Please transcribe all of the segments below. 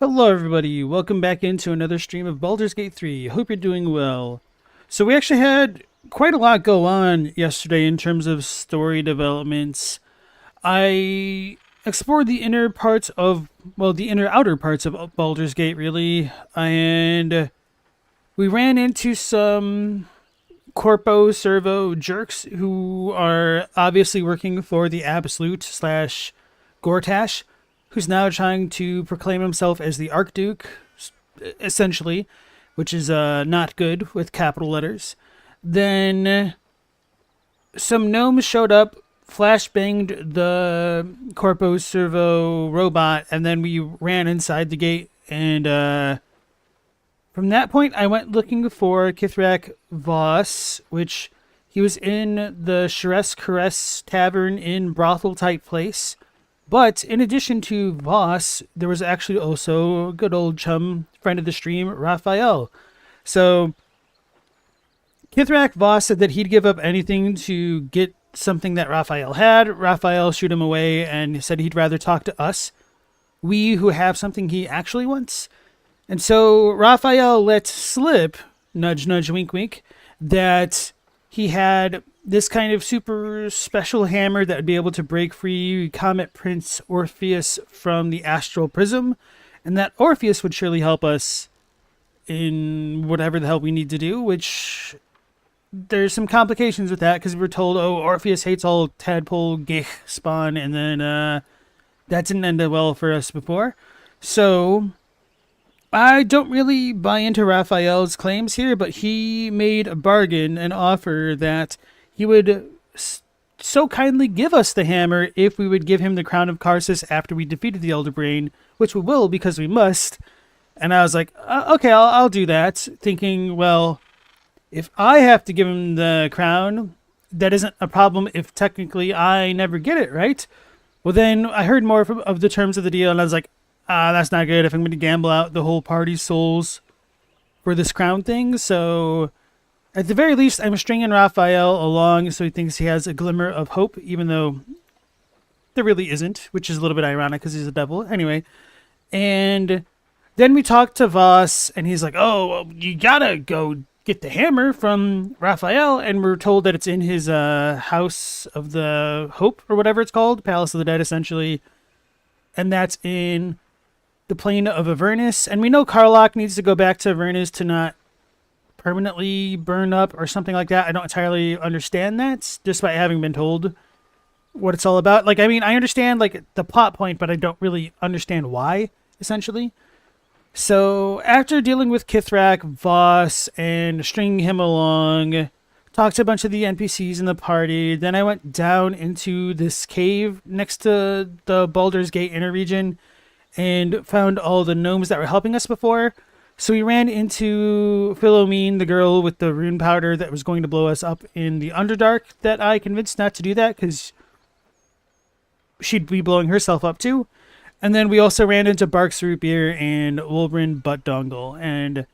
Hello everybody, welcome back into another stream of Baldur's Gate 3. Hope you're doing well. So we actually had quite a lot go on yesterday in terms of story developments. I explored the inner parts of, well, the outer parts of Baldur's Gate really, and we ran into some corpo servo jerks who are obviously working for the Absolute slash Gortash, who's now trying to proclaim himself as the Archduke, essentially, which is not good with capital letters. Then some gnomes showed up, flashbanged the Corpo Servo robot, and then we ran inside the gate. And from that point, I went looking for Kithrak Voss, which he was in the Shress Caress Tavern in brothel-type place. But in addition to Voss, there was actually also a good old chum friend of the stream, Raphael. So Kithrak Voss said that he'd give up anything to get something that Raphael had. Raphael shooed him away and said he'd rather talk to us, we who have something he actually wants. And so Raphael let slip, nudge, nudge, wink, wink, that he had this kind of super special hammer that would be able to break free Comet Prince Orpheus from the astral prism, and that Orpheus would surely help us in whatever the hell we need to do, which there's some complications with that because we were told, oh, Orpheus hates all tadpole gich spawn, and then that didn't end well for us before. So I don't really buy into Raphael's claims here, but he made a bargain, an offer that he would so kindly give us the hammer if we would give him the crown of Karsus after we defeated the Elder Brain, which we will because we must. And I was like, okay, I'll do that, thinking, well, if I have to give him the crown, that isn't a problem if technically I never get it, right? Well, then I heard more of the terms of the deal, and I was like, that's not good if I'm going to gamble out the whole party's souls for this crown thing. So at the very least, I'm stringing Raphael along so he thinks he has a glimmer of hope, even though there really isn't, which is a little bit ironic because he's a devil. Anyway, and then we talked to Voss, and he's like, oh, well, you gotta go get the hammer from Raphael, and we're told that it's in his House of the Hope, or whatever it's called, Palace of the Dead, essentially, and that's in the plane of Avernus. And we know Karlach needs to go back to Avernus to not permanently burn up or something like that. I don't entirely understand that, despite having been told what it's all about. Like, I mean, I understand like the plot point, but I don't really understand why, essentially. So after dealing with Kithrak Voss and stringing him along, talked to a bunch of the NPCs in the party, then I went down into this cave next to the Baldur's Gate inner region and found all the gnomes that were helping us before. So we ran into Philomene, the girl with the rune powder that was going to blow us up in the Underdark, that I convinced not to do that because she'd be blowing herself up too. And then we also ran into Barks Root Beer and Wolverine Butt Dongle, and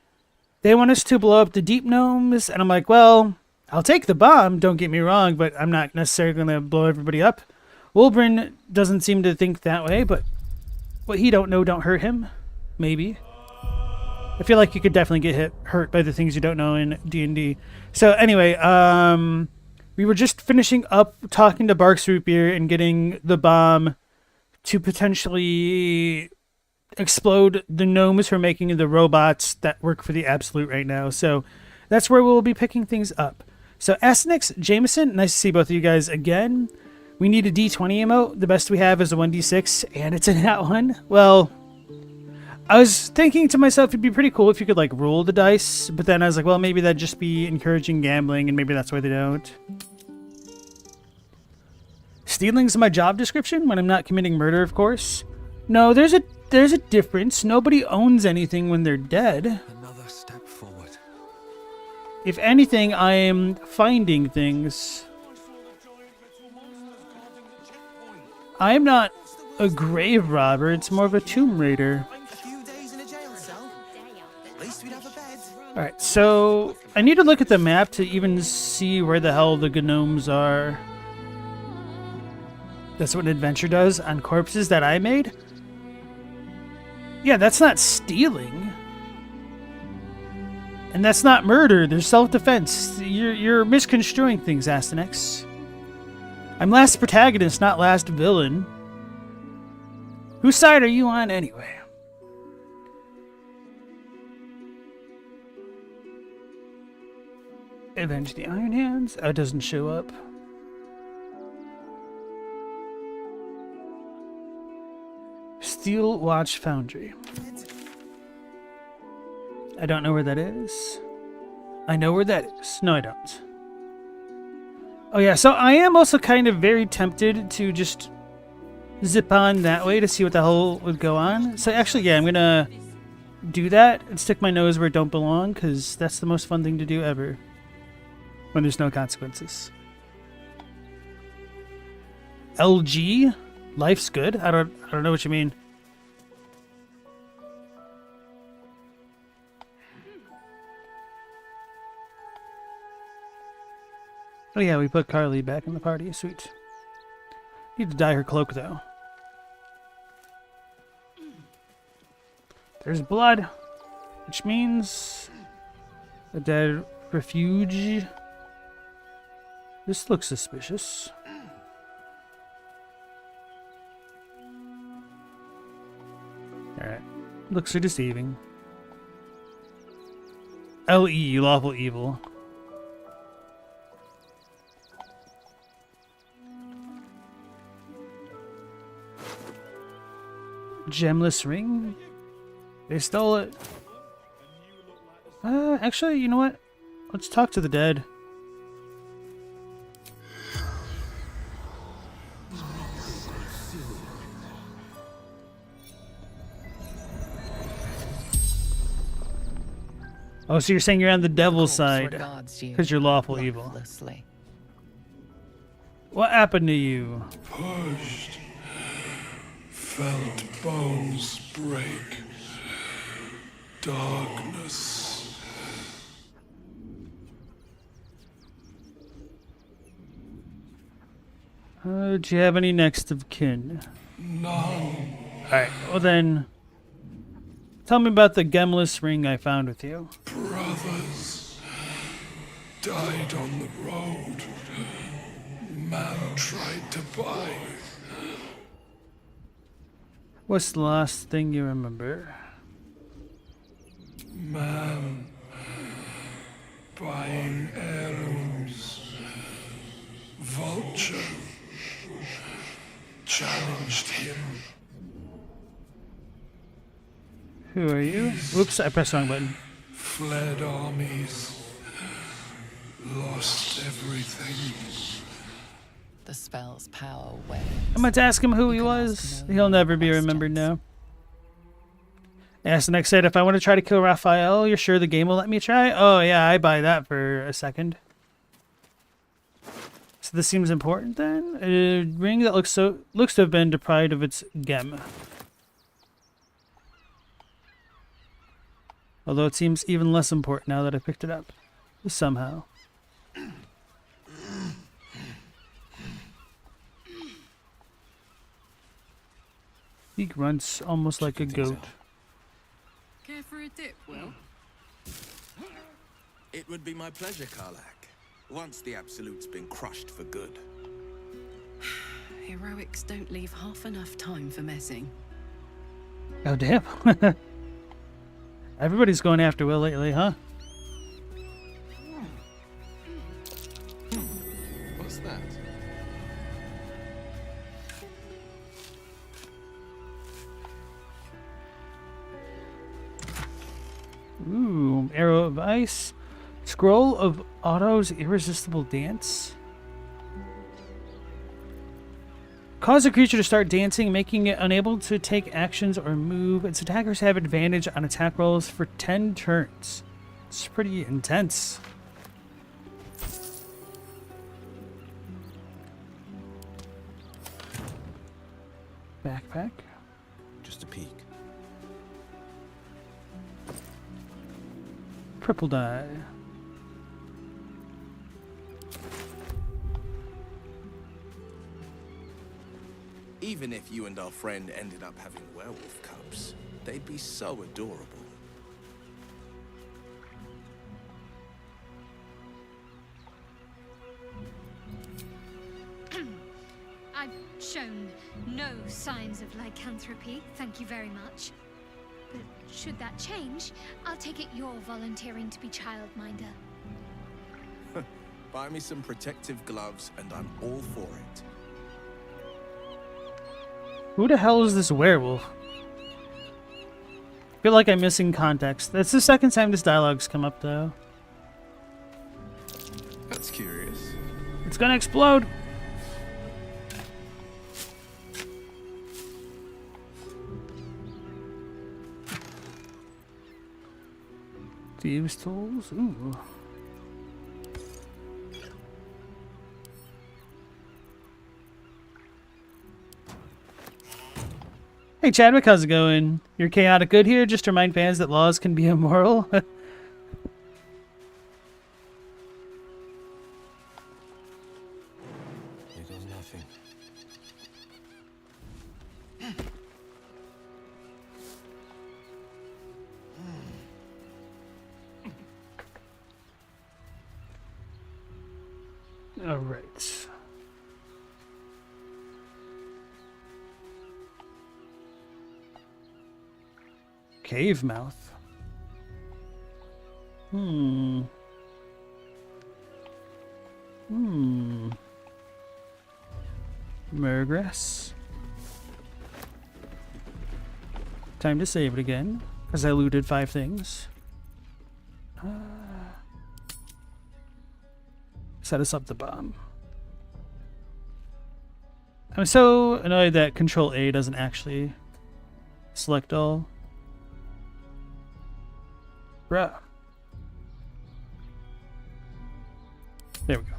they want us to blow up the deep gnomes, and I'm like, well, I'll take the bomb, don't get me wrong, but I'm not necessarily going to blow everybody up. Wolverine doesn't seem to think that way, but what he don't know don't hurt him. Maybe. I feel like you could definitely get hurt by the things you don't know in D&D. So anyway, we were just finishing up talking to Barks Root Beer and getting the bomb to potentially explode the gnomes who are making the robots that work for the Absolute right now. So that's where we'll be picking things up. So Asenix, Jameson, nice to see both of you guys again. We need a D20 emote. The best we have is a 1D6, and it's in that one. Well, I was thinking to myself, it'd be pretty cool if you could, like, roll the dice, but then I was like, well, maybe that'd just be encouraging gambling, and maybe that's why they don't. Stealing's my job description when I'm not committing murder, of course. No, there's a difference. Nobody owns anything when they're dead. Another step forward. If anything, I am finding things. I am not a grave robber, it's more of a tomb raider. Alright, so I need to look at the map to even see where the hell the gnomes are. That's what an adventure does on corpses that I made. Yeah, that's not stealing. And that's not murder. There's self-defense. You're misconstruing things, Astanex. I'm last protagonist, not last villain. Whose side are you on anyway? Avenge the Iron Hands? Oh, it doesn't show up. Steel Watch Foundry. I don't know where that is. I know where that is. No, I don't. Oh yeah, so I am also kind of very tempted to just zip on that way to see what the hell would go on. So actually, yeah, I'm gonna do that and stick my nose where it don't belong, because that's the most fun thing to do ever. When there's no consequences. LG? Life's good? I don't know what you mean. Oh yeah, we put Carly back in the party. Sweet. Need to dye her cloak though. There's blood, which means a dead refuge. This looks suspicious. Alright. Looks are deceiving. LE, lawful evil. Gemless ring? They stole it. Actually, you know what? Let's talk to the dead. Oh, so you're saying you're on the devil's side because you're lawful evil. What happened to you? Pushed. Felt bones break. Darkness. Do you have any next of kin? None. Alright, well then, tell me about the gemless ring I found with you. Brothers died on the road. Man tried to buy. What's the last thing you remember? Man buying heirlooms. Vulture challenged him. Who are you? Whoops, I pressed the wrong button. Fled armies. Lost everything. The spell's power wanes. I'm about to ask him who he was. He'll never be remembered now. Astanex said, if I want to try to kill Raphael, you're sure the game will let me try? Oh yeah, I buy that for a second. So this seems important then? A ring that looks to have been deprived of its gem. Although it seems even less important now that I picked it up. Somehow. He grunts almost like a goat. Care for a dip, Will? It would be my pleasure, Karlak. Once the Absolute's been crushed for good. Heroics don't leave half enough time for messing. Oh damn. Everybody's going after Will lately, huh? What's that? Ooh, Arrow of Ice. Scroll of Otto's Irresistible Dance. Cause a creature to start dancing, making it unable to take actions or move. Its attackers have advantage on attack rolls for 10 turns. It's pretty intense. Backpack. Just a peek. Purple dye. Even if you and our friend ended up having werewolf cubs, They'd be so adorable. I've shown no signs of lycanthropy, thank you very much. But should that change, I'll take it you're volunteering to be childminder. Buy me some protective gloves and I'm all for it. Who the hell is this werewolf? I feel like I'm missing context. That's the second time this dialogue's come up, though. That's curious. It's gonna explode! Thieves' tools? Ooh. Hey Chadwick, how's it going? You're chaotic good here? Just to remind fans that laws can be immoral? Here goes nothing. Alright. Cave mouth. Murgrass. Time to save it again, because I looted 5 things. Set us up the bomb. I'm so annoyed that Control A doesn't actually select all. Bruh. There we go.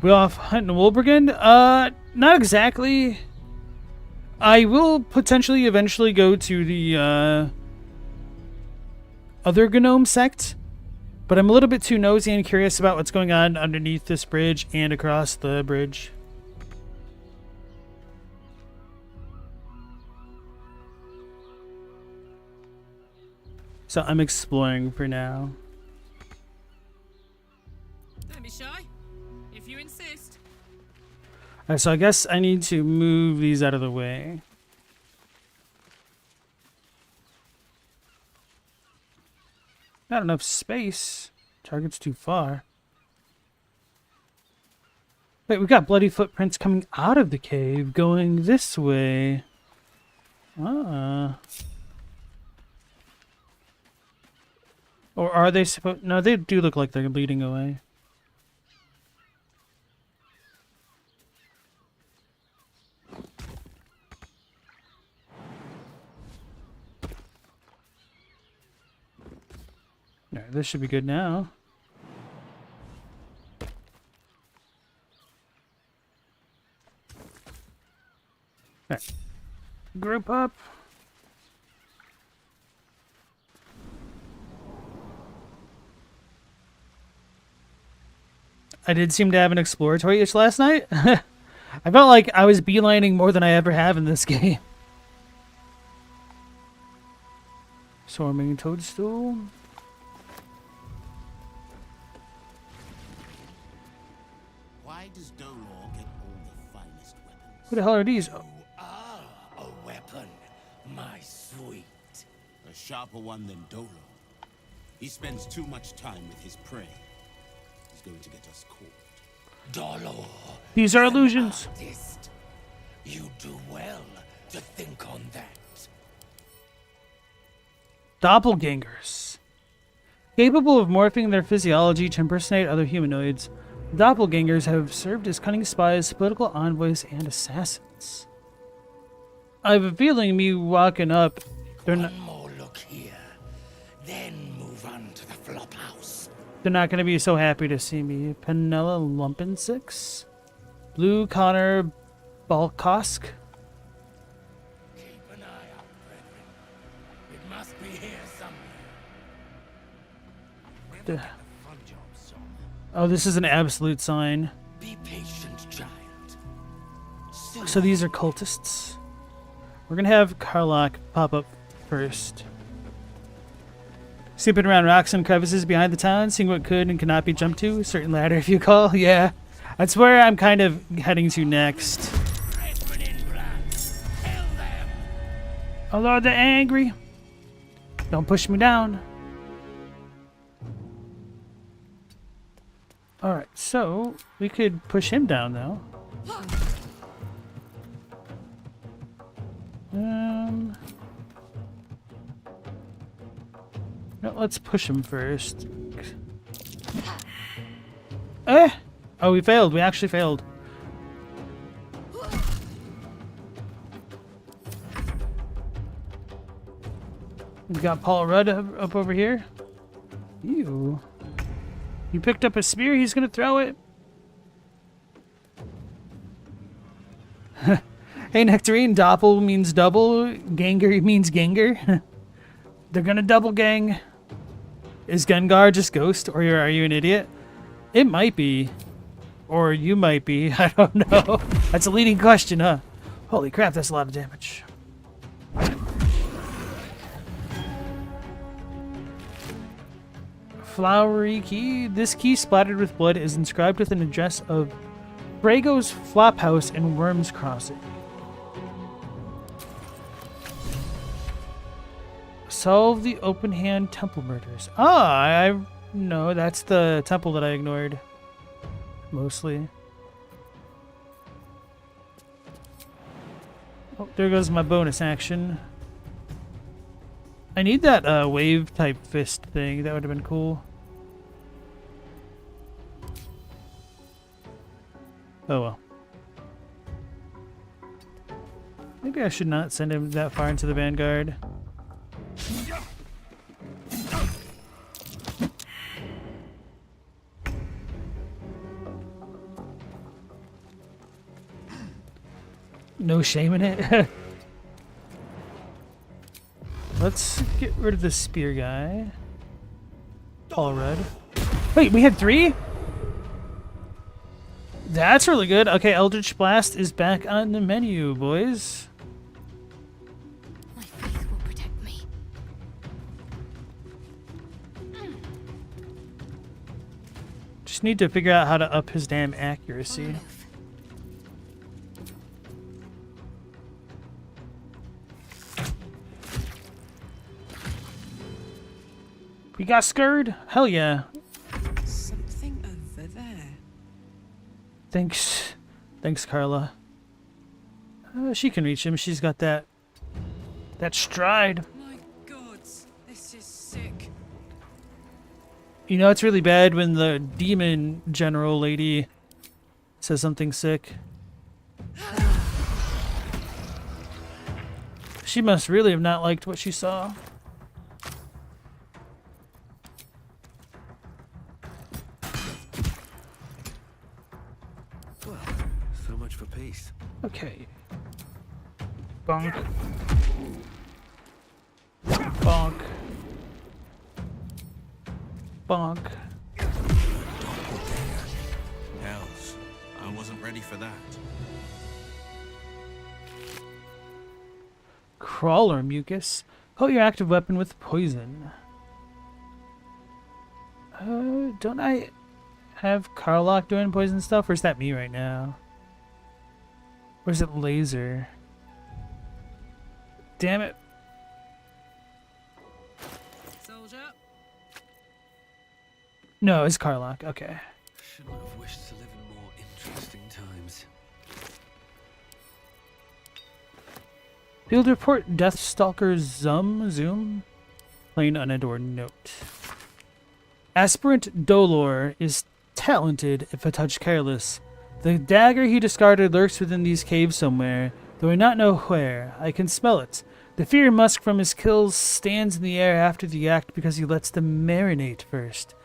We off hunting Wolvergund? Not exactly. I will potentially eventually go to the other Gnome sect, but I'm a little bit too nosy and curious about what's going on underneath this bridge and across the bridge. So I'm exploring for now. Don't be shy, if you insist. Alright, so I guess I need to move these out of the way. Not enough space. Target's too far. Wait, we got bloody footprints coming out of the cave, going this way. Ah. Or are they supposed... No, they do look like they're leading away. Alright, this should be good now. Alright. Group up. I did seem to have an exploratory itch last night. I felt like I was beelining more than I ever have in this game. Swarming toadstool. Why does Dolor get all the finest weapons? Who the hell are these? Oh, A weapon, my sweet. A sharper one than Dolor. He spends too much time with his prey. He's going to get us caught. Dolor. these are illusions. Artist. You do well to think on that. Doppelgangers. Capable of morphing their physiology to impersonate other humanoids, doppelgangers have served as cunning spies, political envoys, and assassins. I have a feeling me walking up, they're not... One more look here, then move on to the flop house. They're not going to be so happy to see me. Penella Lumpensix? Blue Connor Balkosk? Keep an eye out, brethren. It must be here somewhere. Fun job, son. Oh, this is an absolute sign. Be patient, child. Soon So these are cultists. We're gonna have Karlach pop up first. Snooping around rocks and crevices behind the town, seeing what could and cannot be jumped to. A certain ladder, if you call. Yeah, that's where I'm kind of heading to next. Oh Lord, they're angry. Don't push me down. Alright, so we could push him down though. No, let's push him first. Oh, we failed. We actually failed. We got Paul Rudd up over here. Ew. He picked up a spear. He's gonna throw it. Hey, Nectarine. Doppel means double. Ganger means ganger. They're gonna double gang. Is Gengar just Ghost, or are you an idiot? It might be. Or you might be. I don't know. That's a leading question, huh? Holy crap, that's a lot of damage. Flowery key. This key splattered with blood is inscribed with an address of Brago's Flophouse and Worms Crossing. Solve the open hand temple murders. Ah, I no, that's the temple that I ignored. Mostly. Oh, there goes my bonus action. I need that wave type fist thing. That would have been cool. Oh well. Maybe I should not send him that far into the vanguard. No shame in it. Let's get rid of the spear guy. All red. Wait, we had 3? That's really good. Okay, Eldritch Blast is back on the menu, boys. My faith will protect me. Just need to figure out how to up his damn accuracy. We got scared? Hell yeah. Something over there. Thanks. Thanks, Carla. She can reach him. She's got that stride. My gods, this is sick. You know, it's really bad when the demon general lady says something sick. She must really have not liked what she saw. So much for peace. Okay. Bonk. Bonk. Bonk. Hells, I wasn't ready for that. Crawler mucus. Coat your active weapon with poison. Don't I have Karlach doing poison stuff, or is that me right now? Or is it laser? Damn it. Soldier. No, it's Karlach. Okay. Shouldn't have wished to live in more interesting times. Field report Deathstalker Zoom. Plain unadorned note. Aspirant Dolor is talented if a touch careless. The dagger he discarded lurks within these caves somewhere, though I not know where. I can smell it. The fear musk from his kills stands in the air after the act because he lets them marinate first.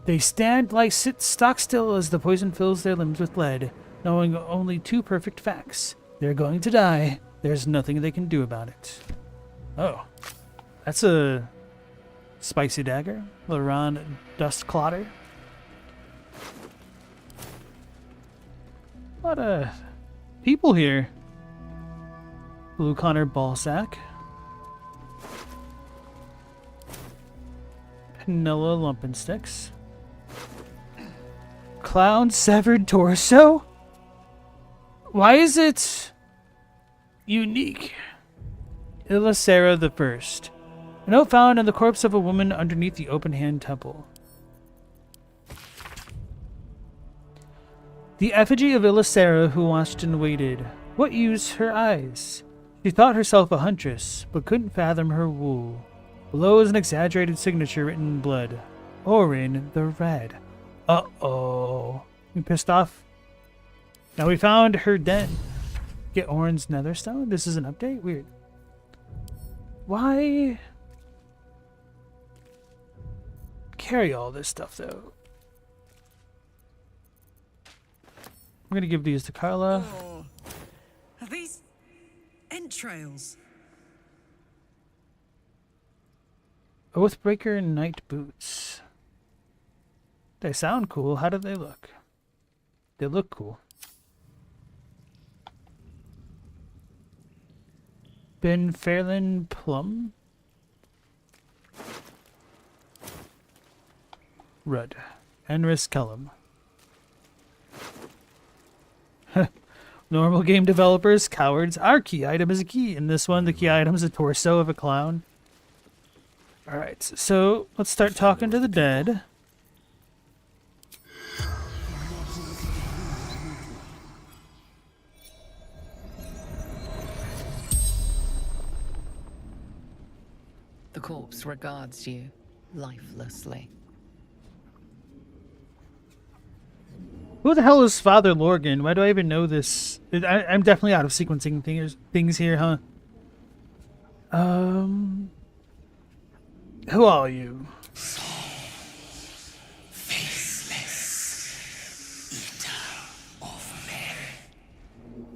They sit stock still as the poison fills their limbs with lead, knowing only 2 perfect facts. They're going to die. There's nothing they can do about it. Oh. That's a spicy dagger. Laran Dust Clotter. A lot of people here. Blue Connor Ballsack. Panilla Lumpensticks. Clown Severed Torso? Why is it unique? Illicera the First. A note found in the corpse of a woman underneath the open hand temple. The effigy of Illicera who watched and waited. What used her eyes? She thought herself a huntress, but couldn't fathom her wool. Below is an exaggerated signature written in blood. Orin the Red. Uh-oh. You pissed off? Now we found her den. Get Orin's netherstone? This is an update? Weird. Why carry all this stuff, though? I'm going to give these to Carla. Oh, are these entrails? Oathbreaker Night Boots. They sound cool. How do they look? They look cool. Ben Fairlin Plum. Rudd. Enris Kellum. Normal game developers, cowards. Our key item is a key. In this one, the key item is a torso of a clown. Alright, so let's start talking to the dead. The corpse regards you lifelessly. Who the hell is Father Lorgan? Why do I even know this? I'm definitely out of sequencing things here, huh? Who are you? Faceless eater of men.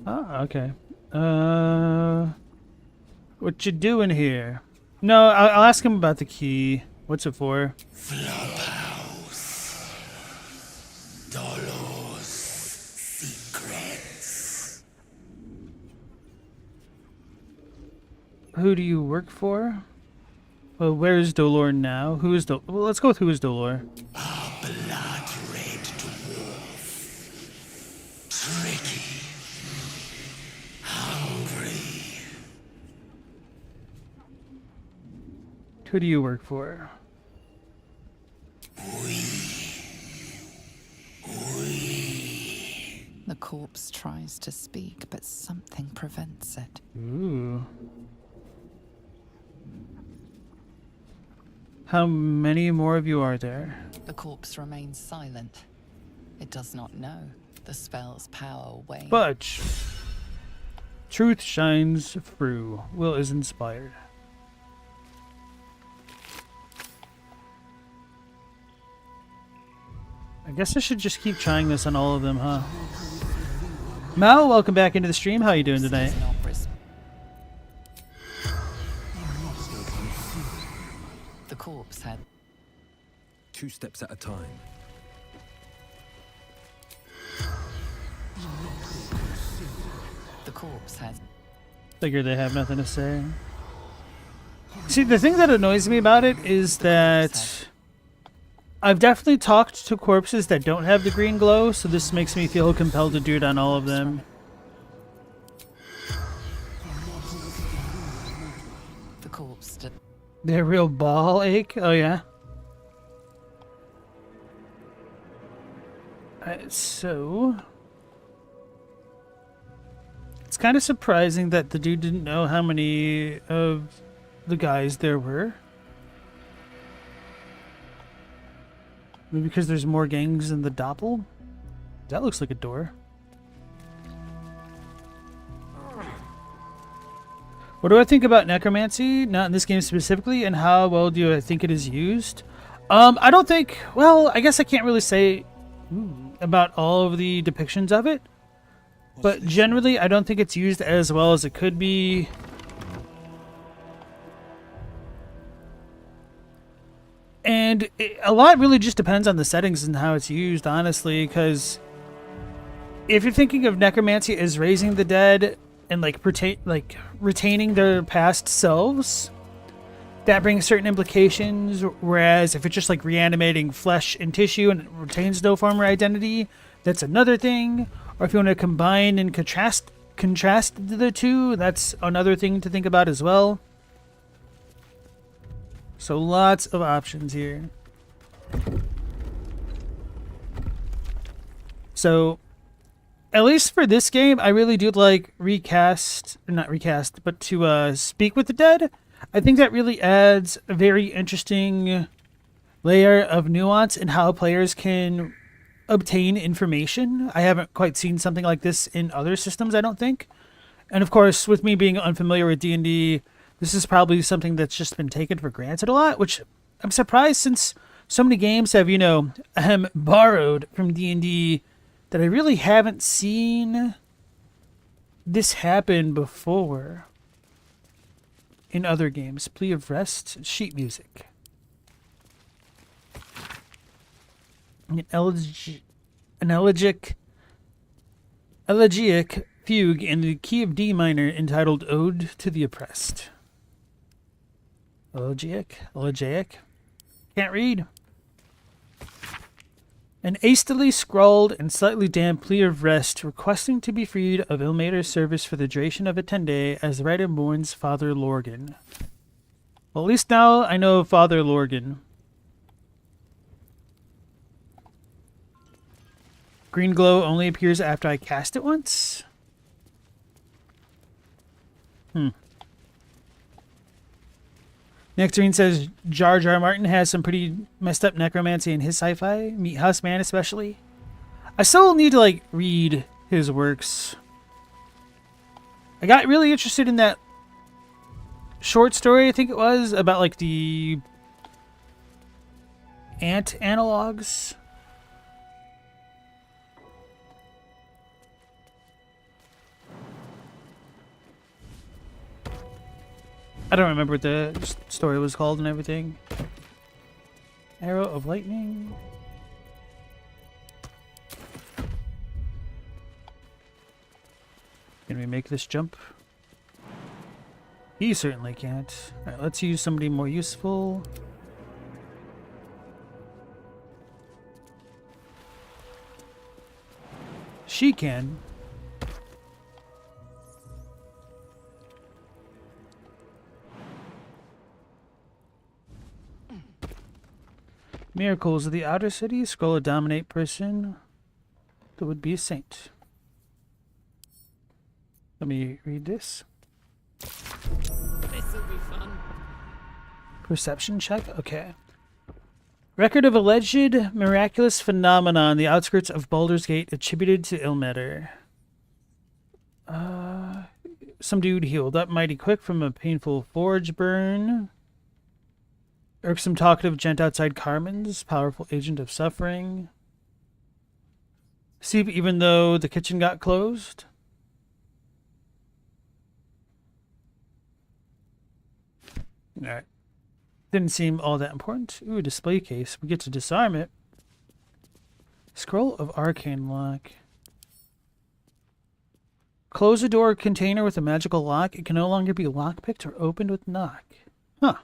Oh, okay. What you doing here? No, I'll ask him about the key. What's it for? Flophouse. Dolor's secrets. Who do you work for? Well, where is Dolor now? Who is Dolor? Well, let's go with who is Dolor. A blood-red dwarf. Tricky. Hungry. Who do you work for? The corpse tries to speak, but something prevents it. Ooh. How many more of you are there? The corpse remains silent. It does not know. The spell's power wanes. Budge. Truth shines through. Will is inspired. I guess I should just keep trying this on all of them, huh? Mal, welcome back into the stream. How are you doing tonight? The corpse had 2 steps at a time. the corpse has. Figure they have nothing to say. See, the thing that annoys me about it is that I've definitely talked to corpses that don't have the green glow, so this makes me feel compelled to do it on all of them. The corpse did. Their real ball ache? Oh, yeah. So it's kind of surprising that the dude didn't know how many of the guys there were. Maybe because there's more gangs in the Doppel? That looks like a door. What do I think about necromancy? Not in this game specifically, and how well do I think it is used? I don't think, well, I guess I can't really say about all of the depictions of it, but generally I don't think it's used as well as it could be. And a lot really just depends on the settings and how it's used, honestly, because if you're thinking of necromancy as raising the dead, and like retaining their past selves, that brings certain implications. Whereas if it's just like reanimating flesh and tissue and it retains no former identity, that's another thing. Or if you want to combine and contrast the two, that's another thing to think about as well. So lots of options here. So at least for this game, I really do like not recast, but to speak with the dead. I think that really adds a very interesting layer of nuance in how players can obtain information. I haven't quite seen something like this in other systems, I don't think. And of course, with me being unfamiliar with D&D, this is probably something that's just been taken for granted a lot, which I'm surprised since so many games have, borrowed from D&D, that I really haven't seen this happen before in other games. Plea of Rest, sheet music. An elegiac fugue in the key of D minor entitled Ode to the Oppressed. Elegiac? Can't read. An hastily scrawled and slightly damp plea of rest, requesting to be freed of Ilmater's service for the duration of a 10-day as the writer mourns Father Lorgan. Well, at least now I know Father Lorgan. Green glow only appears after I cast it once? Nectarine says Jar Jar Martin has some pretty messed up necromancy in his sci-fi. Meat House Man especially. I still need to read his works. I got really interested in that short story, I think it was, about the ant analogs. I don't remember what the story was called and everything. Arrow of Lightning. Can we make this jump? He certainly can't. Alright, let's use somebody more useful. She can. Miracles of the Outer City. Scroll of Dominate person. That would be a saint. Let me read this. This'll be fun. Perception check? Okay. Record of alleged miraculous phenomena on the outskirts of Baldur's Gate attributed to Ilmater. Some dude healed up mighty quick from a painful forge burn. Irksome talkative gent outside Carmen's, powerful agent of suffering. See, even though the kitchen got closed. Alright. Didn't seem all that important. Ooh, display case. We get to disarm it. Scroll of Arcane Lock. Close a door container with a magical lock. It can no longer be lockpicked or opened with knock. Huh.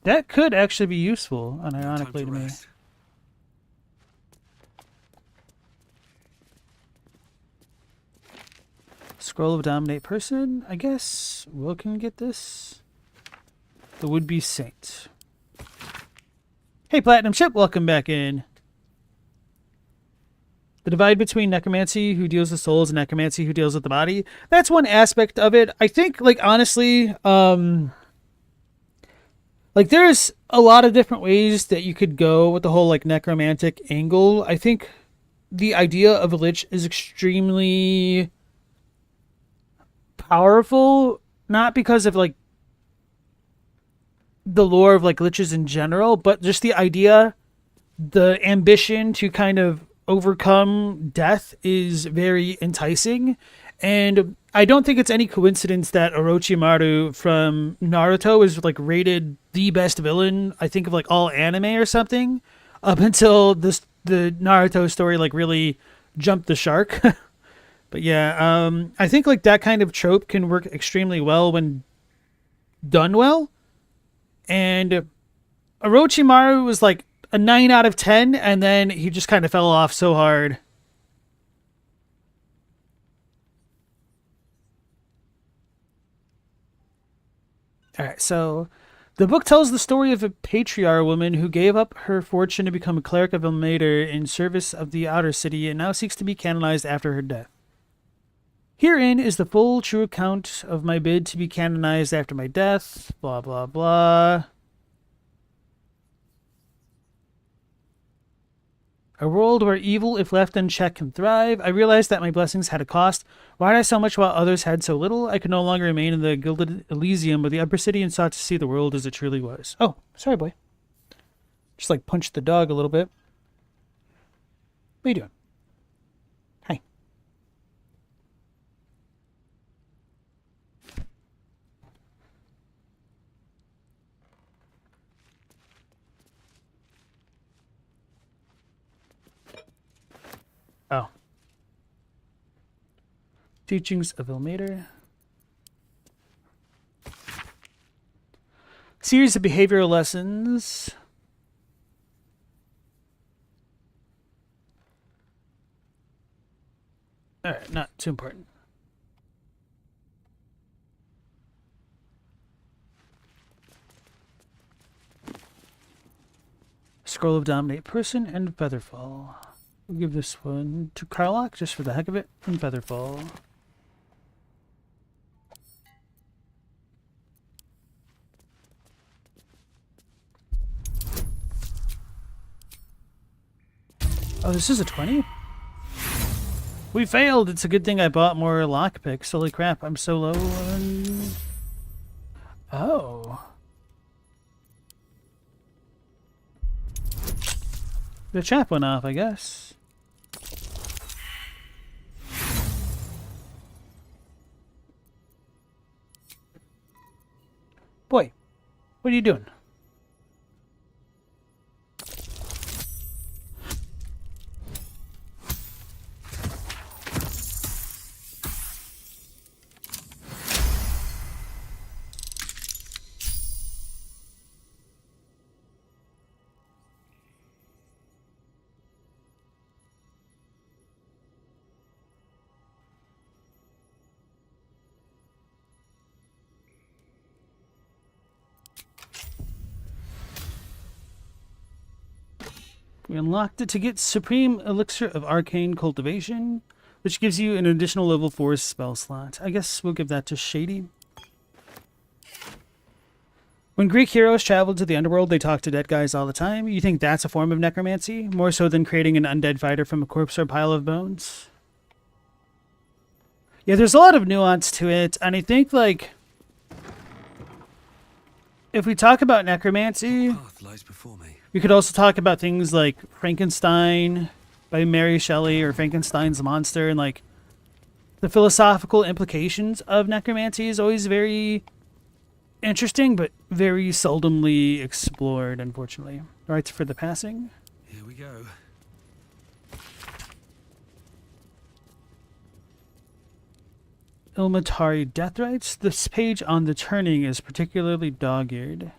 That could actually be useful, unironically to me. Scroll of Dominate person. I guess Will can get this. The would-be saint. Hey, Platinum Chip, welcome back in. The divide between necromancy, who deals with souls, and necromancy, who deals with the body. That's one aspect of it. I think, honestly, there's a lot of different ways that you could go with the whole, necromantic angle. I think the idea of a lich is extremely powerful, not because of, the lore of, liches in general, but just the idea, the ambition to kind of overcome death is very enticing. And I don't think it's any coincidence that Orochimaru from Naruto is rated the best villain, I think, of all anime or something, up until the Naruto story really jumped the shark. But yeah, I think like that kind of trope can work extremely well when done well. And Orochimaru was like a 9 out of 10, and then he just kind of fell off so hard. Alright, so the book tells the story of a patriarch woman who gave up her fortune to become a cleric of Elmater in service of the outer city and now seeks to be canonized after her death. Herein is the full true account of my bid to be canonized after my death, blah blah blah. A world where evil, if left unchecked, can thrive. I realized that my blessings had a cost. Why had I so much while others had so little? I could no longer remain in the gilded Elysium of the upper city and sought to see the world as it truly was. Oh, sorry, boy. Just like punched the dog a little bit. What are you doing? Hi. Oh. Teachings of Elmater. Series of behavioral lessons. Alright, not too important. Scroll of Dominate Person and Featherfall. We'll give this one to Karlach just for the heck of it, and Featherfall. Oh, this is a 20? We failed! It's a good thing I bought more lockpicks. Holy crap, I'm so low on... Oh. The chap went off, I guess. Boy, what are you doing? We unlocked it to get Supreme Elixir of Arcane Cultivation, which gives you an additional level 4 spell slot. I guess we'll give that to Shady. When Greek heroes traveled to the underworld, they talked to dead guys all the time. You think that's a form of necromancy? More so than creating an undead fighter from a corpse or pile of bones? Yeah, there's a lot of nuance to it, and I think, like, if we talk about necromancy... Path lies before me. We could also talk about things like Frankenstein by Mary Shelley or Frankenstein's Monster, and like the philosophical implications of necromancy is always very interesting, but very seldomly explored, unfortunately. Rites for the Passing. Here we go. Ilmatari Death Rites. This page on the turning is particularly dog-eared.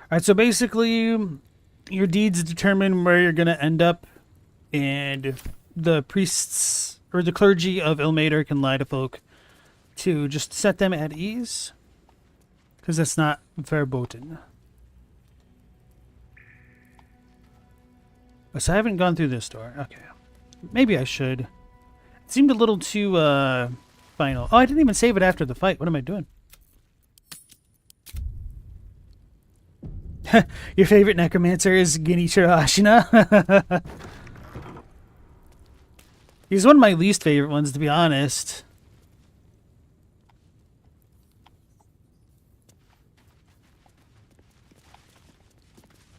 Alright, so basically, your deeds determine where you're going to end up, and the priests, or the clergy of Elmater can lie to folk to just set them at ease, because that's not verboten. Oh, so I haven't gone through this door. Okay. Maybe I should. It seemed a little too, final. Oh, I didn't even save it after the fight. What am I doing? Your favorite necromancer is Genichiro Ashina? He's one of my least favorite ones, to be honest.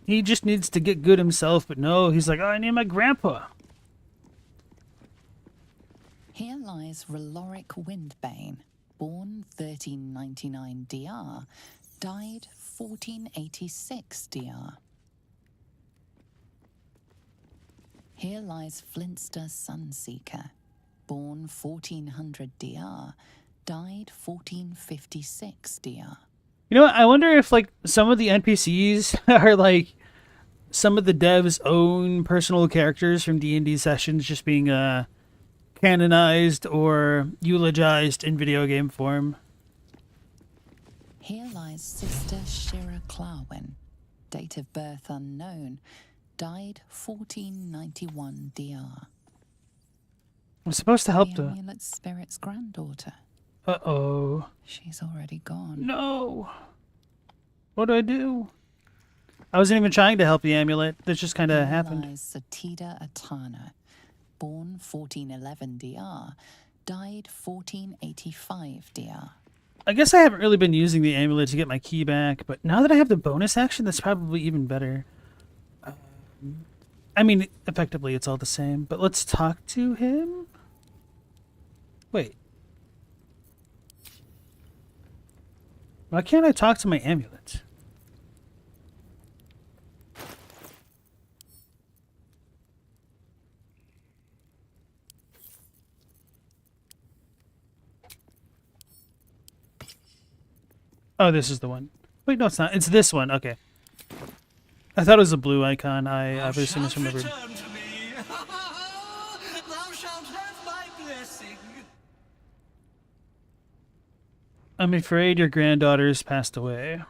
He just needs to get good himself, but no, he's like, oh, I need my grandpa. Here lies Rhetoric Windbane, born 1399 DR, died 1486 DR. Here lies Flintster Sunseeker, born 1400 DR, died 1456 DR. You know what? I wonder if like some of the NPCs are like some of the devs' own personal characters from D&D sessions just being canonized or eulogized in video game form. Here lies Sister Shira Clarwin, date of birth unknown, died 1491 DR. I'm supposed to help The the... amulet spirit's granddaughter. Uh-oh. She's already gone. No. What do I do? I wasn't even trying to help the amulet. This just kind of happened. Lies Satida Atana, born 1411 DR, died 1485 DR. I guess I haven't really been using the amulet to get my key back, but now that I have the bonus action, that's probably even better. I mean, effectively, it's all the same, but let's talk to him. Wait. Why can't I talk to my amulet? Oh, this is the one. Wait, no, it's not. It's this one. Okay. I thought it was a blue icon. I obviously misremembered. Return to me. Thou shalt have my blessing. I'm afraid your granddaughter's passed away.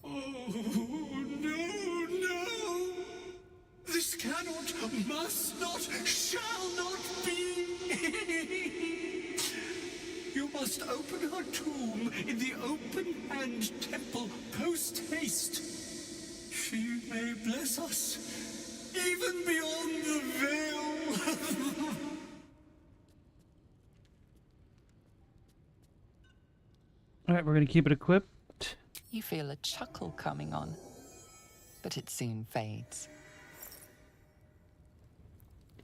Oh, no, no. This cannot, must not, shall not be. You must open her tomb in the open-hand temple post-haste. She may bless us, even beyond the veil. Alright, we're going to keep it equipped. You feel a chuckle coming on, but it soon fades.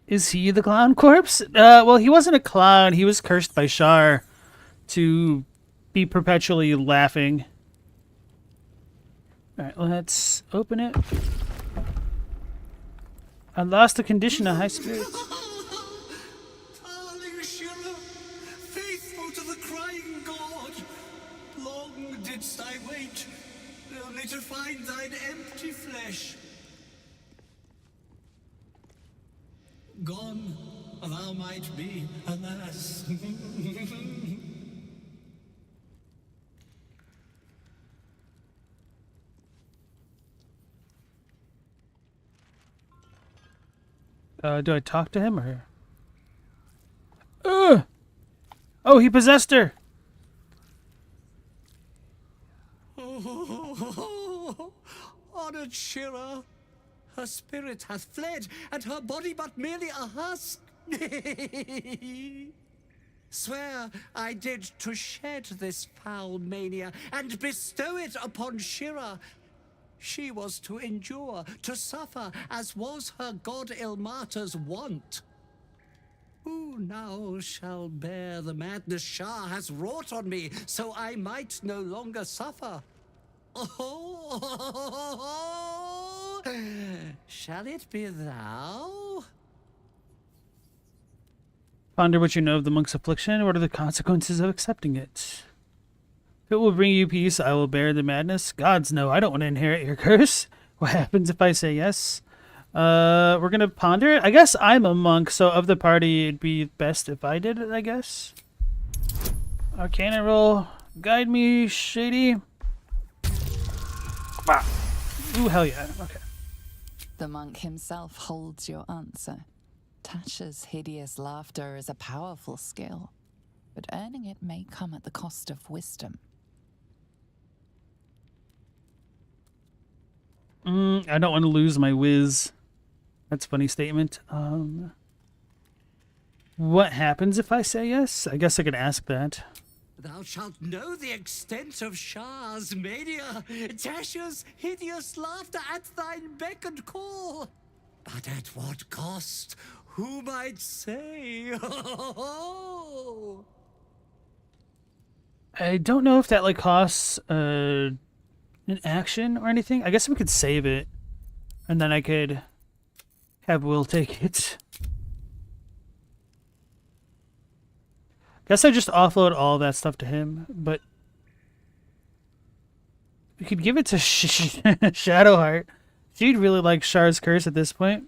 Is he the clown corpse? Well, he wasn't a clown. He was cursed by Shar to be perpetually laughing. Alright, let's open it. I lost the condition of high spirits. Darling Shira, faithful to the crying god, long didst I wait, only to find thine empty flesh. Gone thou might be, alas. Do I talk to him or her? Oh, he possessed her! Honored Shira, her spirit hath fled, and her body but merely a husk. Swear I did to shed this foul mania, and bestow it upon Shira. She was to endure, to suffer, as was her god Ilmata's wont. Who now shall bear the madness Shah has wrought on me, so I might no longer suffer? Oh, shall it be thou? Ponder what you know of the monk's affliction. What are the consequences of accepting it? If it will bring you peace, I will bear the madness. Gods, no, I don't want to inherit your curse. What happens if I say yes? We're gonna ponder it. I guess I'm a monk, so of the party, it'd be best if I did it, I guess. Arcana roll. Guide me, shady. Wow. Ooh, hell yeah. Okay. The monk himself holds your answer. Tasha's hideous laughter is a powerful skill, but earning it may come at the cost of wisdom. I don't want to lose my whiz. That's a funny statement. What happens if I say yes? I guess I could ask that. Thou shalt know the extent of Shah's mania, Tasha's hideous laughter at thine beck and call. But at what cost? Who might say? I don't know if that like costs an action or anything. I guess we could save it, and then I could have Will take it. Guess I just offload all that stuff to him, but we could give it to Shadowheart. She'd really like Shar's curse at this point.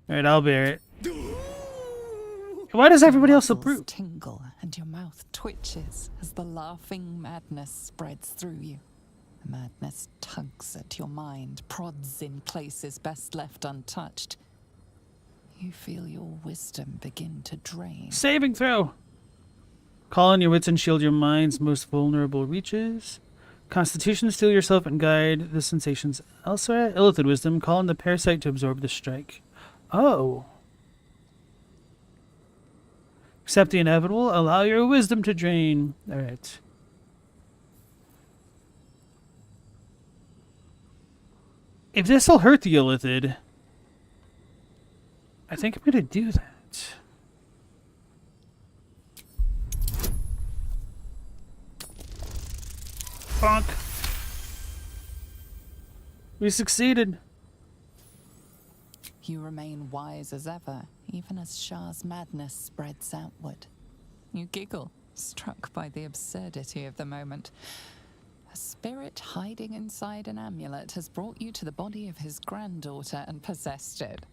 All right, I'll bear it. Why does everybody else approve? Tingle and your mouth twitches as the laughing madness spreads through you. The madness tugs at your mind, prods in places best left untouched. You feel your wisdom begin to drain. Saving throw. Call on your wits and shield your mind's most vulnerable reaches. Constitution, steel yourself and guide the sensations elsewhere. Illithid wisdom, call on the parasite to absorb the strike. Oh. Accept the inevitable, allow your wisdom to drain. Alright. If this'll hurt the Illithid, I think I'm gonna do that. Bonk. We succeeded. You remain wise as ever, even as Shah's madness spreads outward. You giggle, struck by the absurdity of the moment. A spirit hiding inside an amulet has brought you to the body of his granddaughter and possessed it.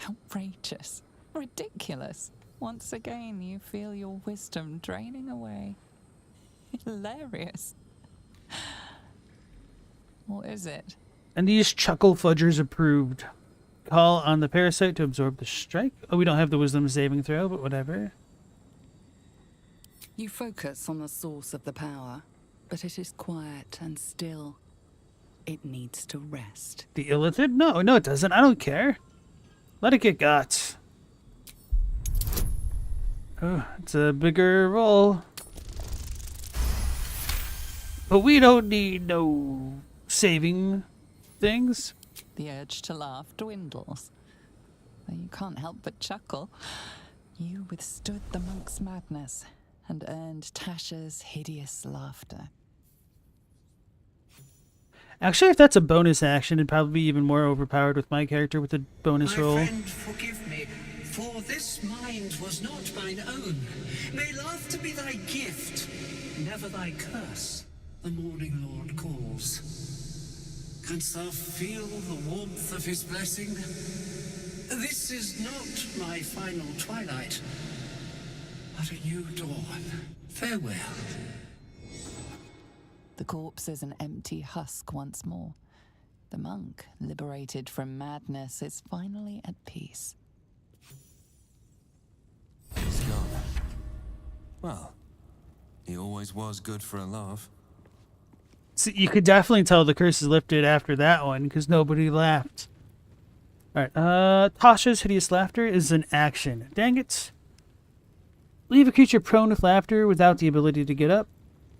Outrageous. Ridiculous. Once again, you feel your wisdom draining away. Hilarious. What is it? And these chuckle fudgers approved. Call on the parasite to absorb the strike. Oh, we don't have the wisdom saving throw, but whatever. You focus on the source of the power, but it is quiet and still. It needs to rest. The Illithid? No, it doesn't. I don't care. Let it get got. Oh, it's a bigger roll. But we don't need no saving things. The urge to laugh dwindles. Though you can't help but chuckle. You withstood the monk's madness and earned Tasha's hideous laughter. Actually, if that's a bonus action, it'd probably be even more overpowered with my character with the bonus roll. My friend, forgive me, for this mind was not mine own. May laughter be thy gift, never thy curse. The morning Lord calls. Canst thou feel the warmth of his blessing? This is not my final twilight, but a new dawn. Farewell. The corpse is an empty husk once more. The monk, liberated from madness, is finally at peace. He's gone. Well, he always was good for a laugh. So you could definitely tell the curse is lifted after that one, because nobody laughed. Alright, Tasha's hideous laughter is an action. Dang it. Leave a creature prone with laughter without the ability to get up.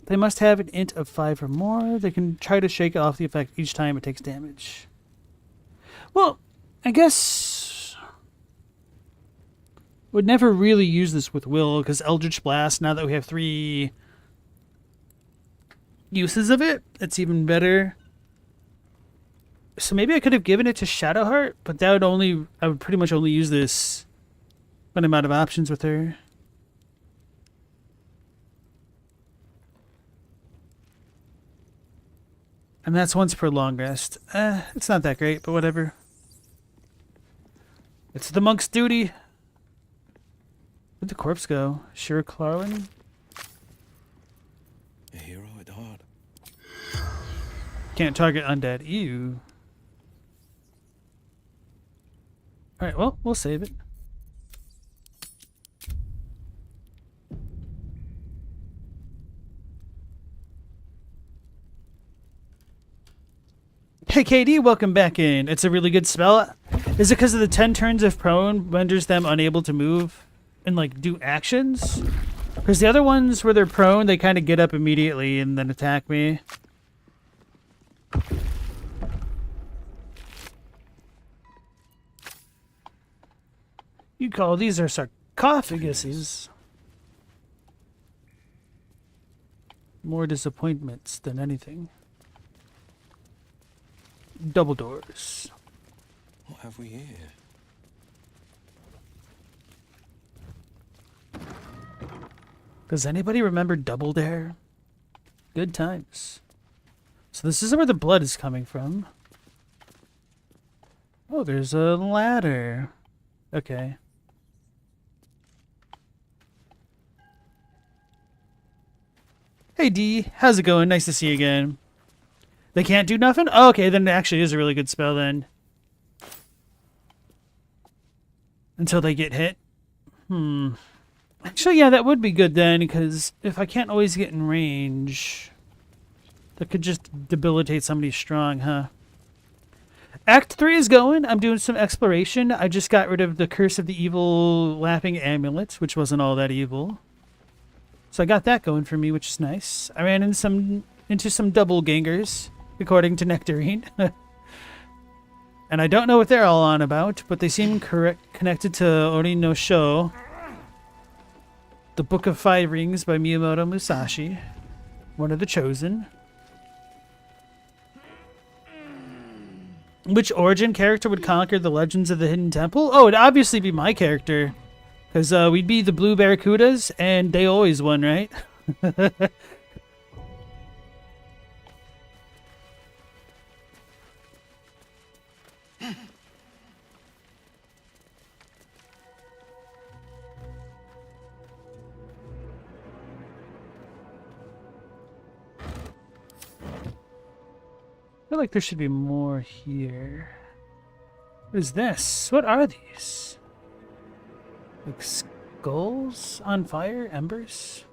They must have an int of 5 or more. They can try to shake off the effect each time it takes damage. Well, I guess would never really use this with Will, because Eldritch Blast, now that we have 3 uses of it, it's even better. So maybe I could have given it to Shadowheart, but that would I would pretty much only use this when I'm out of options with her. And that's once per long rest. It's not that great, but whatever. It's the monk's duty. Where'd the corpse go? Sure, Clarlin? A hero at heart. Can't target undead. Ew. Alright, well, we'll save it. Hey KD, welcome back in. It's a really good spell. Is it because of the 10 turns of prone renders them unable to move and like do actions? Because the other ones where they're prone, they kind of get up immediately and then attack me. You call these are sarcophaguses. More disappointments than anything. Double doors. What have we here? Does anybody remember Double Dare? Good times. So this is where the blood is coming from. Oh, there's a ladder. Okay. Hey D, how's it going? Nice to see you again. They can't do nothing? Oh, okay, then it actually is a really good spell then. Until they get hit. Actually, yeah, that would be good then, because if I can't always get in range, that could just debilitate somebody strong, huh? Act 3 is going. I'm doing some exploration. I just got rid of the Curse of the Evil Laughing Amulet, which wasn't all that evil. So I got that going for me, which is nice. I ran into some double gangers, according to Nectarine. And I don't know what they're all on about, but they seem connected to Ori no Sho, The Book of Five Rings by Miyamoto Musashi, one of the chosen. Which origin character would conquer the Legends of the Hidden Temple? Oh, it'd obviously be my character. Because we'd be the Blue Barracudas, and they always won, right? I feel like there should be more here. What is this? What are these? Like skulls on fire? Embers?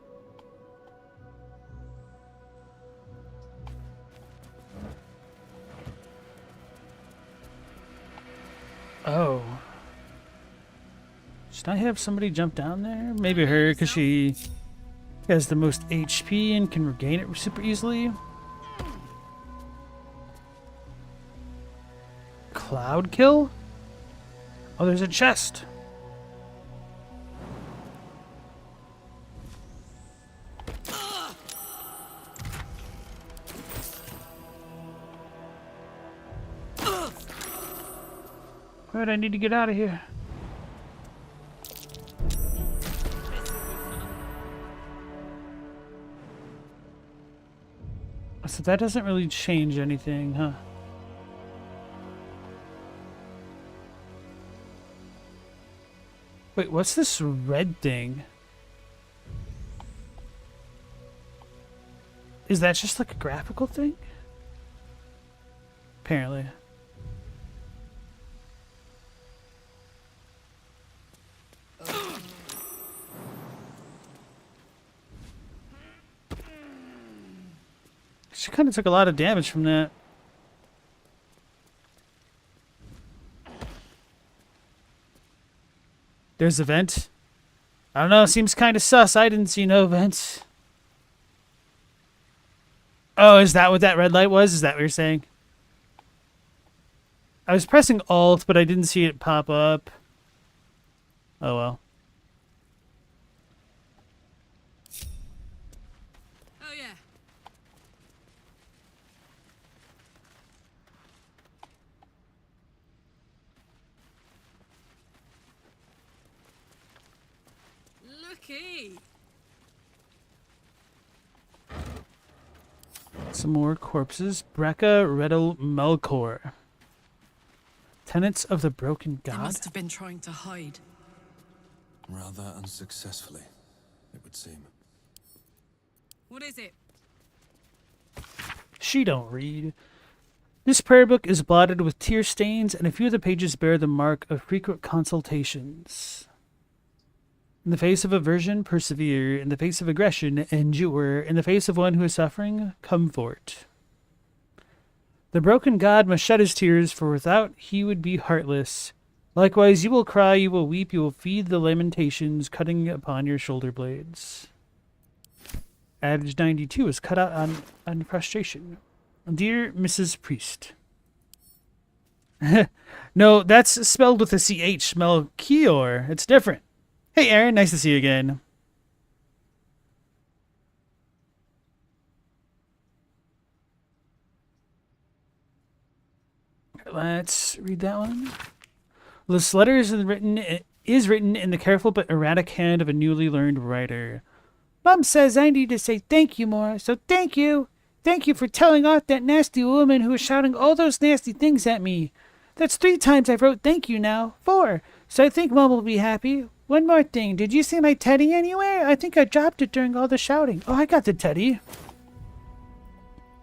Oh. Should I have somebody jump down there? Maybe her, because she has the most HP and can regain it super easily. Cloud kill? Oh, there's a chest. Alright, I need to get out of here. So that doesn't really change anything, huh? Wait, what's this red thing? Is that just like a graphical thing? Apparently. She kind of took a lot of damage from that. There's a vent. I don't know, seems kind of sus. I didn't see no vents. Oh, is that what that red light was? Is that what you're saying? I was pressing Alt, but I didn't see it pop up. Oh well. Oh yeah. Looky. Some more corpses. Brekka, Redel, Melkor. Tenets of the Broken They God? must have been trying to hide. Rather unsuccessfully, it would seem. What is it? She don't read. This prayer book is blotted with tear stains, and a few of the pages bear the mark of frequent consultations. In the face of aversion, persevere. In the face of aggression, endure. In the face of one who is suffering, comfort. The broken God must shed his tears, for without he would be heartless. Likewise, you will cry, you will weep, you will feed the lamentations, cutting upon your shoulder blades. Adage 92 is cut out on frustration. Dear Mrs. Priest. No, that's spelled with a CH. Melchior. It's different. Hey, Aaron. Nice to see you again. Let's read that one. This letter is written in the careful but erratic hand of a newly learned writer. Mom says I need to say thank you more, so thank you. Thank you for telling off that nasty woman who was shouting all those nasty things at me. That's 3 times I've wrote thank you now. 4. So I think Mom will be happy. One more thing. Did you see my teddy anywhere? I think I dropped it during all the shouting. Oh, I got the teddy.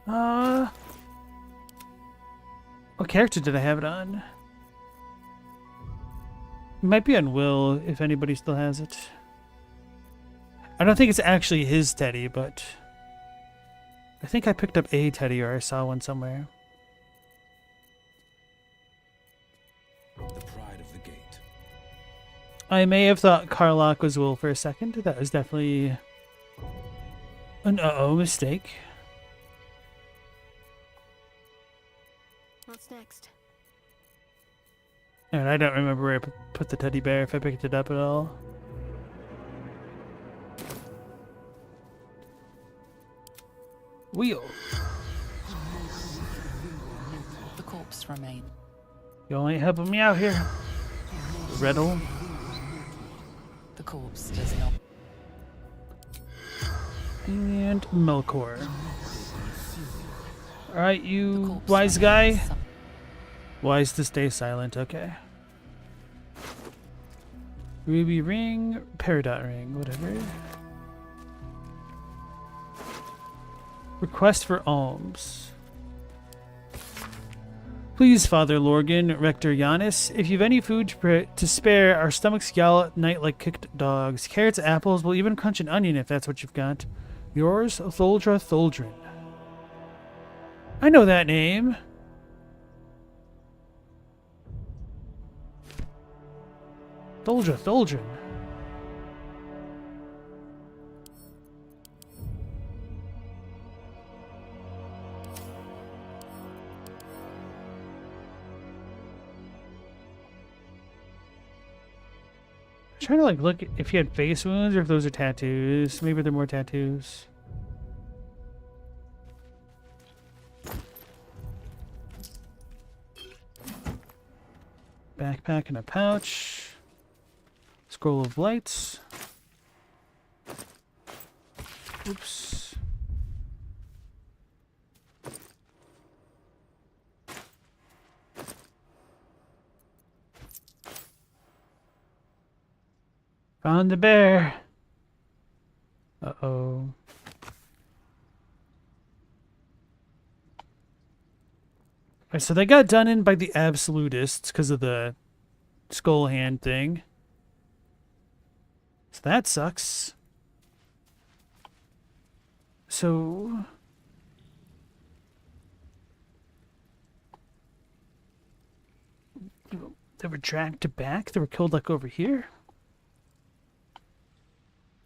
What character did I have it on? It might be on Will, if anybody still has it. I don't think it's actually his teddy, but I think I picked up a teddy or I saw one somewhere. The pride of the gate. I may have thought Karlach was Will for a second. That was definitely an mistake. What's next? And I don't remember where I put the teddy bear, if I picked it up at all. Wheel. The corpse remain. You only helping me out here. Riddle. The corpse does not. And Melkor. Alright, you wise guy. Wise to stay silent, okay. Ruby ring, peridot ring, whatever. Request for alms. Please, Father Lorgan, Rector Giannis, if you've any food to spare, our stomachs yowl at night like kicked dogs. Carrots, apples, we'll even crunch an onion if that's what you've got. Yours, Tholdra Tholdrin. I know that name. Tholdra Tholdrin. I'm trying to like look if he had face wounds or if those are tattoos. Maybe they're more tattoos. Backpack and a pouch. Scroll of lights. Oops. Found the bear. Uh-oh. Alright, so they got done in by the absolutists because of the skull hand thing. So that sucks. So they were dragged back? They were killed like over here?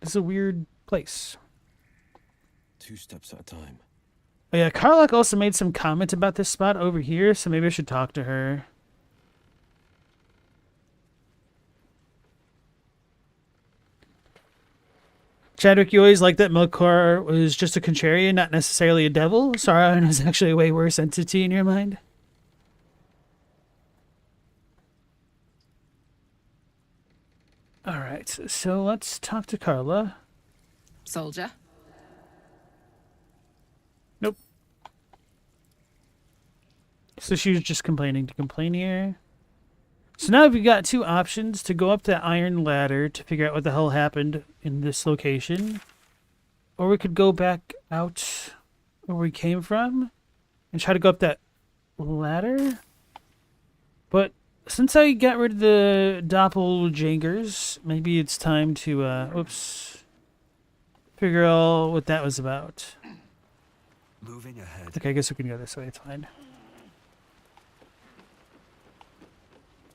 This is a weird place. 2 steps at a time. Oh yeah, Karlach also made some comment about this spot over here, so maybe I should talk to her. Chadwick, you always liked that Melkor was just a contrarian, not necessarily a devil. Sauron is actually a way worse entity in your mind. Alright, so let's talk to Carla. Soldier? Nope. So she was just complaining to complain here. So now we've got 2 options to go up that iron ladder to figure out what the hell happened in this location. Or we could go back out where we came from and try to go up that ladder. But since I got rid of the doppelgangers, maybe it's time to, oops, figure out what that was about. Moving ahead. Okay, I guess we can go this way, it's fine.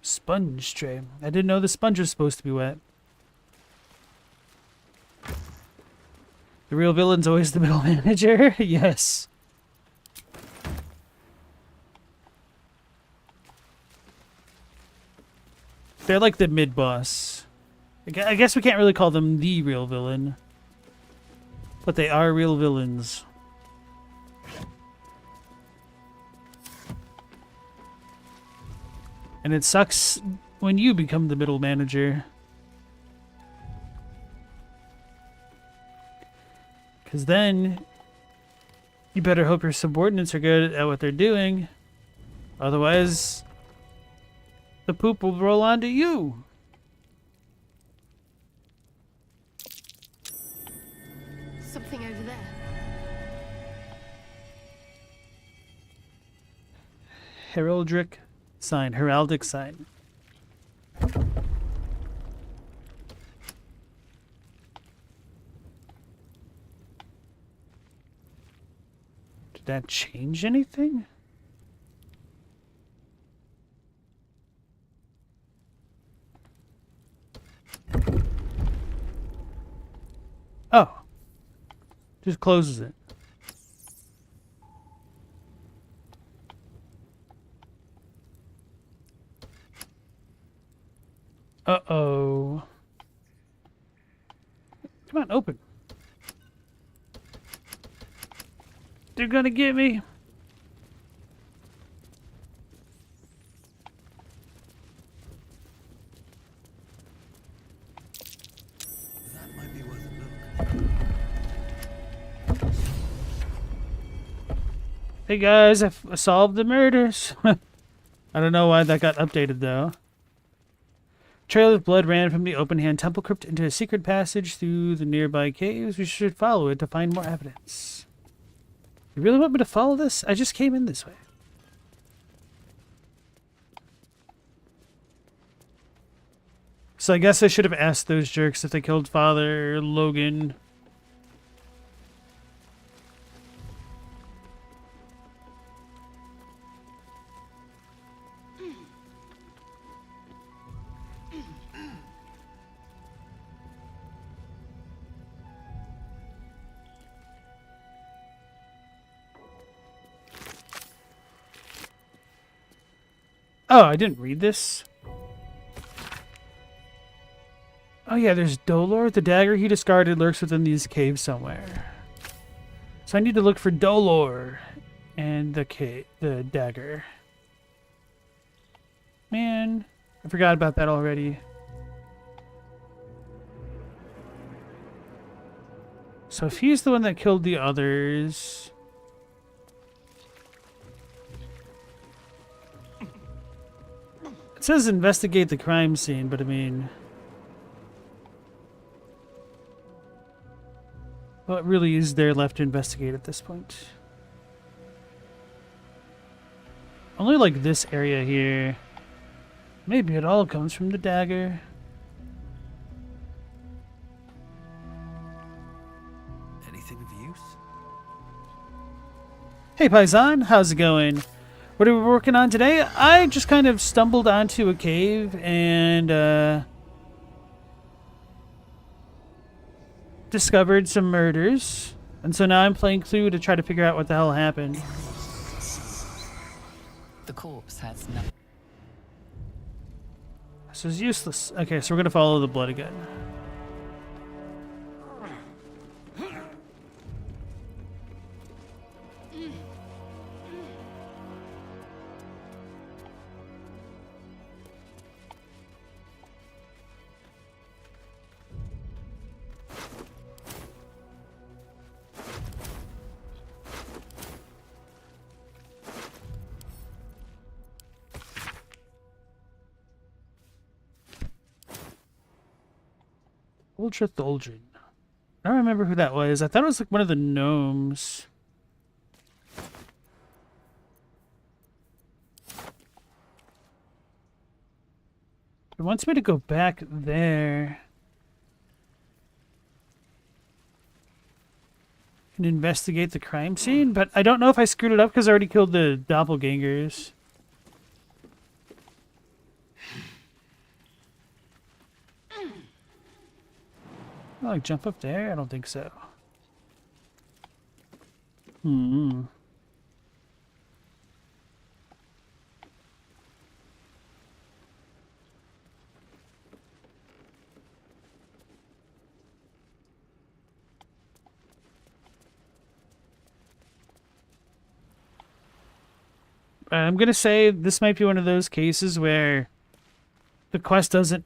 Sponge tray. I didn't know the sponge was supposed to be wet. The real villain's always the middle manager. Yes. They're like the mid-boss. I guess we can't really call them the real villain. But they are real villains. And it sucks when you become the middle manager. Because then you better hope your subordinates are good at what they're doing. Otherwise, the poop will roll onto you. Something over there. Heraldic sign. Did that change anything? Oh. Just closes it. Uh-oh. Come on, open. They're gonna get me. That might be worth a look. Hey guys, I solved the murders. I don't know why that got updated though. Trail of blood ran from the open-hand temple crypt into a secret passage through the nearby caves. We should follow it to find more evidence. You really want me to follow this? I just came in this way. So I guess I should have asked those jerks if they killed Father Logan. Oh, I didn't read this. Oh yeah, there's Dolor. The dagger he discarded lurks within these caves somewhere. So I need to look for Dolor and the dagger. Man, I forgot about that already. So if he's the one that killed the others... It says investigate the crime scene, but I mean... What really is there left to investigate at this point? Only like this area here. Maybe it all comes from the dagger. Anything of use? Hey Paisan, how's it going? What are we working on today? I just kind of stumbled onto a cave and discovered some murders. And so now I'm playing Clue to try to figure out what the hell happened. The corpse has no. This is useless. Okay, so we're gonna follow the blood again. Ultra Tholdrin. I don't remember who that was. I thought it was like one of the gnomes. It wants me to go back there and investigate the crime scene, but I don't know if I screwed it up because I already killed the doppelgangers. Oh, like jump up there? I don't think so. Hmm. I'm gonna say this might be one of those cases where the quest doesn't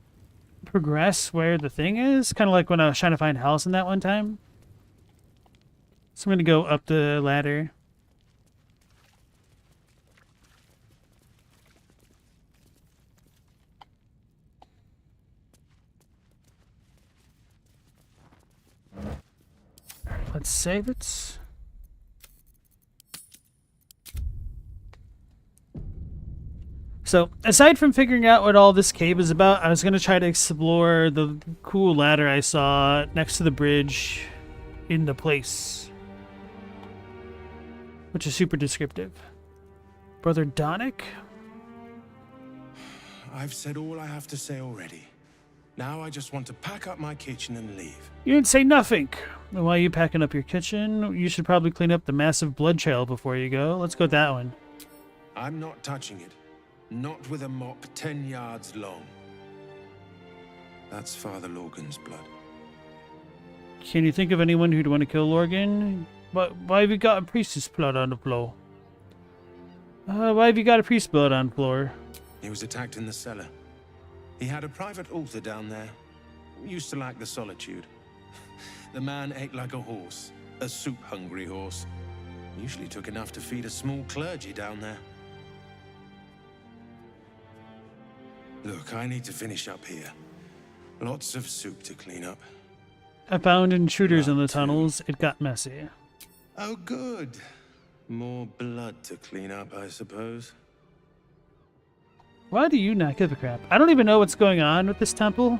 progress where the thing is, kind of like when I was trying to find Halcyon that one time. So I'm gonna go up the ladder. Let's save it. So, aside from figuring out what all this cave is about, I was going to try to explore the cool ladder I saw next to the bridge in the place, which is super descriptive. Brother Donick? I've said all I have to say already. Now I just want to pack up my kitchen and leave. You didn't say nothing. Why are you packing up your kitchen? You should probably clean up the massive blood trail before you go. Let's go with that one. I'm not touching it. Not with a mop 10 yards long. That's Father Lorgan's blood. Can you think of anyone who'd want to kill Lorgan? Why have you got a priest's blood on the floor? Why have you got a priest's blood on the floor? He was attacked in the cellar. He had a private altar down there. Used to like the solitude. The man ate like a horse. A soup-hungry horse. Usually took enough to feed a small clergy down there. Look, I need to finish up here. Lots of soup to clean up. I found intruders in the tunnels. It got messy. Oh, good. More blood to clean up, I suppose. Why do you not give a crap? I don't even know what's going on with this temple.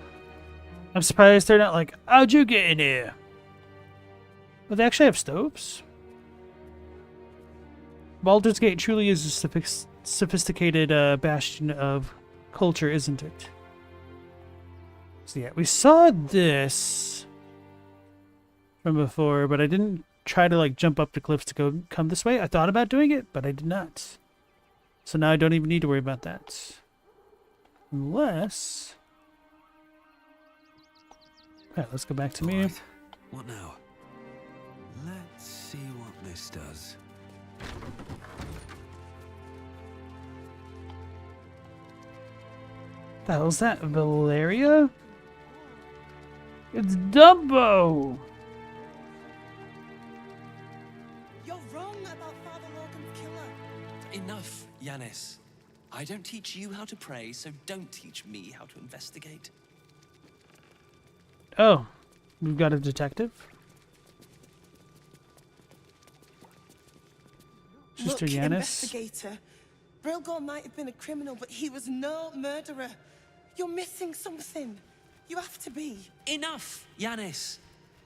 I'm surprised they're not like, how'd you get in here? But they actually have stoves? Baldur's Gate truly is a sophisticated bastion of culture, isn't it? So yeah, we saw this from before, but I didn't try to like jump up the cliffs to come this way. I thought about doing it, but I did not. So now I don't even need to worry about that. Unless... Alright, let's go back to me. Right. What now? Let's see what this does. The hell's that? Valeria? It's Dumbo! You're wrong about Father Logan's killer. Enough, Yanis. I don't teach you how to pray, so don't teach me how to investigate. Oh, we've got a detective? Sister Look, Yanis? investigator. Brilgor might have been a criminal, but he was no murderer. You're missing something. You have to be. Enough, Yanis.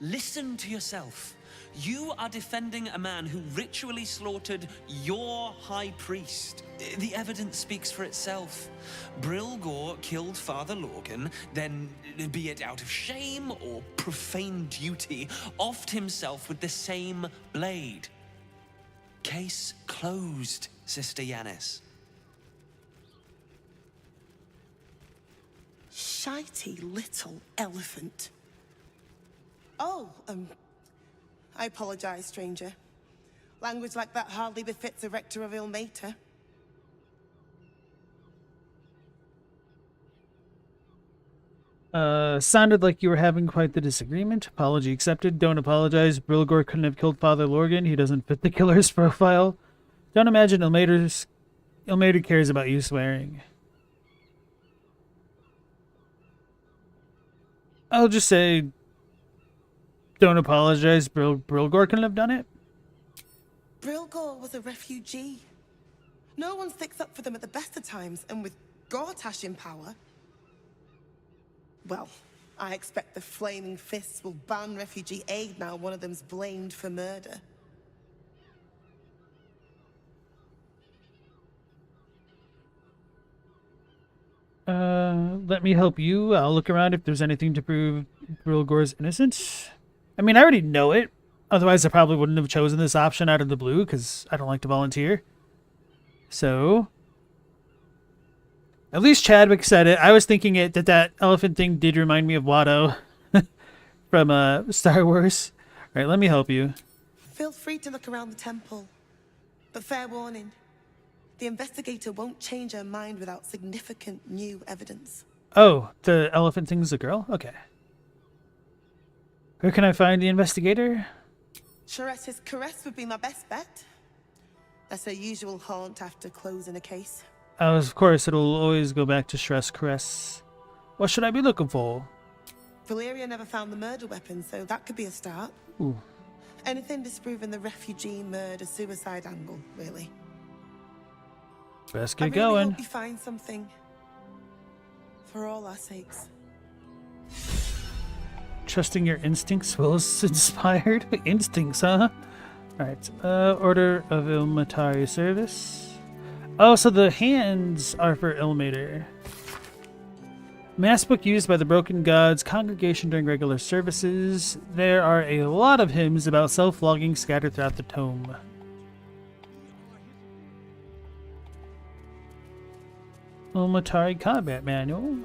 Listen to yourself. You are defending a man who ritually slaughtered your high priest. The evidence speaks for itself. Brilgor killed Father Lorgan, then, be it out of shame or profane duty, offed himself with the same blade. Case closed, Sister Yanis. Shitey little elephant. Oh, I apologize, stranger. Language like that hardly befits a rector of Ilmater. Sounded like you were having quite the disagreement. Apology accepted. Don't apologize. Brilgor couldn't have killed Father Lorgan. He doesn't fit the killer's profile. Don't imagine Ilmater cares about you swearing. I'll just say, don't apologize. Brilgor couldn't have done it. Brilgor was a refugee. No one sticks up for them at the best of times, and with Gortash in power... Well, I expect the Flaming Fists will ban refugee aid now one of them's blamed for murder. Let me help you. I'll look around if there's anything to prove Brilgor's innocence. I mean, I already know it, Otherwise, I probably wouldn't have chosen this option out of the blue because I don't like to volunteer. So, at least Chadwick said it. I was thinking that elephant thing did remind me of Watto from Star Wars. All right, let me help you. Feel free to look around the temple. But fair warning, the investigator won't change her mind without significant new evidence. Oh, the elephant thing's a girl? Okay. Where can I find the investigator? Chares's caress would be my best bet. That's her usual haunt after closing a case. Oh, of course, it'll always go back to Shress Caress. What should I be looking for? Valeria never found the murder weapon, so that could be a start. Ooh. Anything disproving the refugee murder-suicide angle, really. Best I get really going. hope you find something. For all our sakes. Trusting your instincts was inspired? Instincts, huh? Alright, Order of Ilmatari service. Oh, so the hands are for Ilmater. Mass book used by the Broken Gods congregation during regular services. There are a lot of hymns about self-logging scattered throughout the tome. Ilmatari Combat Manual.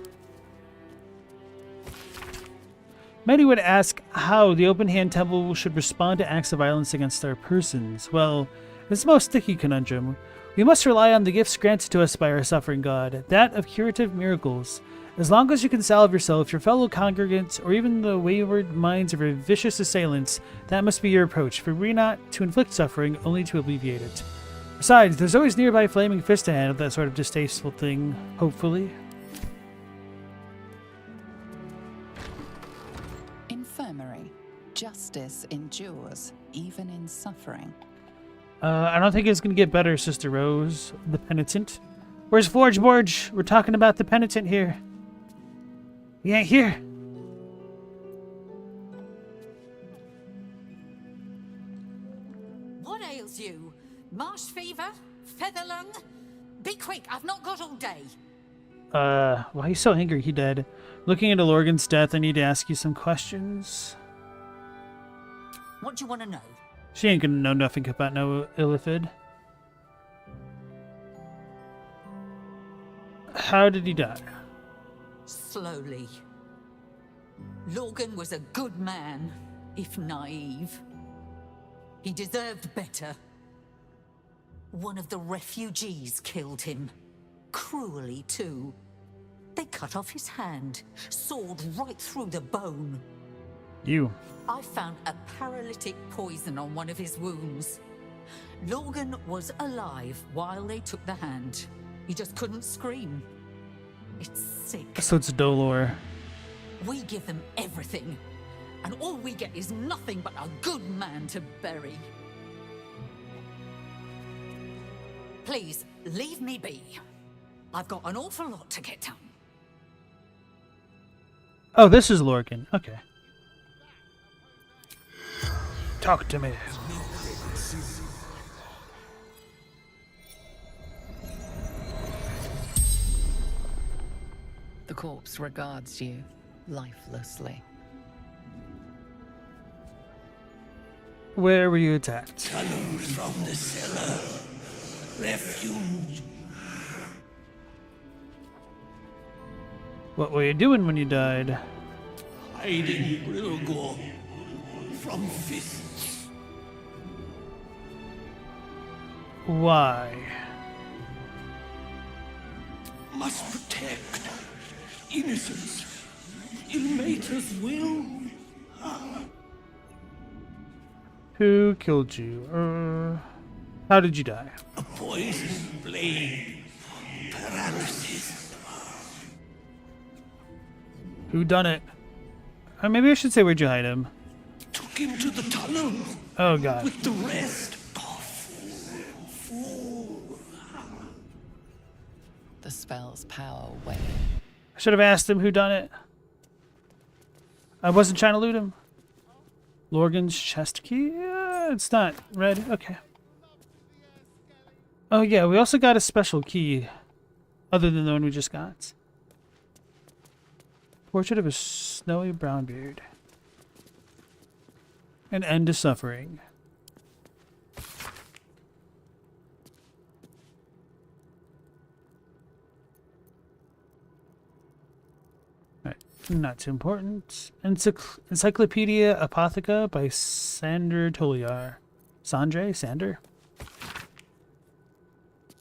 Many would ask how the Open Hand Temple should respond to acts of violence against our persons. Well, it's the most sticky conundrum. We must rely on the gifts granted to us by our suffering God, that of curative miracles. As long as you can salve yourself, your fellow congregants, or even the wayward minds of your vicious assailants, that must be your approach, for we're not to inflict suffering, only to alleviate it. Besides, there's always nearby flaming fist to handle that sort of distasteful thing, hopefully. Infirmary. Justice endures, even in suffering. I don't think it's going to get better, Sister Rose, the penitent. Where's Forge Borge? We're talking about the penitent here. He ain't here. What ails you? Marsh fever? Feather lung? Be quick, I've not got all day. Why he's so angry he dead. Looking into Lorgan's death, I need to ask you some questions. What do you want to know? She ain't gonna know nothing about no Illithid. How did he die? Slowly. Lorgan was a good man, if naive. He deserved better. One of the refugees killed him. Cruelly, too. They cut off his hand, sawed right through the bone. You. I found a paralytic poison on one of his wounds. Lorgan was alive while they took the hand. He just couldn't scream. It's sick. So it's Dolor. We give them everything, and all we get is nothing but a good man to bury. Please, leave me be. I've got an awful lot to get done. Oh, this is Lorgan. Okay. Talk to me. The corpse regards you lifelessly. Where were you attacked? Tunnels from the cellar. Refuge. What were you doing when you died? Hiding Rilgor from fists. Why? Must protect innocence. Ilmater's will. Who killed you? How did you die? A poison blade. Paralysis. Who done it? Maybe I should say where'd you hide him? Took him to the tunnel. Oh god. With the rest. The spell's power wane. I should have asked him who done it. I wasn't trying to loot him. Lorgan's chest key? It's not red. Okay. Oh yeah, we also got a special key. Other than the one we just got. Portrait of a snowy brown beard. An end to suffering. Alright, not too important. Encyclopedia Apotheca by Sander Toliar. Sander?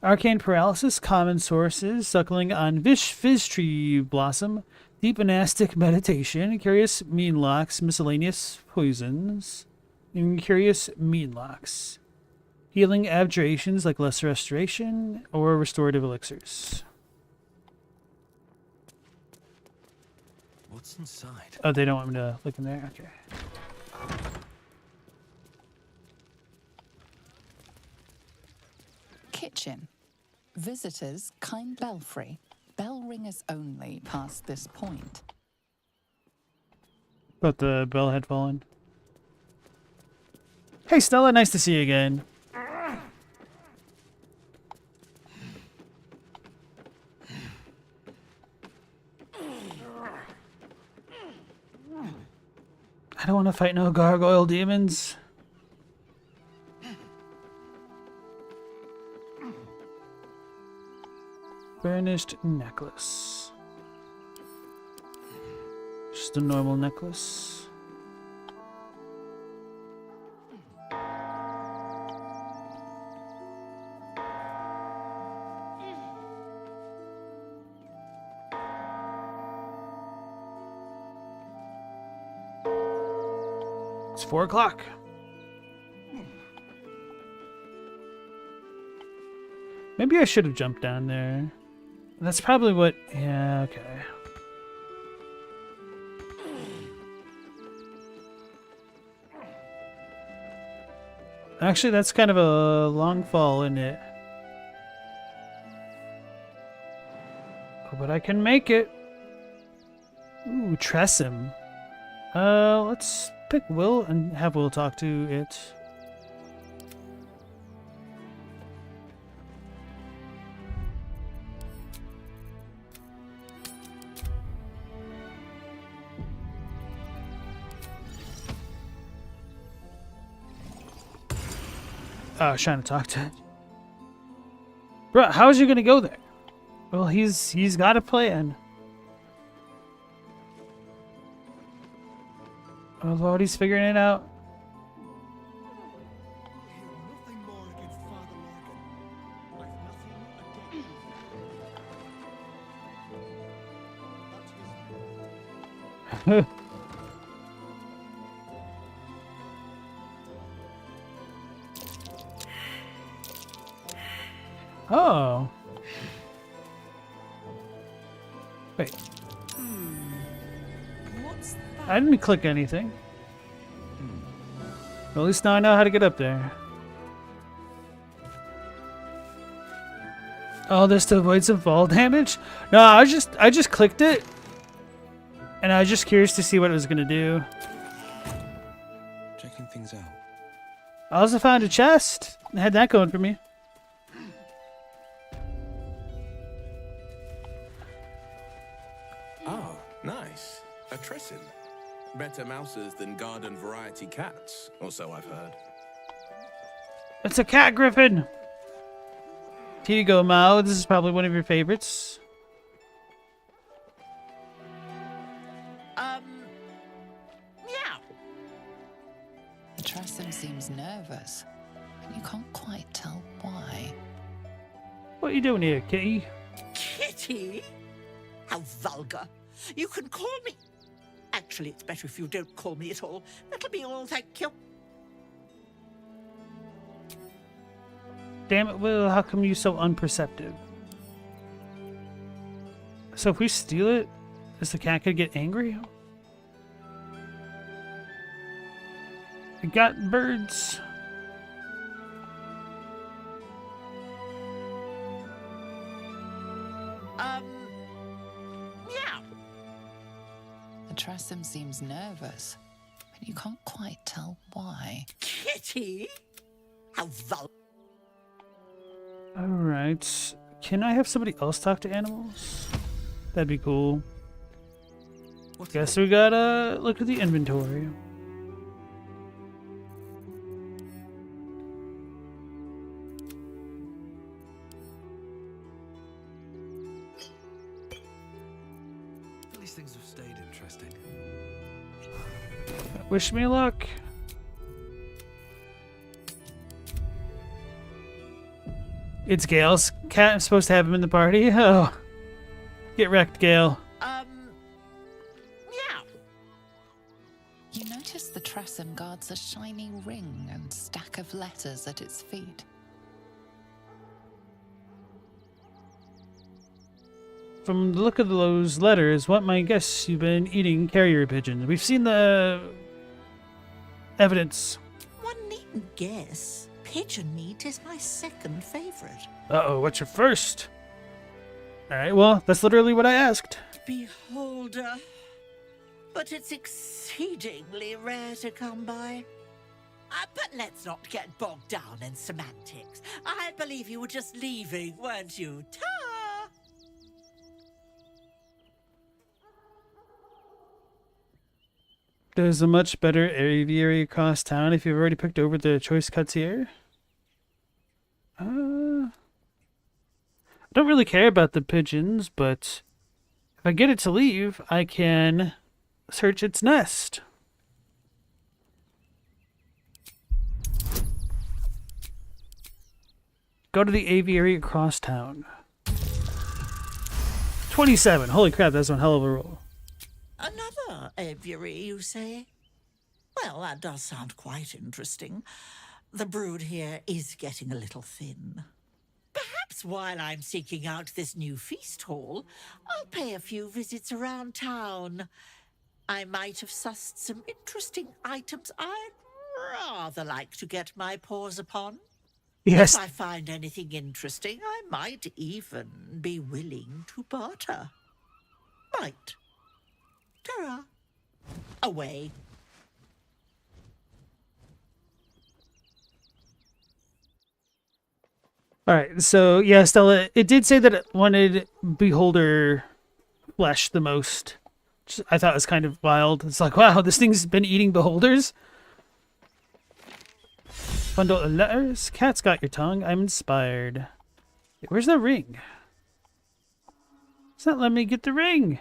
Arcane Paralysis, Common Sources, Suckling on Fizz Tree Blossom, Deep Monastic Meditation, Curious Meanlocks, Miscellaneous Poisons, and Curious Meanlocks. Healing Abjurations like Lesser Restoration, or Restorative Elixirs. What's inside? Oh, they don't want me to look in there? Okay. Kitchen. Visitors kind belfry. Bell ringers only past this point. But the bell had fallen. Hey Stella, nice to see you again. I don't want to fight no gargoyle demons. Burnished necklace. Just a normal necklace. It's 4 o'clock. Maybe I should have jumped down there. That's probably what... Yeah, okay. Actually, that's kind of a long fall, isn't it? Oh, but I can make it. Ooh, Tressum. Let's pick Will and have Will talk to it. I was trying to talk to it. Bro, how is you gonna go there? Well, he's got a plan. Oh Lord, he's figuring it out. Oh. Wait. What's that? I didn't click anything. Well, at least now I know how to get up there. Oh, this to avoid some fall damage? No, I just clicked it. And I was just curious to see what it was gonna do. Checking things out. I also found a chest. I had that going for me. Oh, nice. A Tressin. Better mouses than garden variety cats, or so I've heard. It's a cat griffin. Here you go, Mao. This is probably one of your favorites. Meow. The Tressum seems nervous, but you can't quite tell why. What are you doing here, kitty? Kitty? How vulgar. You can call me... Actually, it's better if you don't call me at all. That'll be all, thank you. Damn it, Will, how come you so unperceptive? So if we steal it, is the cat gonna get angry? We got birds. Meow. The Tressum seems nervous, but you can't quite tell why. Kitty? How vulgar. Alright. Can I have somebody else talk to animals? That'd be cool. Guess we gotta look at the inventory. These things have stayed interesting. Wish me luck. It's Gale's cat. I'm supposed to have him in the party. Oh. Get wrecked, Gale. Meow. You notice the Tressym guards a shiny ring and stack of letters at its feet. From the look of those letters, what might guess you've been eating carrier pigeons? We've seen the evidence. One needn't guess. Pigeon meat is my second favorite. Uh-oh, what's your first? Alright, well, that's literally what I asked. Beholder. But it's exceedingly rare to come by. But let's not get bogged down in semantics. I believe you were just leaving, weren't you? Ta! There's a much better aviary across town if you've already picked over the choice cuts here. I don't really care about the pigeons, but if I get it to leave, I can search its nest. Go to the aviary across town. 27. Holy crap, that's one hell of a roll. Another aviary, you say? Well, that does sound quite interesting. The brood here is getting a little thin. Perhaps while I'm seeking out this new feast hall, I'll pay a few visits around town. I might have sussed some interesting items I'd rather like to get my paws upon. Yes. If I find anything interesting, I might even be willing to barter. Might. Ta-ra. Away. Alright, so yeah, Stella, it did say that it wanted beholder flesh the most. Which I thought was kind of wild. It's like, wow, this thing's been eating beholders? Bundle of letters. Cat's got your tongue. I'm inspired. Where's the ring? It's not letting me get the ring.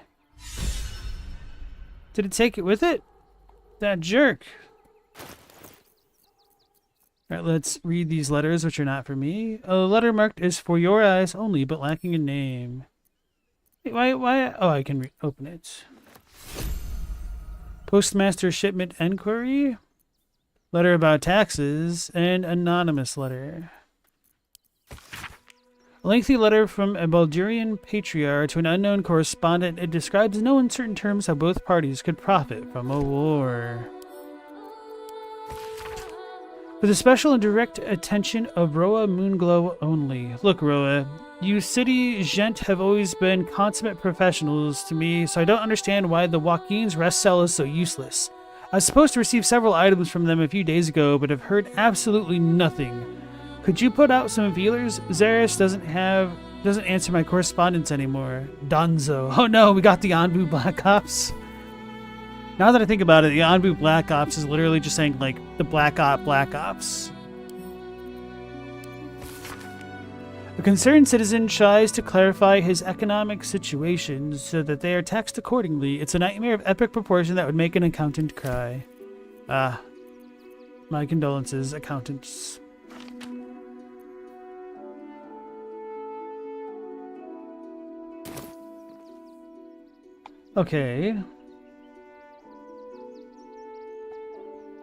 Did it take it with it? That jerk. Alright, let's read these letters, which are not for me. A letter marked is for your eyes only, but lacking a name. Wait, why? Oh, I can open it. Postmaster shipment enquiry. Letter about taxes. And anonymous letter. A lengthy letter from a Baldurian patriarch to an unknown correspondent. It describes in no uncertain terms how both parties could profit from a war. For the special and direct attention of Roa Moonglow only. Look, Roa, you city gent have always been consummate professionals to me, so I don't understand why the Joaquin's rest cell is so useless. I was supposed to receive several items from them a few days ago, but have heard absolutely nothing. Could you put out some feelers? Zaris doesn't answer my correspondence anymore. Donzo. Oh no, we got the Anbu Black Ops. Now that I think about it, the Anbu Black Ops is literally just saying, like, the Black Ops. A concerned citizen tries to clarify his economic situation so that they are taxed accordingly. It's a nightmare of epic proportion that would make an accountant cry. Ah. My condolences, accountants. Okay.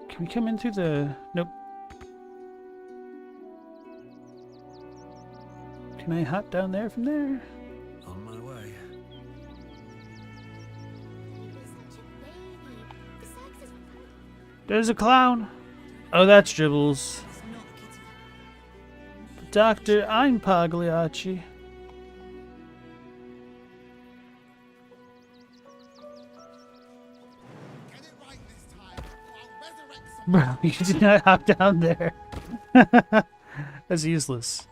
Can we come in through the... Nope. Can I hop down there from there? On my way. There's a clown. Oh, that's Dribbles. Doctor, I'm Pagliacci. Bro, you did not hop down there. That's useless.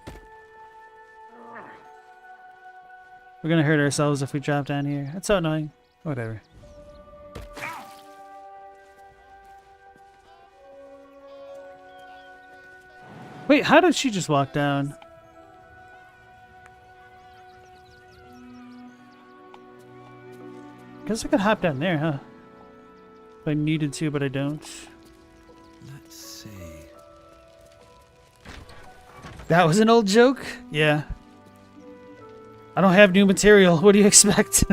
We're gonna hurt ourselves if we drop down here. That's so annoying. Whatever. Wait, how did she just walk down? Guess I could hop down there, huh? If I needed to, but I don't. Let's see. That was an old joke? Yeah. I don't have new material. What do you expect?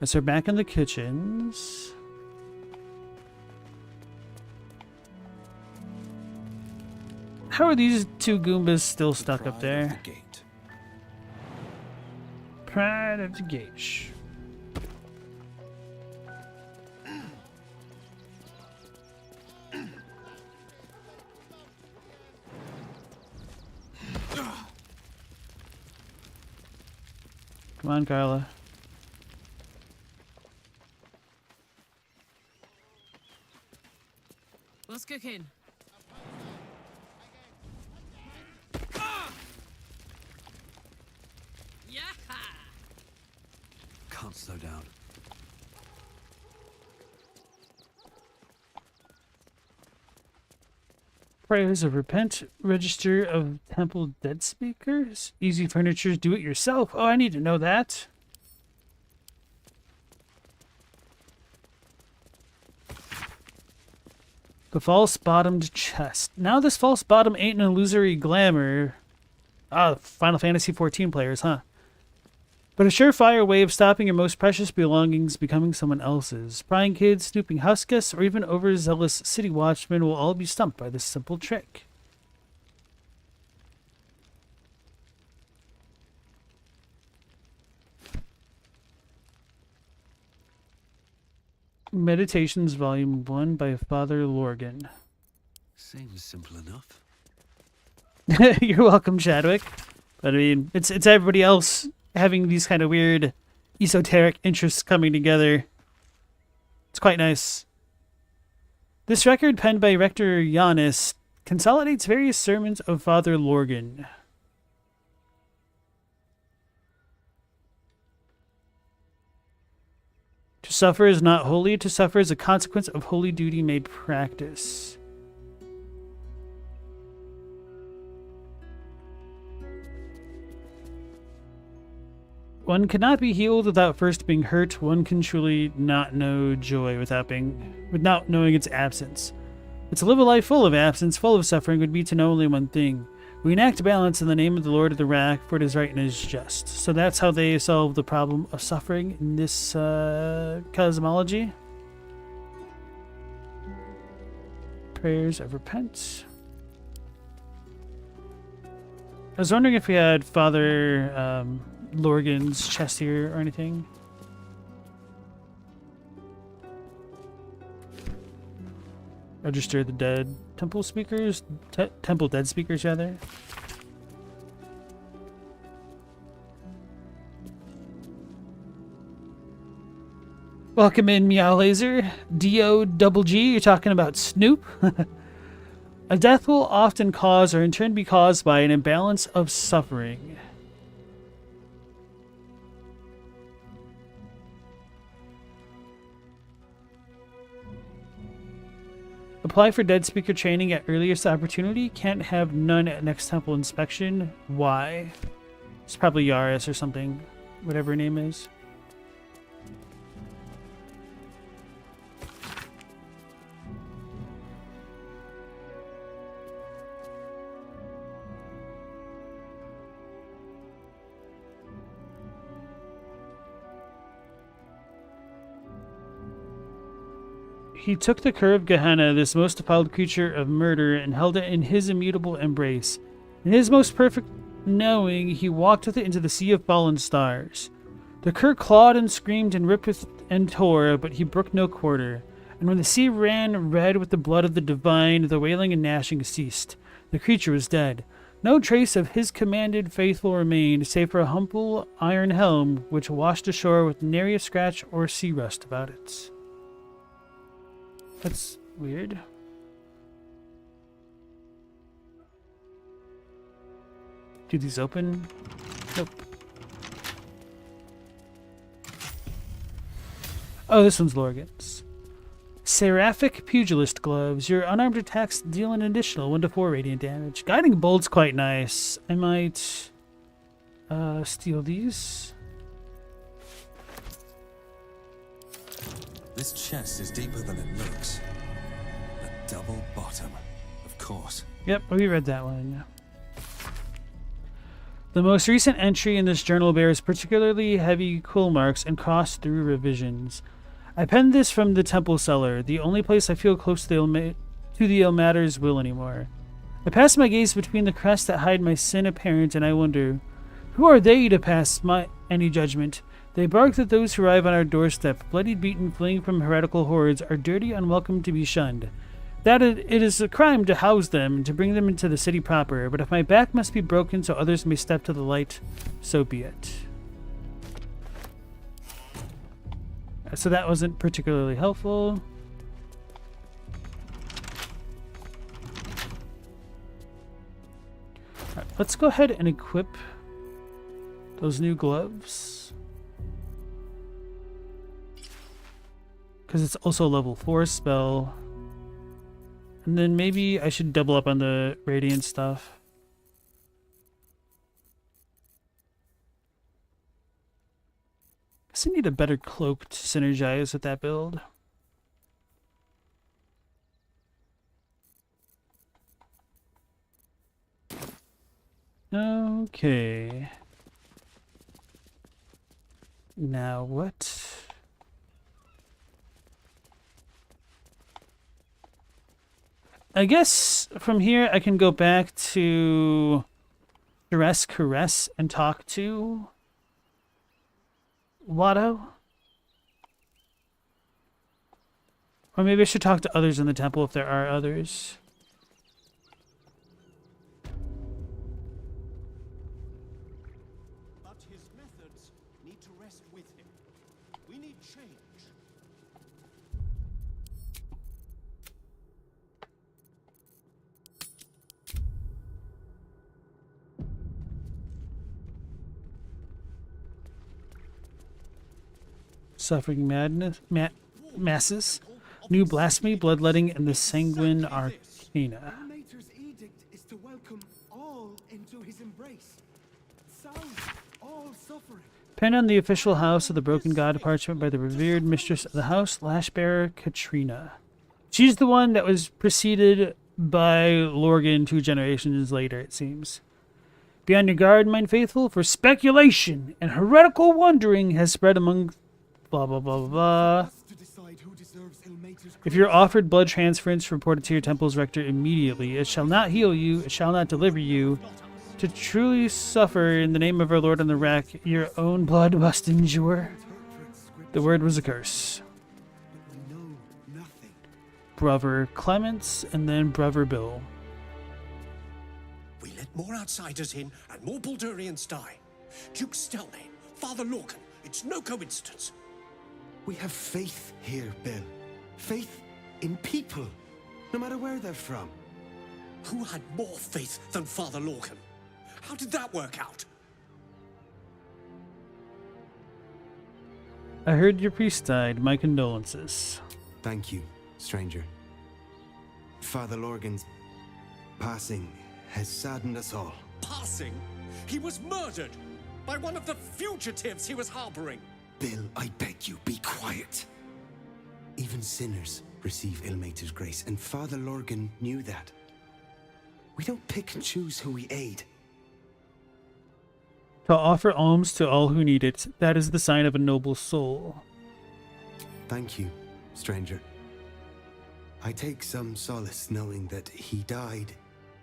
So we're back in the kitchens. How are these two Goombas still stuck up there? Pride of the gate. Come on, Carla. What's cooking? Yeah. Can't slow down. Prayers of Repent, Register of Temple Dead Speakers, Easy Furniture's Do It Yourself. Oh, I need to know that. The false bottomed chest. Now this false bottom ain't an illusory glamour. Ah, Final Fantasy XIV players, huh? But a surefire way of stopping your most precious belongings becoming someone else's. Prying kids, snooping house guests, or even overzealous city watchmen will all be stumped by this simple trick. Meditations Volume 1 by Father Lorgan. Seems simple enough. You're welcome, Chadwick. But I mean, it's everybody else having these kind of weird esoteric interests coming together. It's quite nice. This record, penned by Rector Giannis, consolidates various sermons of Father Lorgan. To suffer is not holy. To suffer is a consequence of holy duty made practice. One cannot be healed without first being hurt. One can truly not know joy without knowing its absence. But to live a life full of absence, full of suffering, would be to know only one thing. We enact balance in the name of the Lord of the Rack, for it is right and it is just. So that's how they solve the problem of suffering in this cosmology. Prayers of Repent. I was wondering if we had Father Lorgan's chest here or anything. Register the dead. Temple speakers? Temple dead speakers, rather. Welcome in, Meow Laser. D-O-double-G, you're talking about Snoop? A death will often cause or in turn be caused by an imbalance of suffering. Apply for dead speaker training at earliest opportunity. Can't have none at next temple inspection. Why? It's probably Yaris or something. Whatever her name is. He took the cur of Gehenna, this most defiled creature of murder, and held it in his immutable embrace. In his most perfect knowing, he walked with it into the sea of fallen stars. The cur clawed and screamed and ripped and tore, but he brooked no quarter. And when the sea ran red with the blood of the divine, the wailing and gnashing ceased. The creature was dead. No trace of his commanded faithful remained, save for a humble iron helm, which washed ashore with nary a scratch or sea rust about it. That's weird. Do these open? Nope. Oh, this one's Lorgan's. Seraphic Pugilist Gloves. Your unarmed attacks deal an additional 1 to 4 radiant damage. Guiding Bolt's quite nice. I might Steal these. This chest is deeper than it looks. A double bottom, of course. Yep, we read that one. The most recent entry in this journal bears particularly heavy quill marks and crossed through revisions. I penned this from the temple cellar, the only place I feel close to the Ilmater's will anymore. I pass my gaze between the crests that hide my sin apparent, and I wonder, who are they to pass any judgment? They bark that those who arrive on our doorstep, bloodied, beaten, fleeing from heretical hordes, are dirty, unwelcome, to be shunned. That it is a crime to house them and to bring them into the city proper, but if my back must be broken so others may step to the light, so be it. So that wasn't particularly helpful. Right, let's go ahead and equip those new gloves. Because it's also a level 4 spell. And then maybe I should double up on the radiant stuff. Guess I need a better cloak to synergize with that build. Okay. Now what? I guess from here I can go back to Caress and talk to Watto. Or maybe I should talk to others in the temple if there are others. But his methods need to rest with him. We need change. Suffering madness, masses, new blasphemy, bloodletting, and the sanguine arcana. Mater's edict is to welcome all into his embrace. Sound all suffering. Penned on the official house of the broken god parchment by the revered mistress of the house, Lashbearer Katrina. She's the one that was preceded by Lorgan 2 generations later, it seems. Be on your guard, mine faithful, for speculation and heretical wandering has spread among blah blah blah blah blah. If you're offered blood transference, report it to your temple's rector immediately. It shall not heal you, it shall not deliver you. To truly suffer in the name of our Lord on the rack, your own blood must endure. The word was a curse. Brother Clements and then Brother Bill. We let more outsiders in and more Baldurians die. Duke Stelmane, Father Lorcan, it's no coincidence. We have faith here, Bill. Faith in people, no matter where they're from. Who had more faith than Father Lorcan? How did that work out? I heard your priest died. My condolences. Thank you, stranger. Father Lorgan's passing has saddened us all. Passing? He was murdered by one of the fugitives he was harboring. Bill, I beg you, be quiet. Even sinners receive Ilmater's grace, and Father Lorgan knew that. We don't pick and choose who we aid. To offer alms to all who need it, that is the sign of a noble soul. Thank you, stranger. I take some solace knowing that he died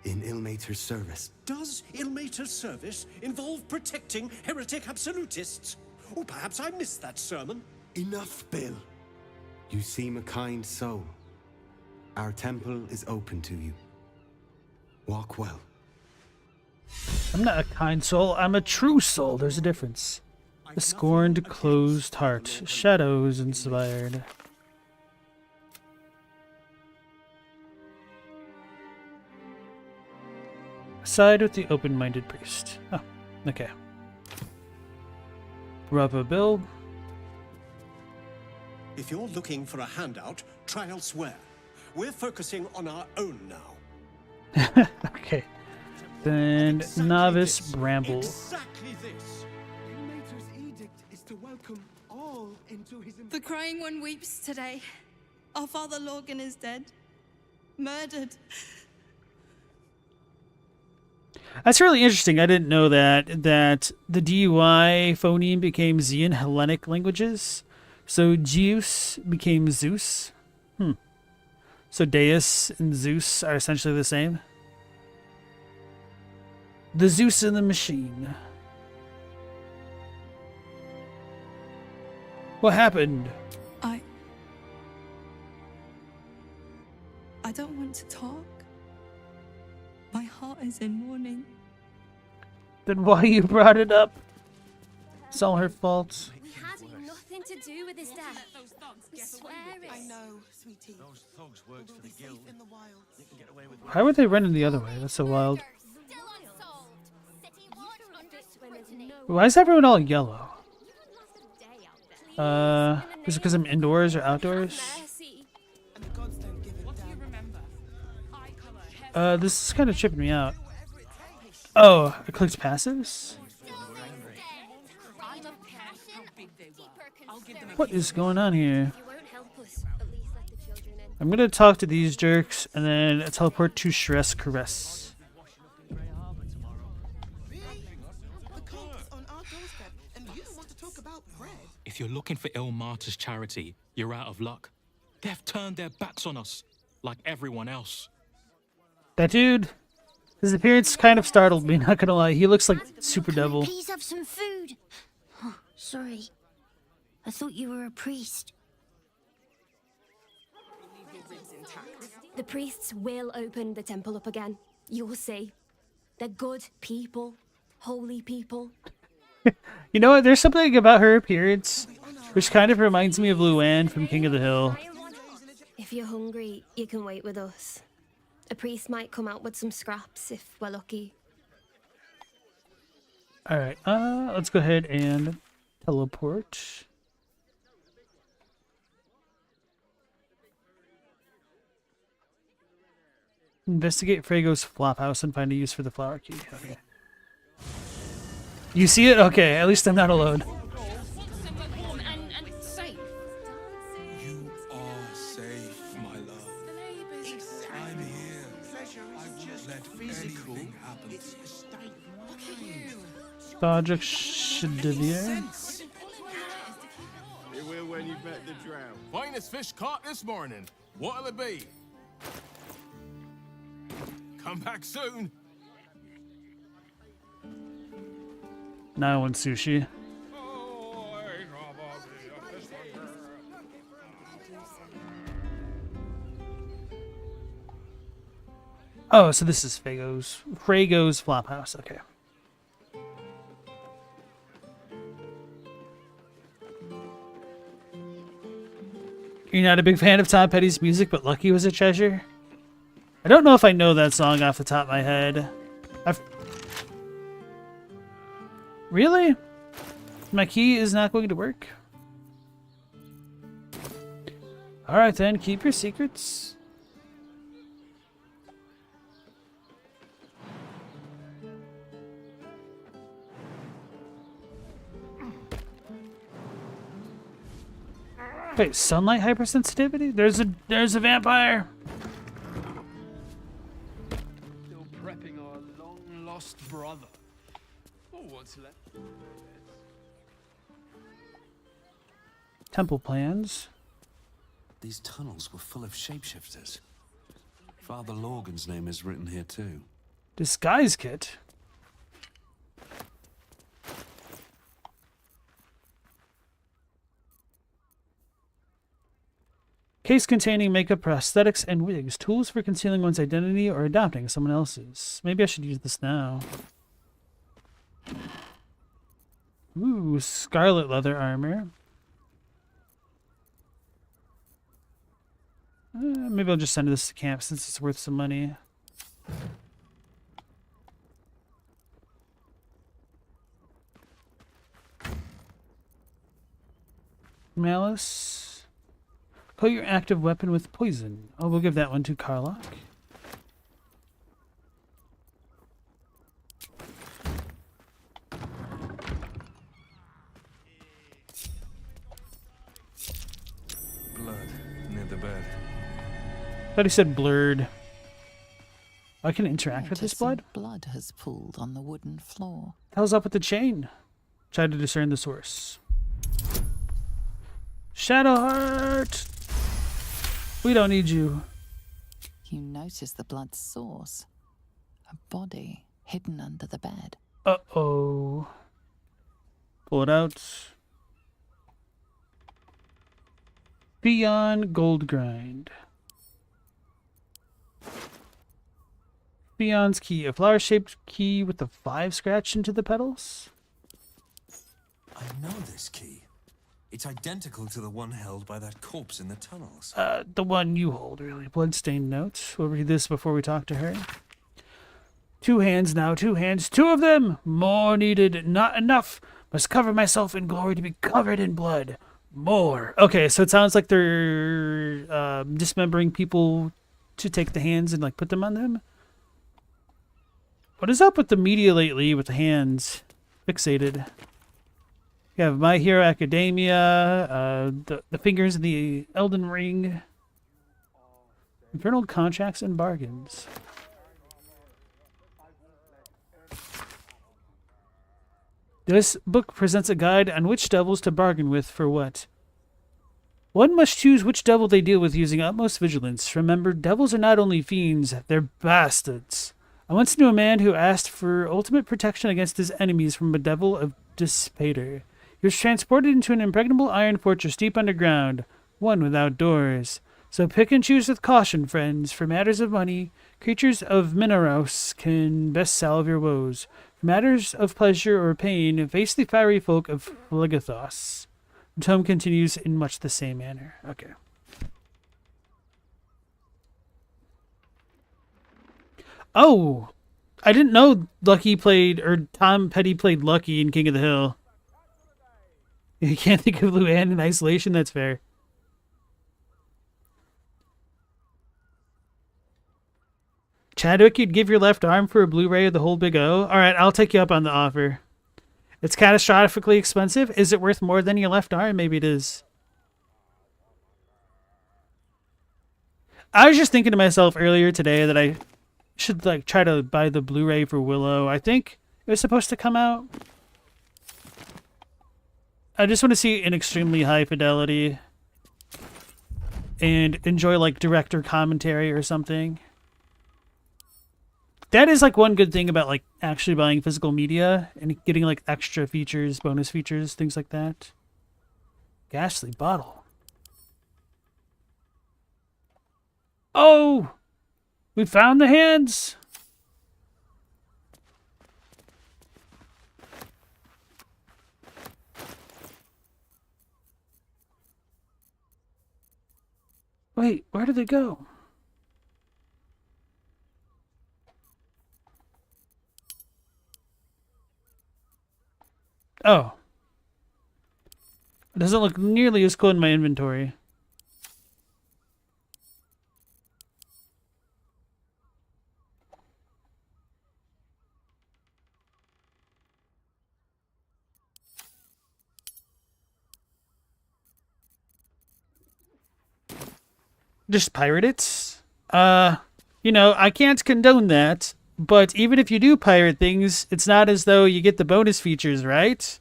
in Ilmater's service. Does Ilmater's service involve protecting heretic absolutists? Or perhaps I missed that sermon. Enough, Bill. You seem a kind soul. Our temple is open to you. Walk well. I'm not a kind soul, I'm a true soul. There's a difference. A scorned, closed heart. Shadows inspired. Side with the open-minded priest. Oh, okay. Brother Bill. If you're looking for a handout, try elsewhere. We're focusing on our own now. Okay. Then Novice Bramble. Exactly this. Ilmater's edict is to welcome all into his... The crying one weeps today. Our father Lorgan is dead. Murdered. That's really interesting. I didn't know that the DUI phoneme became Z in Hellenic languages. So Zeus became Zeus. So Deus and Zeus are essentially the same. The Zeus in the machine. What happened? I don't want to talk. My heart is in mourning. Then why you brought it up? It's all her fault. We had nothing to do with his death. We swear it. I know, sweetie. Those thugs worked for the guild. In the wild. They can get away with Why would they run in the other way? That's so wild. Why is everyone all yellow? Is it because I'm indoors or outdoors? This is kind of tripping me out. Oh, I clicked passives? What is going on here? I'm gonna talk to these jerks and then teleport to Stress Caress. If you're looking for Ilmater's charity, you're out of luck. They've turned their backs on us, like everyone else. That dude, his appearance kind of startled me, not gonna lie. He looks like Super Devil. Please have some food. Oh, sorry. I thought you were a priest. The priests will open the temple up again. You'll see. They're good people. Holy people. You know what? There's something about her appearance which kind of reminds me of Luann from King of the Hill. If you're hungry, you can wait with us. A priest might come out with some scraps if we're lucky. Alright, let's go ahead and teleport. Investigate Frago's flophouse and find a use for the flower key. Okay. You see it? Okay, at least I'm not alone. You are safe, my love. I'm here. I've just let anything happen. Project Shadivier. They will when you've met the drow. Finest fish caught this morning. What'll it be? Come back soon. Now I want sushi. Oh, so this is Frago's Flophouse. Okay. You're not a big fan of Tom Petty's music, but Lucky was a treasure? I don't know if I know that song off the top of my head. Really? My key is not going to work? Alright then, keep your secrets. Wait, sunlight hypersensitivity? There's a vampire. Still prepping our long lost brother. Oh, what's left? Temple plans. These tunnels were full of shapeshifters. Father Lorgan's name is written here too. Disguise kit. Case containing makeup, prosthetics, and wigs. Tools for concealing one's identity or adopting someone else's. Maybe I should use this now. Ooh, scarlet leather armor. Maybe I'll just send this to camp since it's worth some money. Malice. Coat your active weapon with poison. Oh, we'll give that one to Karlach. Thought he said blurred. I can interact with this Notice blood? some blood has pooled on the wooden floor. Hell's up with the chain? Try to discern the source. Shadowheart! We don't need you. You notice the blood's source. A body hidden under the bed. Uh-oh. Pull it out. Beyond Gold Grind. Beyond's key. A flower-shaped key with the 5 scratched into the petals? I know this key. It's identical to the one held by that corpse in the tunnels. The one you hold, really. Bloodstained note. We'll read this before we talk to her. 2 hands now, 2 hands. 2 of them! More needed, not enough. Must cover myself in glory to be covered in blood. More. Okay, so it sounds like they're dismembering people to take the hands and like put them on them. What is up with the media lately with the hands fixated? You have My Hero Academia, the fingers in the Elden Ring, Infernal Contracts and Bargains. This book presents a guide on which devils to bargain with for what. One must choose which devil they deal with using utmost vigilance. Remember, devils are not only fiends, they're bastards. I once knew a man who asked for ultimate protection against his enemies from a devil of Despater. He was transported into an impregnable iron fortress deep underground, one without doors. So pick and choose with caution, friends. For matters of money, creatures of Minoros can best salve your woes. For matters of pleasure or pain, face the fiery folk of Phlegethos. The tome continues in much the same manner. Okay. Oh! I didn't know Lucky played, or Tom Petty played Lucky in King of the Hill. You can't think of Luann in isolation? That's fair. Chadwick, you'd give your left arm for a Blu-ray of the whole Big O? Alright, I'll take you up on the offer. It's catastrophically expensive. Is it worth more than your left arm? Maybe it is. I was just thinking to myself earlier today that I should like try to buy the Blu-ray for Willow. I think it was supposed to come out. I just want to see in extremely high fidelity and enjoy like director commentary or something. That is like one good thing about like actually buying physical media and getting like extra features, bonus features, things like that. Ghastly bottle. Oh! We found the hands! Wait, where did they go? Oh. It doesn't look nearly as cool in my inventory. Just pirate it? You know, I can't condone that, but even if you do pirate things, it's not as though you get the bonus features, right?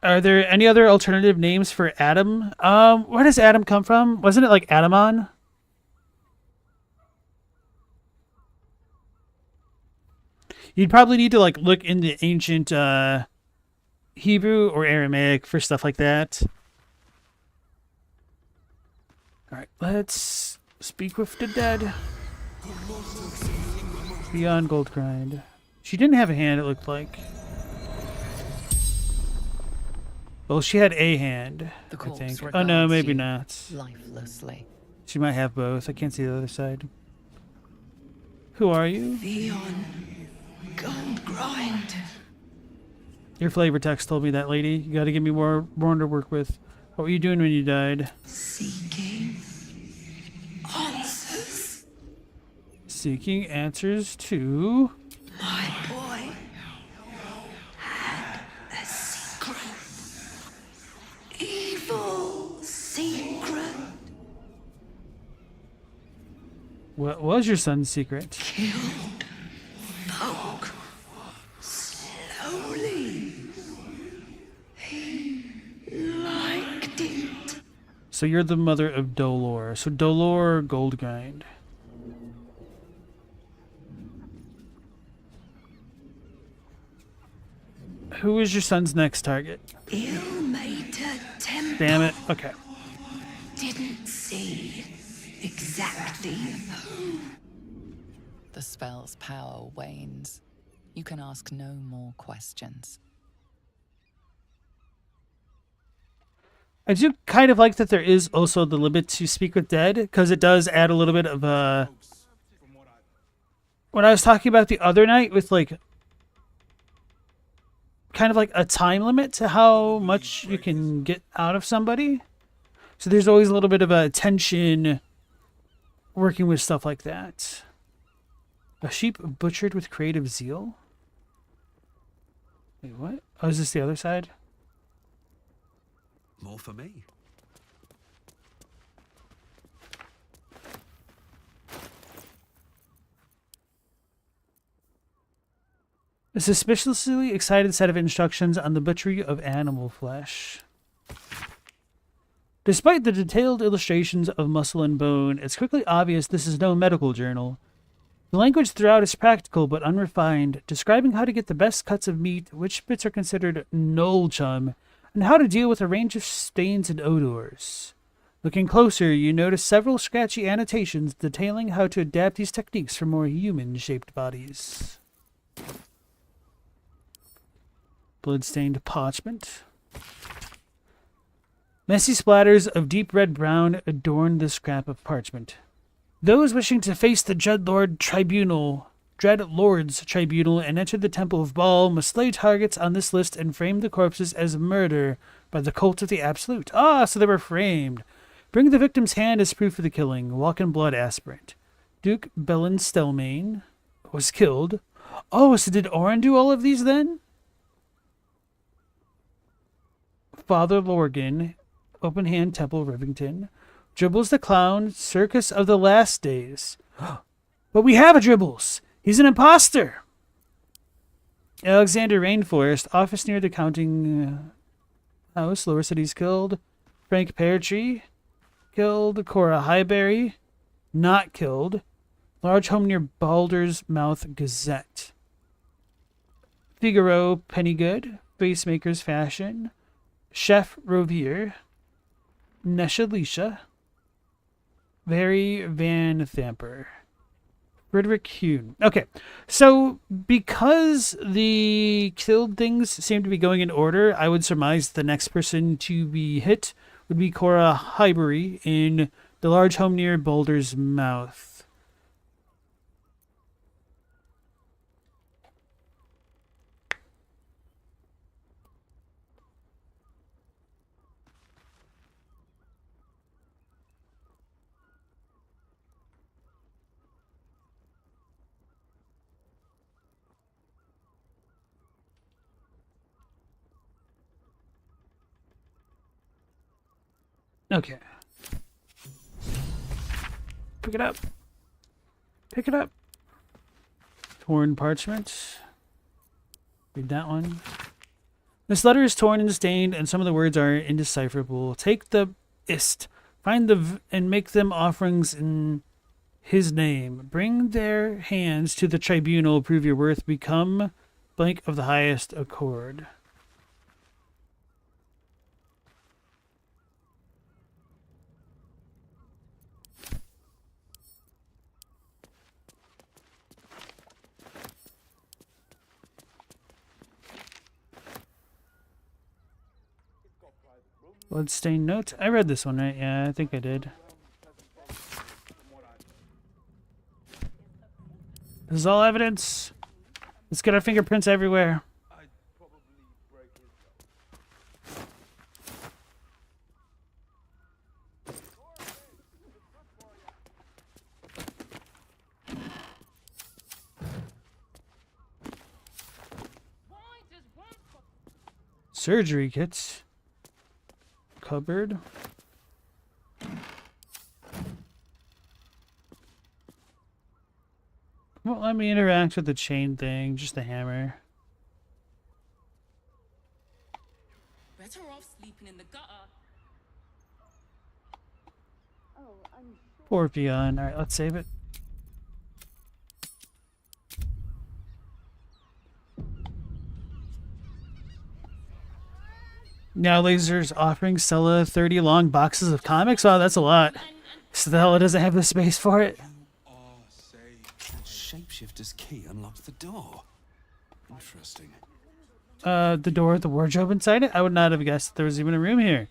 Are there any other alternative names for Adam? Where does Adam come from? Wasn't it like Adamon? You'd probably need to like look into ancient Hebrew or Aramaic for stuff like that. Alright, let's speak with the dead. Beyond Gold Grind. She didn't have a hand, it looked like. Well, she had a hand, I think. Oh no, maybe not. Lifelessly. She might have both. I can't see the other side. Who are you? Beyond Gold Grind. Your flavor text told me that, lady. You gotta give me more to work with. What were you doing when you died? Seeking answers. Seeking answers to... My boy had a secret. What was your son's secret? Folk. Slowly. He liked it. So you're the mother of Dolor. So Dolor Goldgrind. Who is your son's next target? Ill-mater temple. Damn it. Okay. Didn't see exactly who. The spell's power wanes. You can ask no more questions. I do kind of like that there is also the limit to speak with dead, because it does add a little bit of a... When I was talking about the other night with like kind of like a time limit to how much you can get out of somebody. So there's always a little bit of a tension working with stuff like that. A sheep butchered with creative zeal? Wait, what? Oh, is this the other side? More for me. A suspiciously excited set of instructions on the butchery of animal flesh. Despite the detailed illustrations of muscle and bone, it's quickly obvious this is no medical journal. The language throughout is practical but unrefined, describing how to get the best cuts of meat, which bits are considered null chum, and how to deal with a range of stains and odors. Looking closer, you notice several scratchy annotations detailing how to adapt these techniques for more human-shaped bodies. Blood-stained parchment. Messy splatters of deep red-brown adorn the scrap of parchment. Those wishing to face the Dreadlord's Tribunal and enter the Temple of Baal must slay targets on this list and frame the corpses as murder by the cult of the Absolute. Ah, so they were framed. Bring the victim's hand as proof of the killing. Walk in blood aspirant. Duke Belen Stelmane was killed. Oh, so did Orin do all of these then? Father Lorgan, Open Hand Temple, Rivington. Dribbles the Clown, Circus of the Last Days. But we have a Dribbles! He's an imposter! Alexander Rainforest, office near the counting house. Lower Cities killed. Frank Peartree killed. Cora Highberry not killed. Large home near Baldur's Mouth Gazette. Figaro Pennygood, Facemaker's Fashion. Chef Rovier. Nesha Lisha. Very Van Thamper. Frederick Hune. Okay, so because the killed things seem to be going in order, I would surmise the next person to be hit would be Cora Highbury in the large home near Baldur's Mouth. Okay. Pick it up. Pick it up. Torn parchment. Read that one. This letter is torn and stained, and some of the words are indecipherable. Take the ist. Find the v and make them offerings in his name. Bring their hands to the tribunal. Prove your worth. Become blank of the highest accord. Bloodstained note. I read this one, right? Yeah, I think I did. This is all evidence. Let's get our fingerprints everywhere. Surgery kits. Cupboard. Won't let me interact with the chain thing, just the hammer. Better off sleeping in the gutter. Poor Beyond. Alright, let's save it. Now lae'zel's offering Stella 30 long boxes of comics. Oh, that's a lot. Stella doesn't have the space for it. That shapeshifter's key unlocked the door. Interesting. The door with the wardrobe inside it? I would not have guessed there was even a room here.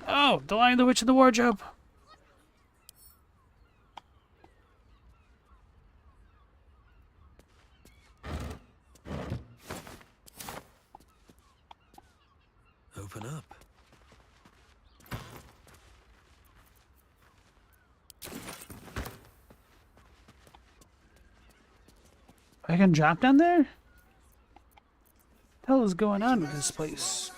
Oh, the Lion, the Witch, and the Wardrobe. Open up. I can drop down there? What the hell is going on with this place?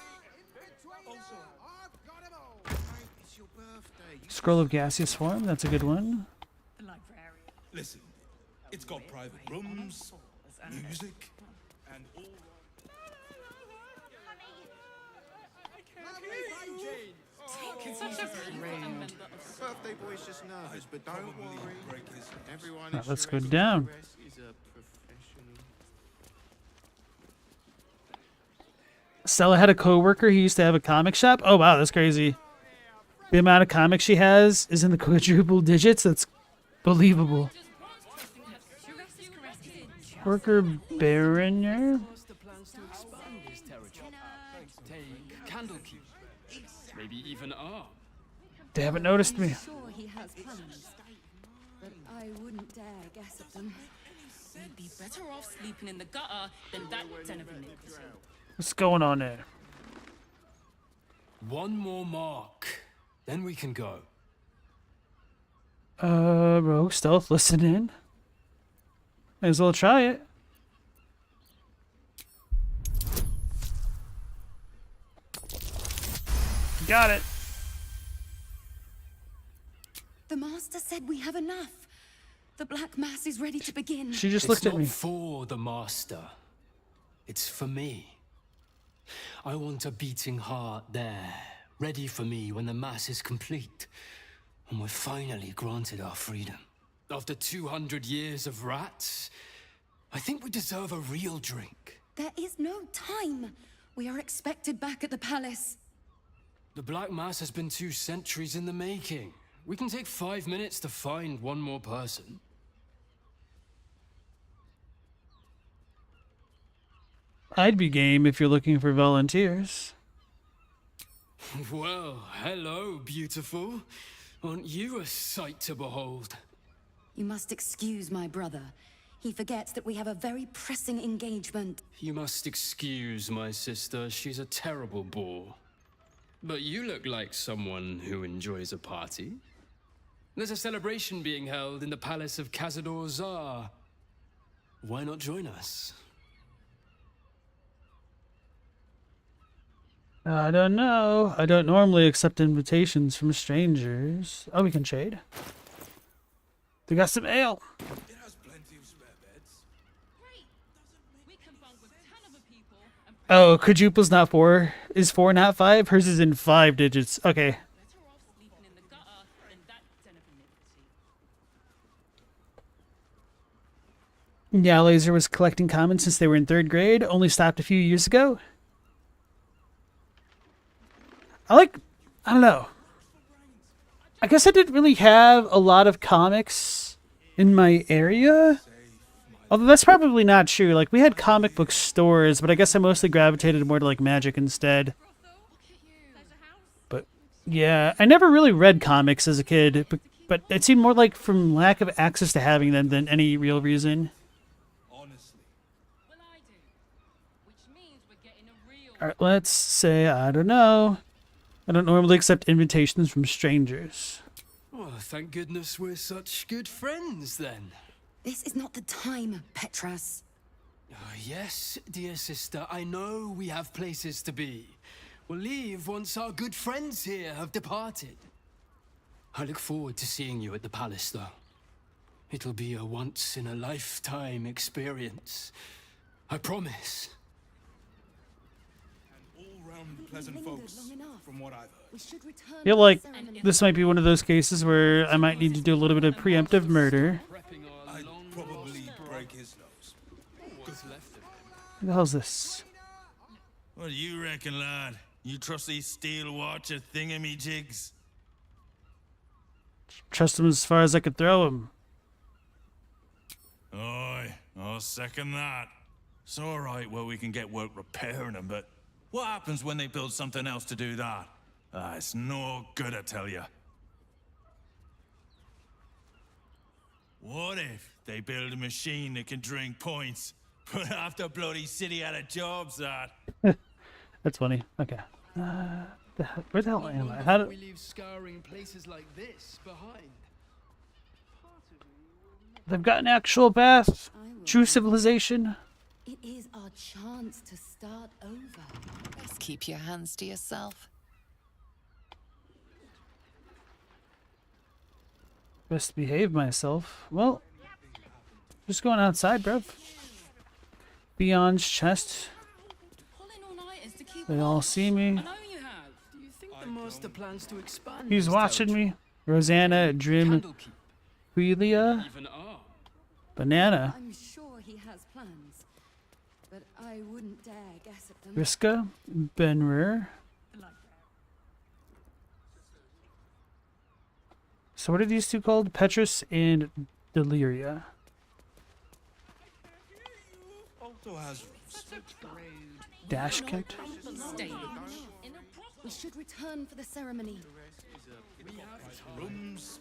Scroll of gaseous form, that's a good one. Listen, it's got private rooms, music, and all. Birthday boy's just nervous, but don't worry. Everyone Right, is let's sure go down. He's a professional. Stella had a coworker who used to have a comic shop. Oh wow, that's crazy. The amount of comics she has is in the quadruple digits. That's believable. Worker Baroner? Maybe even R. They haven't noticed me. Sure he has plans, but I wouldn't dare guess at them. We'd be better off sleeping in the gutter than that den of iniquity. What's going on there? One more mark, then we can go. Rogue stealth, listen in. Might as well try it. Got it. The Master said we have enough. The Black Mass is ready to begin. She just looked at me. It's not for the Master. It's for me. I want a beating heart there, ready for me when the Mass is complete. And we're finally granted our freedom. After 200 years of rats, I think we deserve a real drink. There is no time. We are expected back at the palace. The Black Mass has been 2 centuries in the making. We can take 5 minutes to find one more person. I'd be game if you're looking for volunteers. Well, hello, beautiful. Aren't you a sight to behold? You must excuse my brother. He forgets that we have a very pressing engagement. You must excuse my sister. She's a terrible bore. But you look like someone who enjoys a party. There's a celebration being held in the palace of Cazador Zar. Why not join us? I don't know. I don't normally accept invitations from strangers. Oh, we can trade. They got some ale. It has plenty of spare beds. Oh, quadruple's not 4. Is 4 not 5? Hers is in 5 digits. Okay. Yeah, lae'zel was collecting commons since they were in 3rd grade. Only stopped a few years ago. I don't know. I guess I didn't really have a lot of comics in my area. Although that's probably not true. Like, we had comic book stores, but I guess I mostly gravitated more to, like, Magic instead. But, yeah, I never really read comics as a kid, but it seemed more like from lack of access to having them than any real reason. Alright, let's say, I don't know. I don't normally accept invitations from strangers. Oh, thank goodness we're such good friends, then. This is not the time, Petras. Yes, dear sister, I know we have places to be. We'll leave once our good friends here have departed. I look forward to seeing you at the palace, though. It'll be a once-in-a-lifetime experience. I promise. All-round pleasant folks, from what I've heard. I feel like this might be one of those cases where I might need to do a little bit of preemptive murder. I'd probably break his nose. What the hell's this? What do you reckon, lad? You trust these steel watcher thingamajigs? Trust him as far as I could throw him. Aye, I'll second that. It's alright where we can get work repairing them, but what happens when they build something else to do that? It's no good, I tell you. What if they build a machine that can drink points? Put half the bloody city out of jobs, that. That's funny. Okay. Where the hell am I? How do... We leave scouring places like this behind. They've got an actual bath. True civilization. It is our chance to start over. Best keep your hands to yourself. Best behave myself. Well, just going outside, bruv. Beyond's chest. They all see me. Do you think the master plans to expand? He's watching me. Rosanna, Drim, Huilia, Banana, I'm sure he has plans, but I wouldn't dare guess at them. Riska, Benrir. So what are these two called? Petrus and Deliria. Also has Dashkent. We should return for the ceremony. rooms,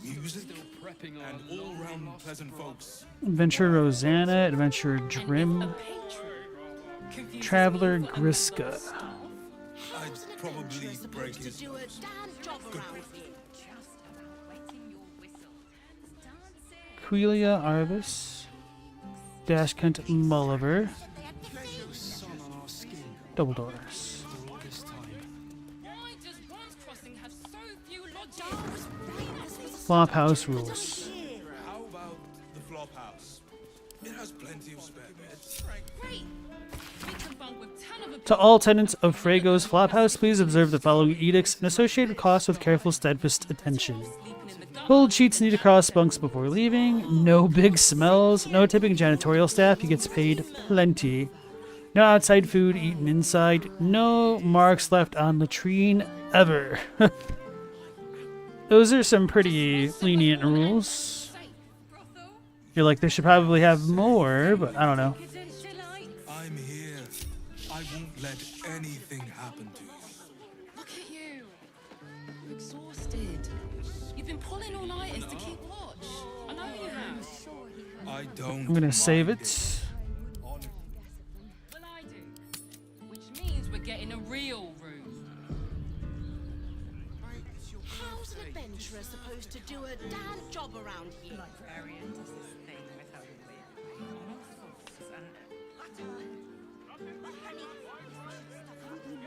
music, and all-round pleasant folks. Adventure Rosanna, Adventure Drim, Traveler Griska. I'd probably break his nose. Quelia Arvis, Dashkent Mulliver, Double Doors. Flophouse rules. How about the flop house? It has plenty of spare beds. To all tenants of Frago's Flophouse, please observe the following edicts and associated costs with careful, steadfast attention. Cold sheets need to cross bunks before leaving. No big smells. No tipping janitorial staff. He gets paid plenty. No outside food eaten inside. No marks left on latrine ever. Those are some pretty lenient rules. Feel like they should probably have more, but I don't know. I'm here. I won't let anything happen to you. Look at you. You're exhausted. You've been pulling all nighters to keep watch. I know you have. I don't. I'm gonna save it. Well, I do. Which means we're getting a real room. How's an adventurer supposed to do a damn job around here?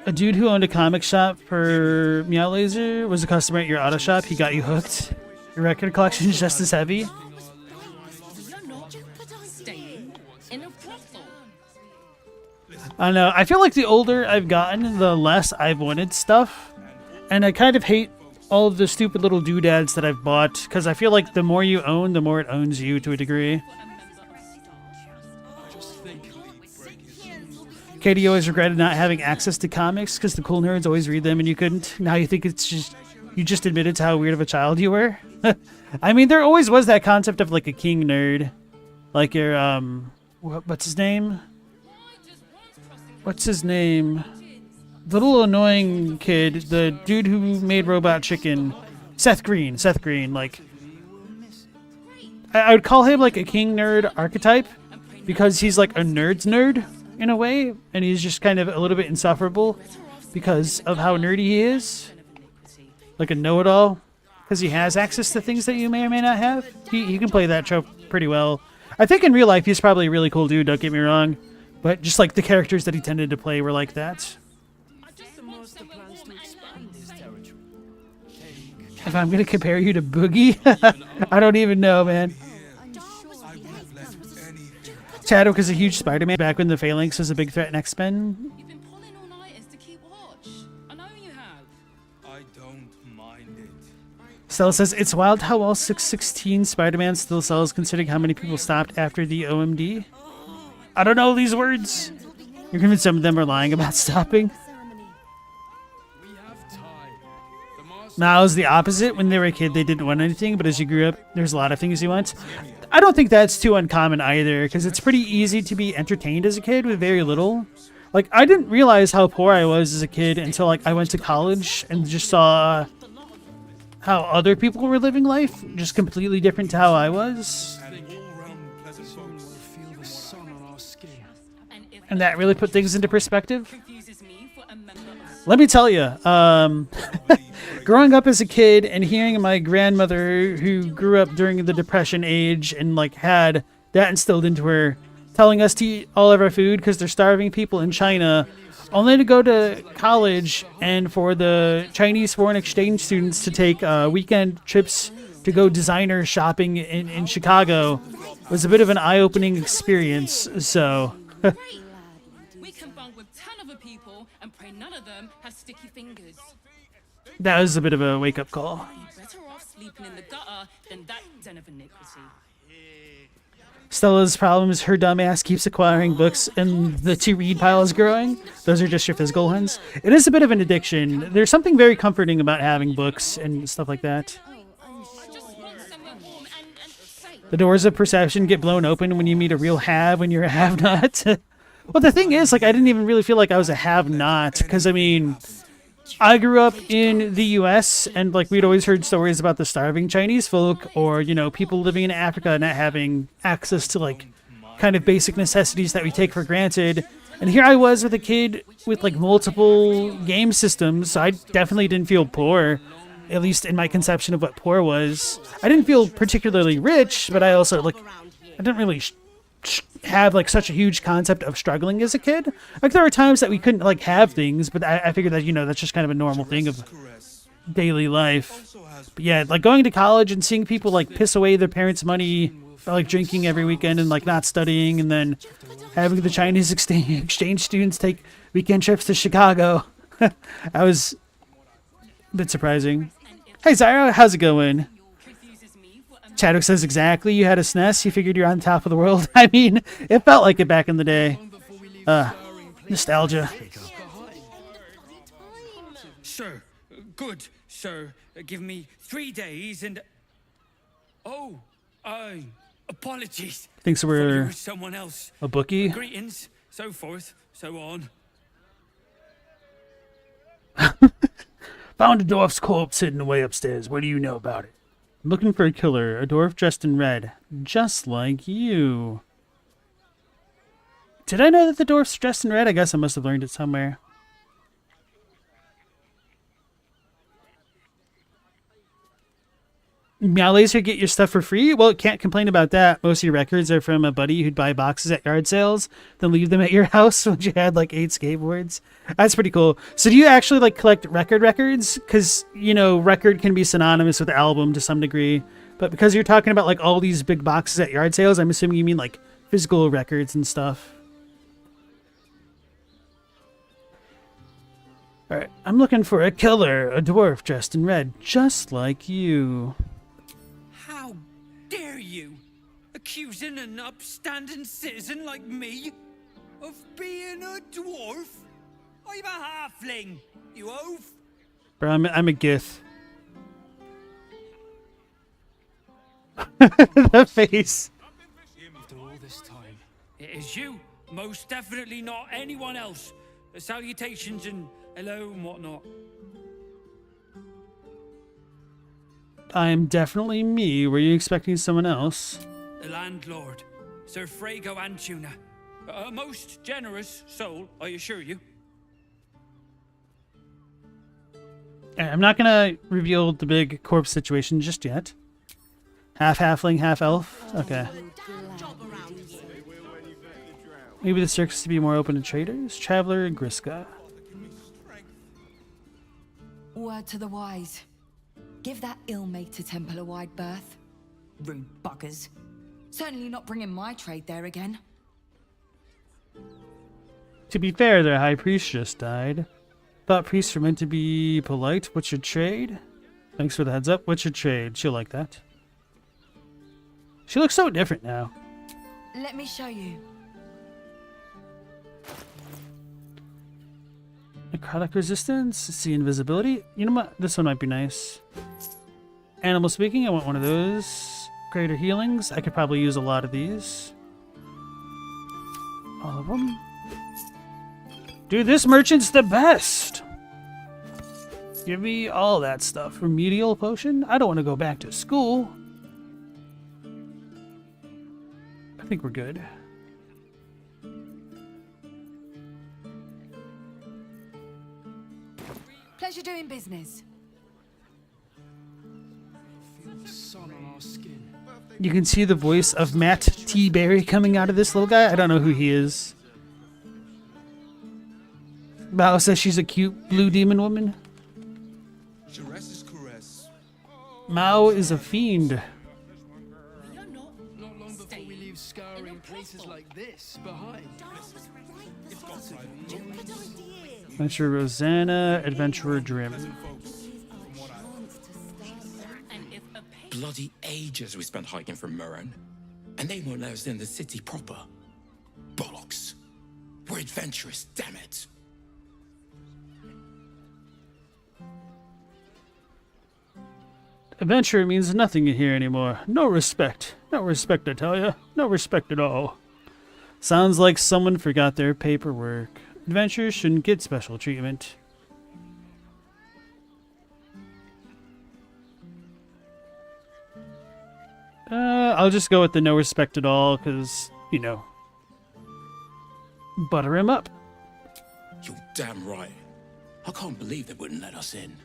A dude who owned a comic shop for Meow Laser was a customer at your auto shop. He got you hooked. Your record collection is just as heavy. I don't know. I feel like the older I've gotten, the less I've wanted stuff. And I kind of hate all of the stupid little doodads that I've bought. Because I feel like the more you own, the more it owns you to a degree. Katie always regretted not having access to comics because the cool nerds always read them and you couldn't. Now you think it's just, you just admitted to how weird of a child you were. I mean, there always was that concept of like a king nerd. Like your, what's his name? What's his name? The little annoying kid, the dude who made Robot Chicken. Seth Green, like. I would call him like a king nerd archetype because he's like a nerd's nerd. In a way, and he's just kind of a little bit insufferable because of how nerdy he is. Like a know-it-all, because he has access to things that you may or may not have. He can play that trope pretty well. I think in real life he's probably a really cool dude, don't get me wrong, but just like the characters that he tended to play were like that. If I'm going to compare you to Boogie, I don't even know, man. Chadwick is a huge Spider-Man back when the Phalanx was a big threat in X-Men. You've been pulling all-nighters to keep watch. I know you have. I don't mind it. Stella says, it's wild how all 616 Spider-Man still sells considering how many people stopped after the OMD. I don't know these words. You're convinced some of them are lying about stopping? Now it's the opposite. When they were a kid, they didn't want anything, but as you grew up, there's a lot of things you want. I don't think that's too uncommon either, because it's pretty easy to be entertained as a kid with very little. Like, I didn't realize how poor I was as a kid until, like, I went to college and just saw how other people were living life, just completely different to how I was. And that really put things into perspective. Let me tell you, growing up as a kid and hearing my grandmother, who grew up during the Depression age and like had that instilled into her, telling us to eat all of our food because they're starving people in China, only to go to college and for the Chinese foreign exchange students to take weekend trips to go designer shopping in Chicago, was a bit of an eye-opening experience. So. We can bunk with 10 other people and pray none of them have sticky fingers. That was a bit of a wake-up call. Better off sleeping in the gutter than that den of iniquity. Stella's problem is her dumb ass keeps acquiring books and the to-read pile is growing. Those are just your physical ones. It is a bit of an addiction. There's something very comforting about having books and stuff like that. The doors of perception get blown open when you meet a real have when you're a have-not. Well, the thing is, like, I didn't even really feel like I was a have-not, because, I mean, I grew up in the U.S., and, like, we'd always heard stories about the starving Chinese folk, or, you know, people living in Africa not having access to, like, kind of basic necessities that we take for granted. And here I was with a kid with, like, multiple game systems, so I definitely didn't feel poor, at least in my conception of what poor was. I didn't feel particularly rich, but I also, like, I didn't really have like such a huge concept of struggling as a kid. Like there were times that we couldn't like have things, but I figured that, you know, that's just kind of a normal thing of daily life. But yeah, like going to college and seeing people like piss away their parents' money by like drinking every weekend and like not studying, and then having the Chinese exchange students take weekend trips to Chicago. That was a bit surprising. Hey Zyra, how's it going? Chadwick says, exactly. You had a SNES. You figured you're on top of the world. I mean, it felt like it back in the day. Nostalgia. Sir, good, sir. Give me 3 days and... Oh, apologies. Thinks we're someone else. A bookie. Greetings, so forth, so on. Found a dwarf's corpse hidden away upstairs. What do you know about it? I'm looking for a killer, a dwarf dressed in red, just like you. Did I know that the dwarf's dressed in red? I guess I must have learned it somewhere. Meow Laser, get your stuff for free? Well, can't complain about that. Most of your records are from a buddy who'd buy boxes at yard sales, then leave them at your house when you had like 8 skateboards. That's pretty cool. So do you actually like collect records? Because, you know, record can be synonymous with album to some degree. But because you're talking about like all these big boxes at yard sales, I'm assuming you mean like physical records and stuff. Alright, I'm looking for a killer, a dwarf dressed in red, just like you. How dare you, accusing an upstanding citizen like me of being a dwarf? I'm a halfling, you oaf. Bro, I'm a gith. The face. After all this time, it is you, most definitely not anyone else. Salutations and hello and whatnot. I'm definitely me. Were you expecting someone else? The landlord, Sir Frago Antuna. A most generous soul, I assure you. I'm not gonna reveal the big corpse situation just yet. Half halfling, half elf? Okay. Maybe the circus to be more open to traders? Traveler, Griska. Word to the wise. Give that ill-mated temple a wide berth. Rude buggers. Certainly not bringing my trade there again. To be fair, their high priest just died. Thought priests were meant to be polite. What's your trade? Thanks for the heads up. What's your trade? She'll like that. She looks so different now. Let me show you. Necrotic resistance. See invisibility. You know what? This one might be nice. Animal speaking. I want one of those. Greater healings. I could probably use a lot of these. All of them. Dude, this merchant's the best. Give me all that stuff. Remedial potion? I don't want to go back to school. I think we're good. Pleasure doing business. You can see the voice of Matt T. Berry coming out of this little guy. I don't know who he is. Bao says she's a cute blue demon woman. Mao is a fiend. Not long before we leave scouring places like this behind. Adventurer Rosanna, Adventurer Drim. Bloody ages we spent hiking from Murren, and they won't let us in the city proper. Bollocks. We're adventurous, damn it. Adventurer means nothing here anymore. No respect. No respect, I tell ya. No respect at all. Sounds like someone forgot their paperwork. Adventurers shouldn't get special treatment. I'll just go with the no respect at all, because, you know, butter him up. You're damn right. I can't believe they wouldn't let us in.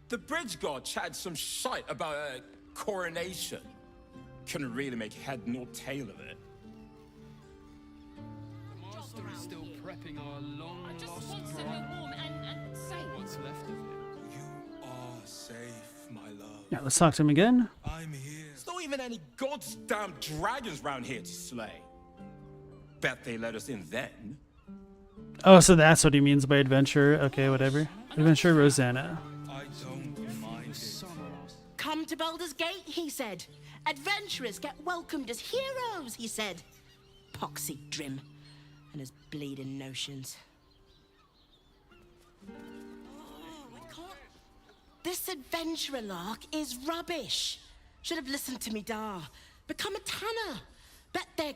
The bridge guard chatted some shite about a coronation. Couldn't really make head nor tail of it. The master is still prepping our long-lost brother. What's left of him? You are safe, my love. Yeah, let's talk to him again. I'm here. There's not even any goddamn dragons round here to slay. Bet they let us in then. Oh, so that's what he means by adventure. Okay, whatever. Adventure Rosanna. Come to Baldur's Gate, he said. Adventurers get welcomed as heroes, he said. Poxy Drim and his bleeding notions. Oh, I can't. This adventurer lark is rubbish. Should have listened to me, Dar. Become a tanner. Bet they're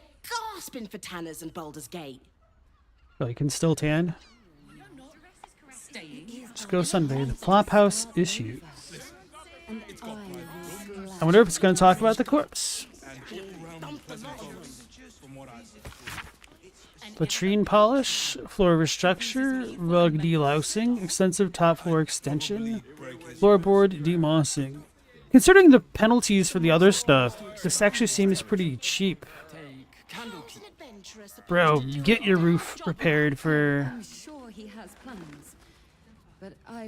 gasping for tanners in Baldur's Gate. Oh, you can still tan. Just go sunbathe. Flophouse issues. I wonder if it's going to talk about the corpse. Latrine polish, floor restructure, rug delousing, extensive top floor extension, floorboard demossing. Considering the penalties for the other stuff, this actually seems pretty cheap. Bro, get your roof repaired for...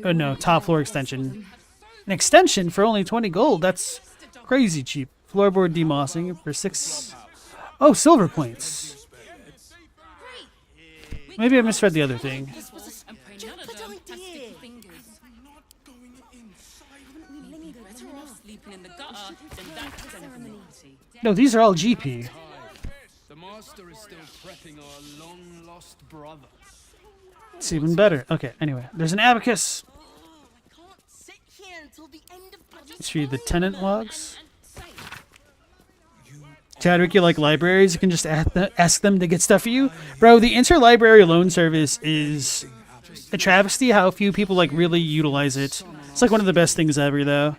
Oh no, top floor extension. An extension for only 20 gold? That's crazy cheap. Floorboard demossing for 6... Oh, silver points. Maybe I misread the other thing. No, these are all GP. The master is still prepping our long-lost brother. It's even better. Okay, anyway. There's an abacus. Let's read the tenant logs. Chadwick, you like libraries? You can just ask them to get stuff for you. Bro, the interlibrary loan service is a travesty how few people like really utilize it. It's like one of the best things ever, though.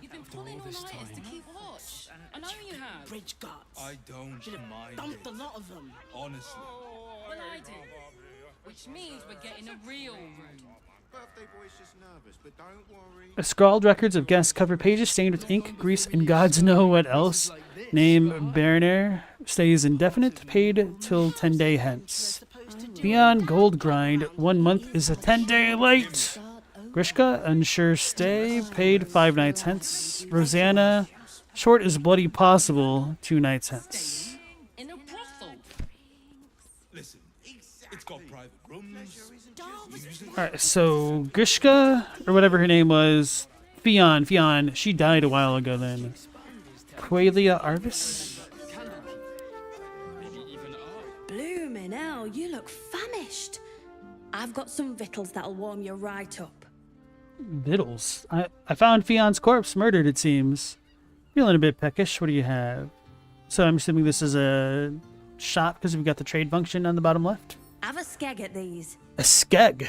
I don't mind Bumped a lot of them. honestly. Well, I do. Which means we're getting a real room. Birthday boy's just nervous, but don't worry. Scrawled records of guests cover pages stained with ink, grease, and gods know what else. Name Berner stays indefinite, paid till 10 day hence. Beyond gold grind, 1 month is a 10-day late. Grishka, unsure stay, paid 5 nights hence. Rosanna, short is bloody possible, 2 nights hence. In a brothel. Listen, it's got private rooms. Alright, so Grishka, or whatever her name was, Fionn, she died a while ago then. Qualia Arvis? Bloomin' hell, you look famished. I've got some victuals that'll warm you right up. Vittles. I found Fionn's corpse murdered, it seems. Feeling a bit peckish. What do you have? So I'm assuming this is a shop because we've got the trade function on the bottom left. Have a skeg at these. A skeg.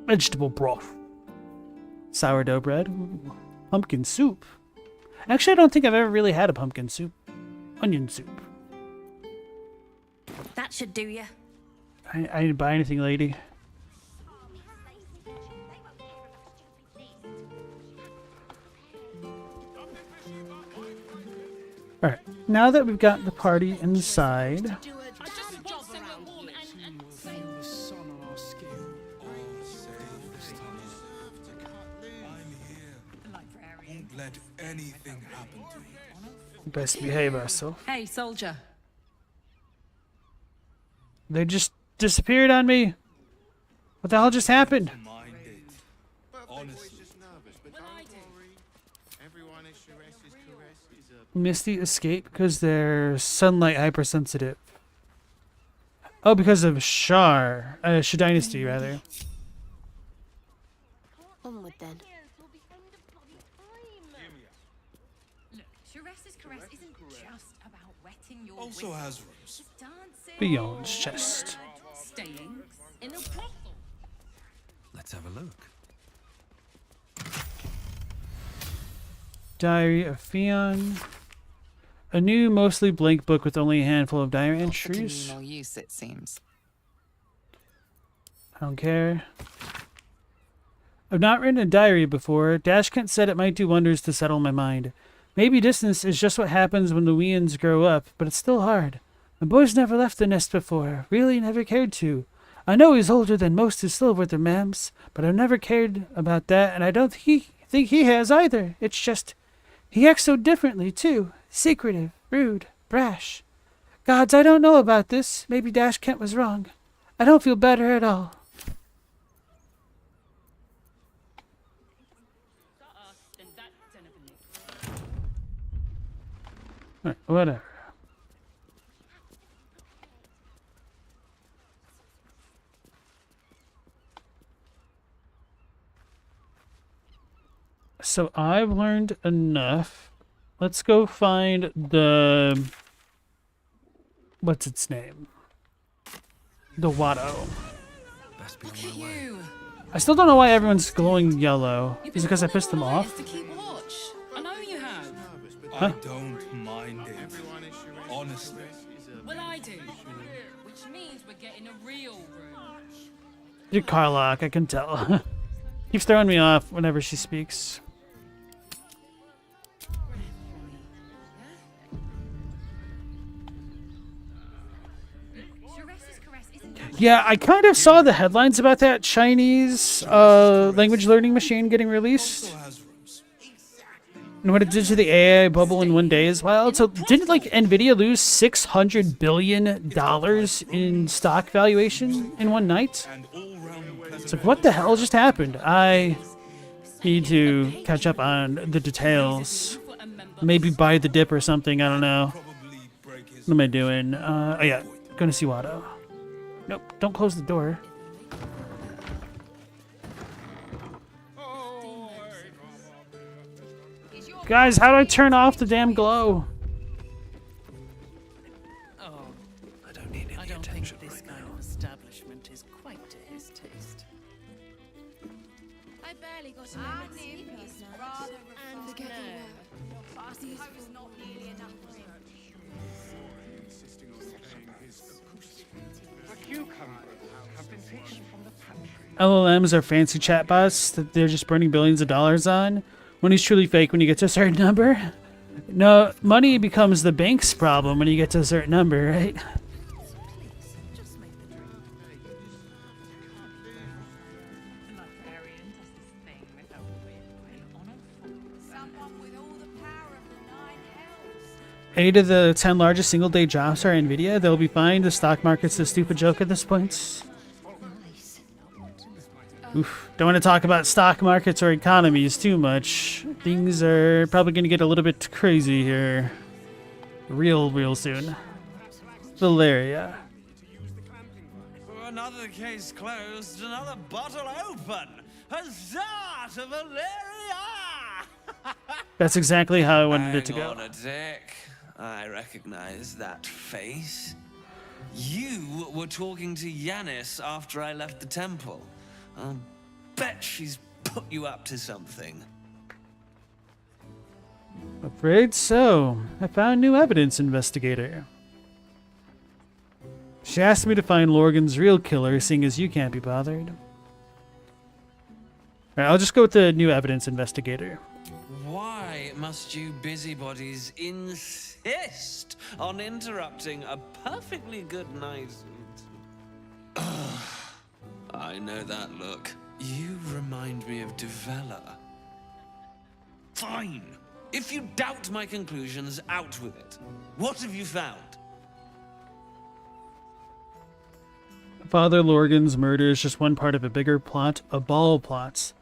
Vegetable broth. Sourdough bread. Ooh. Pumpkin soup. Actually, I don't think I've ever really had a pumpkin soup. Onion soup. That should do you. I didn't buy anything, lady. Alright, now that we've got the party inside... Let anything happen to you. Best behave ourselves. Hey, soldier. They just disappeared on me. What the hell just happened? Misty escape because they're sunlight hypersensitive. Oh, because of Shar. Shar Dynasty, rather. Onward then. Look, Sharessa's caress isn't just about wetting your Also has rooms. Beyond's chest. Staying in a brothel. Let's have a look. Diary of Fionn. A new, mostly blank book with only a handful of diary entries. Communal use, it seems. I don't care. I've not written a diary before. Dashkent said it might do wonders to settle my mind. Maybe distance is just what happens when the weans grow up, but it's still hard. My boy's never left the nest before. Really never cared to. I know he's older than most his Silverther mams, but I've never cared about that, and I don't think he has either. It's just... he acts so differently, too. Secretive, rude, brash. Gods, I don't know about this. Maybe Dashkent was wrong. I don't feel better at all. Right, whatever. So I've learned enough. Let's go find the... what's its name? The Watto. Look at you. I still don't know why everyone's glowing yellow. Is it because I pissed them off? To keep watch. I know you have. Huh? I don't mind it. Honestly. Well, I do. Which means we're getting a real room. You're Carlock, I can tell. Keeps throwing me off whenever she speaks. Yeah, I kind of saw the headlines about that Chinese language learning machine getting released. And what it did to the AI bubble in one day as well. So didn't like Nvidia lose $600 billion in stock valuation in one night? It's like, what the hell just happened? I need to catch up on the details. Maybe buy the dip or something, I don't know. What am I doing? Oh yeah, going to see Watto. Nope, don't close the door. Guys, how do I turn off the damn glow? I don't need any attention right now. Establishment is quite to his taste. I barely got an hour's sleep last night. And forget the work. Your bossy hope is not nearly enough for him. LLMs are fancy chatbots that they're just burning billions of dollars on. Money's truly fake when you get to a certain number. No, money becomes the bank's problem when you get to a certain number, right? 8 of the 10 largest single-day jobs are NVIDIA. They'll be fine. The stock market's a stupid joke at this point. Oof. Don't want to talk about stock markets or economies too much. Things are probably going to get a little bit crazy here. Real soon. Valeria. Another case closed, another bottle open. Huzzah to Valeria! That's exactly how I wanted it to go. Hang on a tick. I recognize that face. You were talking to Yanis after I left the temple. I'll bet she's put you up to something. Afraid so. I found new evidence, investigator. She asked me to find Lorgan's real killer, seeing as you can't be bothered. Alright, I'll just go with the new evidence, investigator. Why must you busybodies insist on interrupting a perfectly good night? I know that look. You remind me of Devella. Fine. If you doubt my conclusions, out with it. What have you found? Father Lorgan's murder is just one part of a bigger plot, a ball plot.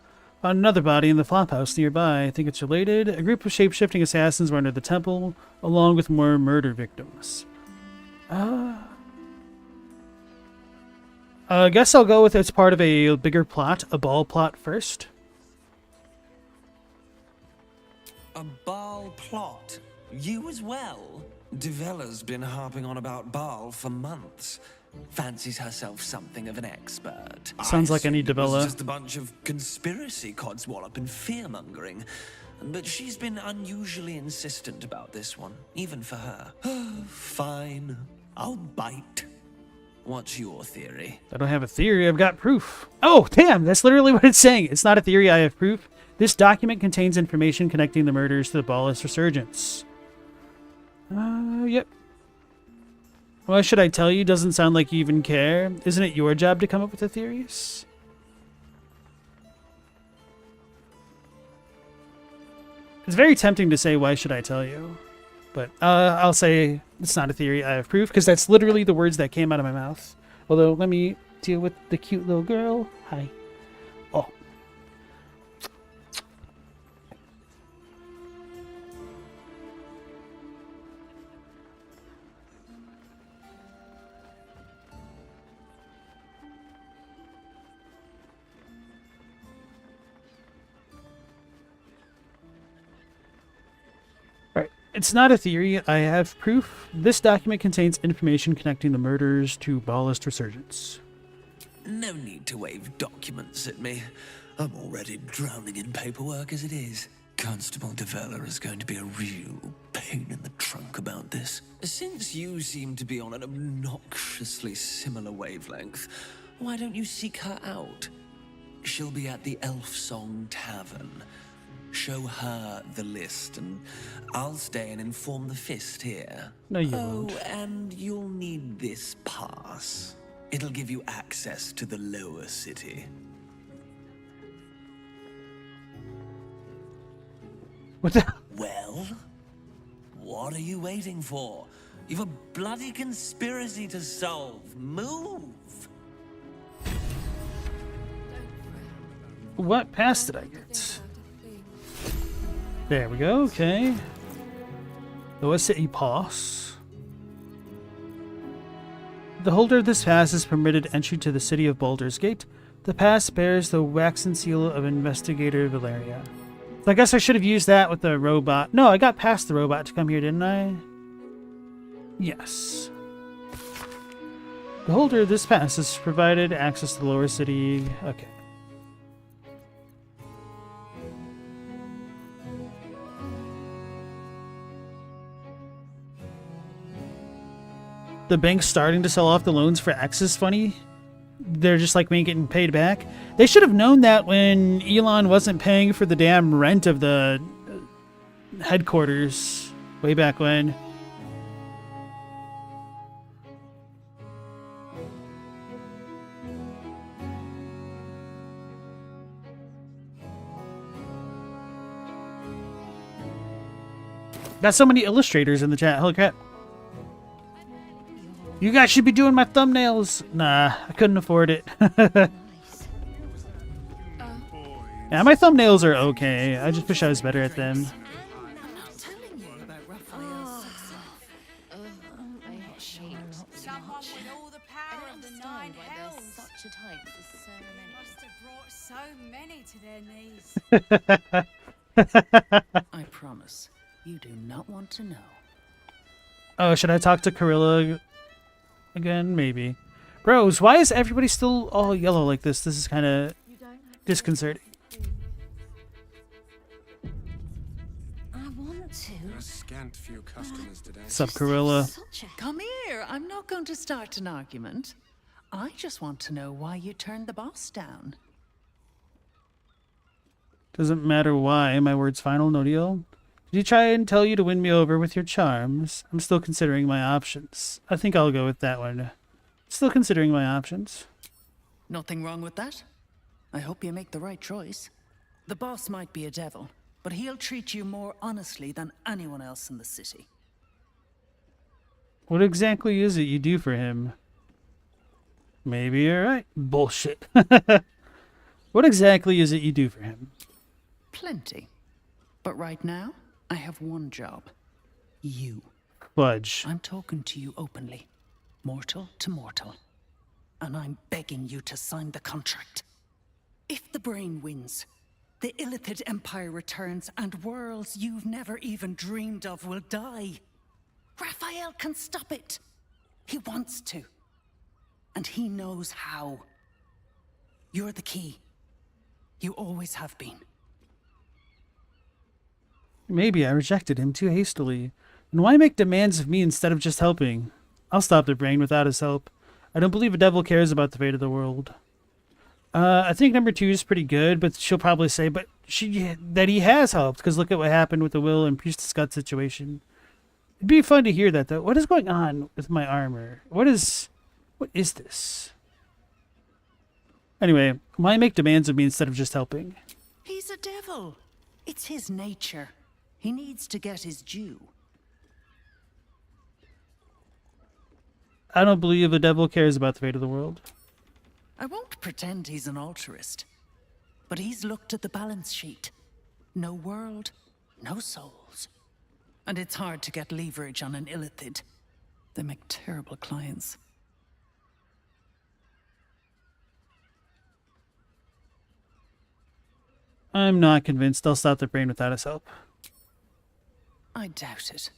Found another body in the flophouse nearby. I think it's related. A group of shape-shifting assassins were under the temple, along with more murder victims. I guess I'll go with it's part of a bigger plot, a ball plot first. A Baal plot? You as well? Devella's been harping on about Baal for months. Fancies herself something of an expert. Sounds like I need It was Devella. just a bunch of conspiracy codswallop and fear-mongering. But she's been unusually insistent about this one, even for her. Fine, I'll bite. What's your theory? I don't have a theory, I've got proof. Oh, damn, that's literally what it's saying. It's not a theory, I have proof. This document contains information connecting the murders to the Ballist resurgence. Yep. Why should I tell you? Doesn't sound like you even care. Isn't it your job to come up with the theories? It's very tempting to say, why should I tell you? But I'll say it's not a theory, I have proof, because that's literally the words that came out of my mouth. Although, let me deal with the cute little girl. Hi. Oh. It's not a theory, I have proof. This document contains information connecting the murders to Ballist resurgence. No need to wave documents at me. I'm already drowning in paperwork as it is. Constable Devella is going to be a real pain in the trunk about this. Since you seem to be on an obnoxiously similar wavelength, why don't you seek her out? She'll be at the Elf Song Tavern. Show her the list, and I'll stay and inform the Fist here. No, you won't. And you'll need this pass. It'll give you access to the lower city. What the? Well, what are you waiting for? You've a bloody conspiracy to solve. Move! What pass did I get? There we go, okay. Lower City Pass. The holder of this pass is permitted entry to the city of Baldur's Gate. The pass bears the waxen seal of Investigator Valeria. So I guess I should have used that with the robot. No, I got past the robot to come here, didn't I? Yes. The holder of this pass is provided access to the lower city. Okay. The bank's starting to sell off the loans for X is funny. They're just like getting paid back. They should have known that when Elon wasn't paying for the damn rent of the headquarters way back when. Got so many illustrators in the chat. Holy crap. You guys should be doing my thumbnails. Nah, I couldn't afford it. Yeah, my thumbnails are okay. I just wish I was better at them. Someone with all the power of the nine hells. Such a type for so many. Must have brought so many to their knees. I promise, you do not want to know. Oh, should I talk to Corilla again? Maybe. Bros, why is everybody still all yellow like this? This is kind of disconcerting. I want to. A scant few customers today. Sup, Corilla? Come here. I'm not going to start an argument. I just want to know why you turned the boss down. Doesn't matter why. My word's final. No deal. Did he try and tell you to win me over with your charms? I'm still considering my options. I think I'll go with that one. Still considering my options. Nothing wrong with that. I hope you make the right choice. The boss might be a devil, but he'll treat you more honestly than anyone else in the city. What exactly is it you do for him? Maybe you're right. Bullshit. What exactly is it you do for him? Plenty. But right now, I have one job. You. Fudge. I'm talking to you openly. Mortal to mortal. And I'm begging you to sign the contract. If the brain wins, the Illithid Empire returns and worlds you've never even dreamed of will die. Raphael can stop it. He wants to. And he knows how. You're the key. You always have been. Maybe I rejected him too hastily. And why make demands of me instead of just helping? I'll stop the brain without his help. I don't believe a devil cares about the fate of the world. I think number 2 is pretty good, but she'll probably say, but that he has helped, because look at what happened with the Will and Priestess Gut situation. It'd be fun to hear that, though. What is going on with my armor? What is this? Anyway, why make demands of me instead of just helping? He's a devil. It's his nature. He needs to get his due. I don't believe the devil cares about the fate of the world. I won't pretend he's an altruist, but he's looked at the balance sheet. No world, no souls. And it's hard to get leverage on an Illithid. They make terrible clients. I'm not convinced I'll stop the brain without his help. I doubt it.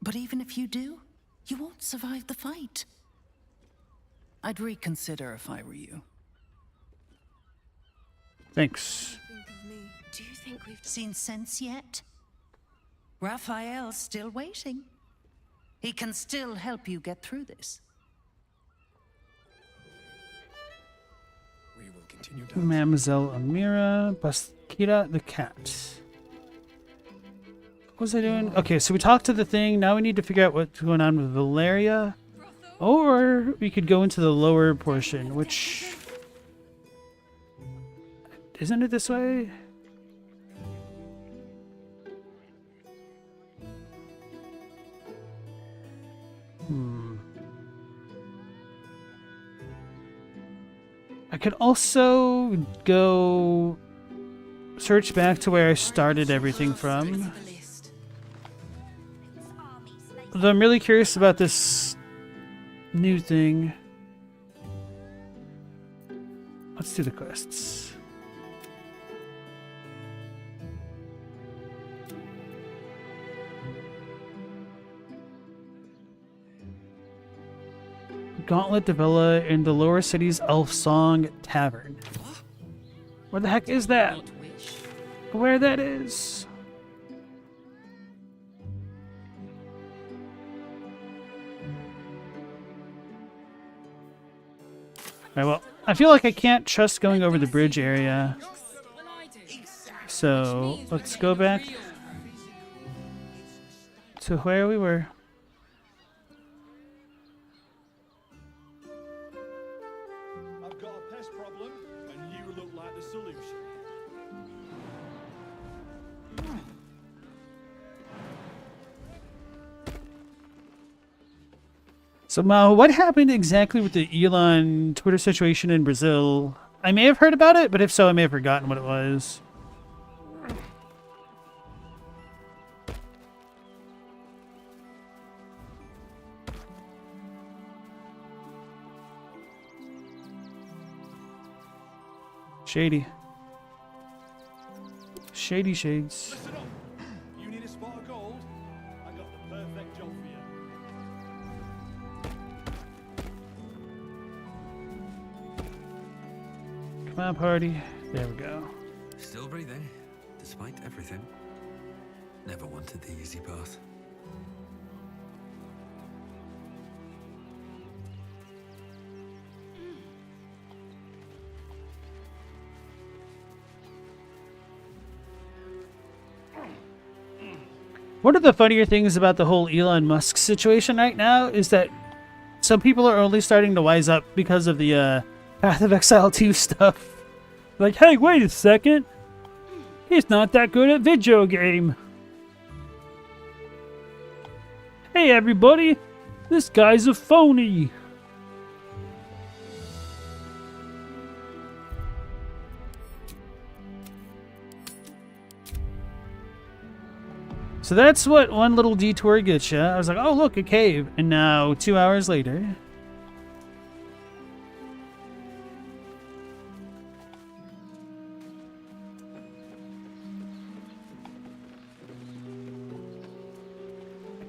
But even if you do, you won't survive the fight. I'd reconsider if I were you. Thanks. Do you think we've seen sense yet? Raphael's still waiting. He can still help you get through this. We will continue down. Mademoiselle Amira, Baskira the cat. What was I doing? Okay, so we talked to the thing. Now we need to figure out what's going on with Valeria. Or we could go into the lower portion, which... Isn't it this way? I could also go search back to where I started everything from. Although I'm really curious about this new thing. Let's do the quests. Gauntlet Devilla in the lower city's Elf Song Tavern. Where the heck is that? Where that is? Alright, well, I feel like I can't trust going over the bridge area. So, let's go back to where we were. I've got a pest problem, and you look like the solution. So, Mao, what happened exactly with the Elon Twitter situation in Brazil? I may have heard about it, but if so, I may have forgotten what it was. Shady. Shady shades. Listen up. You need a spot of gold? I got the perfect job for you. Come on, party. There we go. Still breathing, despite everything. Never wanted the easy path. One of the funnier things about the whole Elon Musk situation right now is that some people are only starting to wise up because of the Path of Exile 2 stuff. Like, hey, wait a second. He's not that good at video game. Hey, everybody. This guy's a phony. So that's what one little detour gets you. I was like, oh, look, a cave. And now, 2 hours later.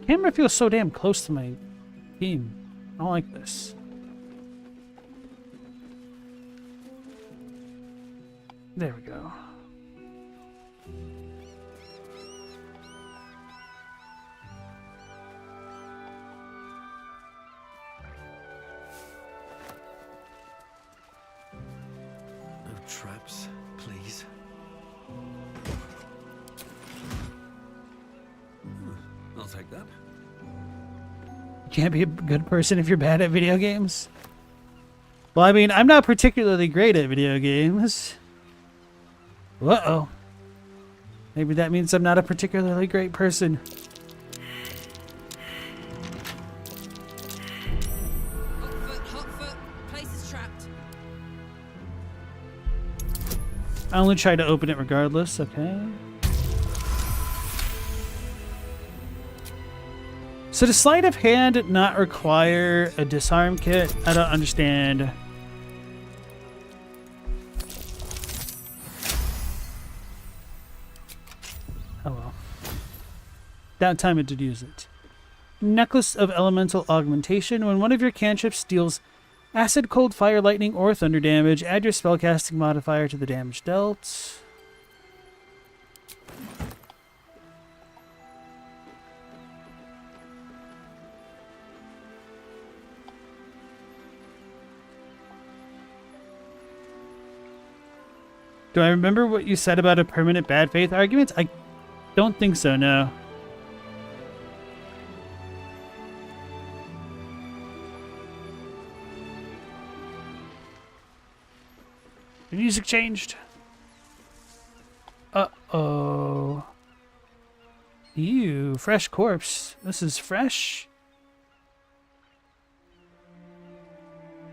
The camera feels so damn close to my team. I don't like this. There we go. Traps, please. I'll take that. You can't be a good person if you're bad at video games. Well, I mean, I'm not particularly great at video games. Uh-oh. Maybe that means I'm not a particularly great person. I only tried to open it regardless, okay. So does sleight of hand not require a disarm kit? I don't understand. Oh well. Downtime it did use it. Necklace of Elemental Augmentation. When one of your cantrips deals acid, cold, fire, lightning, or thunder damage, add your spellcasting modifier to the damage dealt. Do I remember what you said about a permanent bad faith argument? I don't think so, no. The music changed. Uh-oh. Ew, fresh corpse. This is fresh.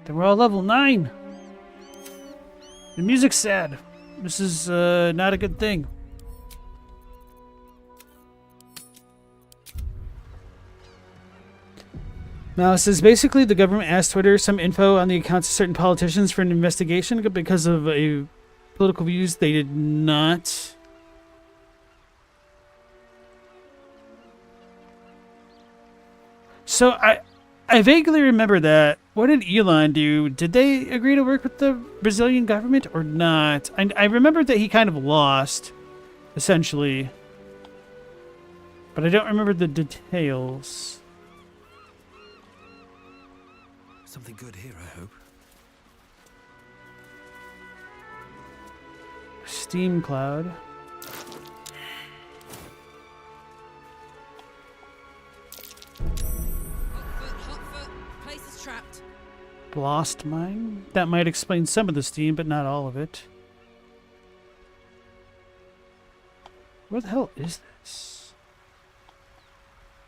Then we're all level 9. The music's sad. This is not a good thing. Now, it says basically the government asked Twitter some info on the accounts of certain politicians for an investigation because of a political views they did not. So I vaguely remember that. What did Elon do? Did they agree to work with the Brazilian government or not? I remember that he kind of lost, essentially. But I don't remember the details. Something good here, I hope. Steam cloud. Hotfoot, place is trapped. Blast mine? That might explain some of the steam, but not all of it. Where the hell is this?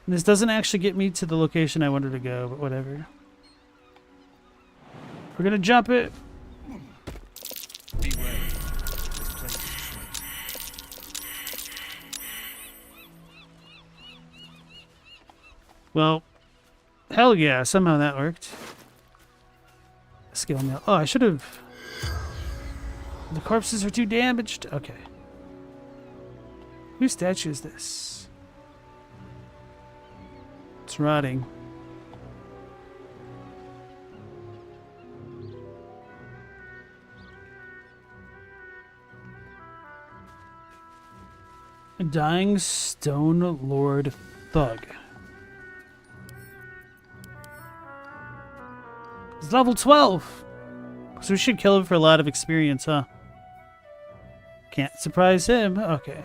And this doesn't actually get me to the location I wanted to go, but whatever. We're gonna jump it. Well, hell yeah, somehow that worked. Scale mail. Oh, I should have... The corpses are too damaged. Okay. Whose statue is this? It's rotting. A dying stone lord thug. He's level 12! So we should kill him for a lot of experience, huh? Can't surprise him. Okay.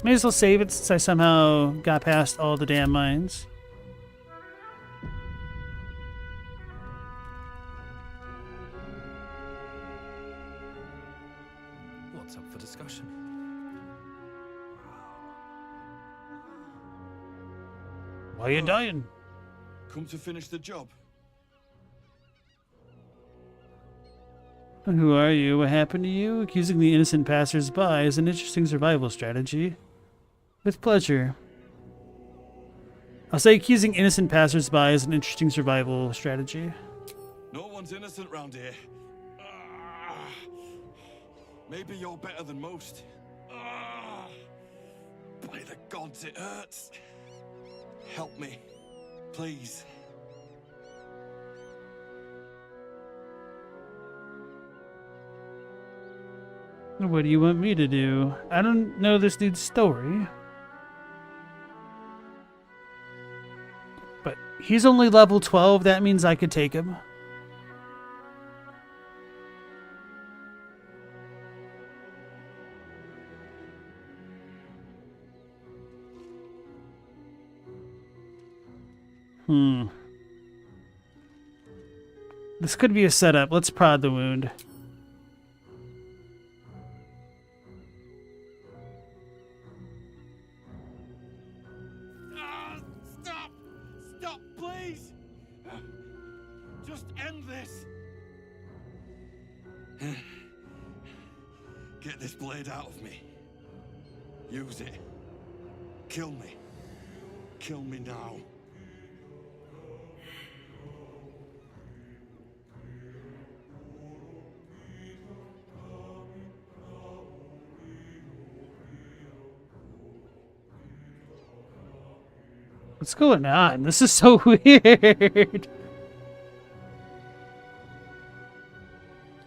May as well save it since I somehow got past all the damn mines. What's up for discussion? Why are you dying? Come to finish the job. Who are you? What happened to you? Accusing the innocent passers-by is an interesting survival strategy. With pleasure. I'll say accusing innocent passers-by is an interesting survival strategy. No one's innocent round here. Maybe you're better than most. By the gods, it hurts. Help me, please. What do you want me to do? I don't know this dude's story. But he's only level 12, that means I could take him. This could be a setup. Let's prod the wound. Stop! Stop, please! Just end this! Get this blade out of me. Use it. Kill me. Kill me now. What's going on? This is so weird.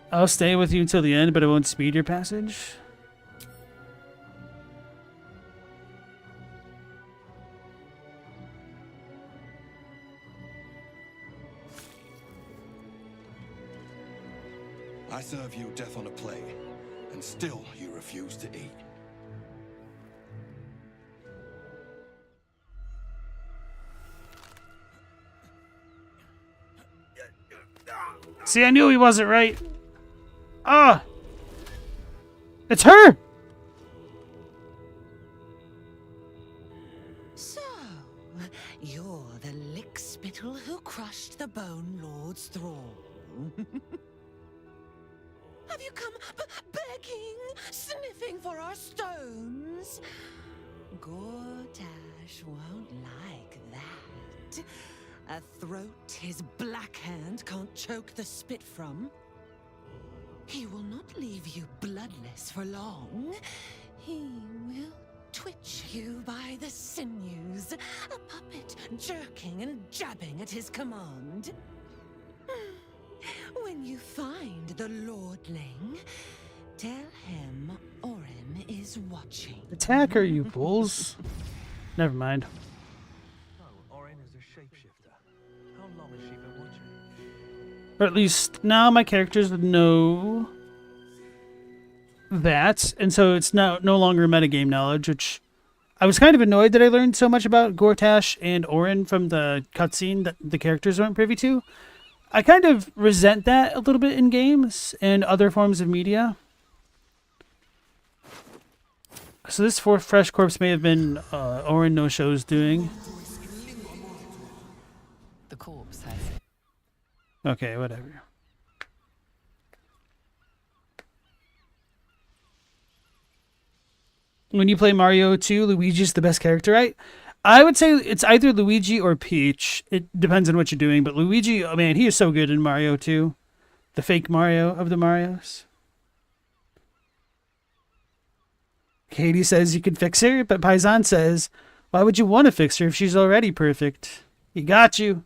I'll stay with you until the end, but I won't speed your passage. I serve you death on a plate, and still you refuse to eat. See, I knew he wasn't right. Ah! It's her! So, you're the lickspittle who crushed the Bone Lord's thrall. Have you come begging, sniffing for our stones? Gortash won't like that. A throat his black hand can't choke the spit from. He will not leave you bloodless for long. He will twitch you by the sinews, a puppet jerking and jabbing at his command. When you find the Lordling, tell him Orin is watching. Attack her, you fools. Never mind. Or at least now my characters would know that, and so it's no longer metagame knowledge, which I was kind of annoyed that I learned so much about Gortash and Orin from the cutscene that the characters weren't privy to. I kind of resent that a little bit in games and other forms of media. So this fourth fresh corpse may have been Orin No Show's doing. The corpse has Okay, whatever. When you play Mario 2, Luigi's the best character, right? I would say it's either Luigi or Peach. It depends on what you're doing, but Luigi, oh man, he is so good in Mario 2. The fake Mario of the Marios. Katie says you can fix her, but Paisan says, why would you want to fix her if she's already perfect? He got you.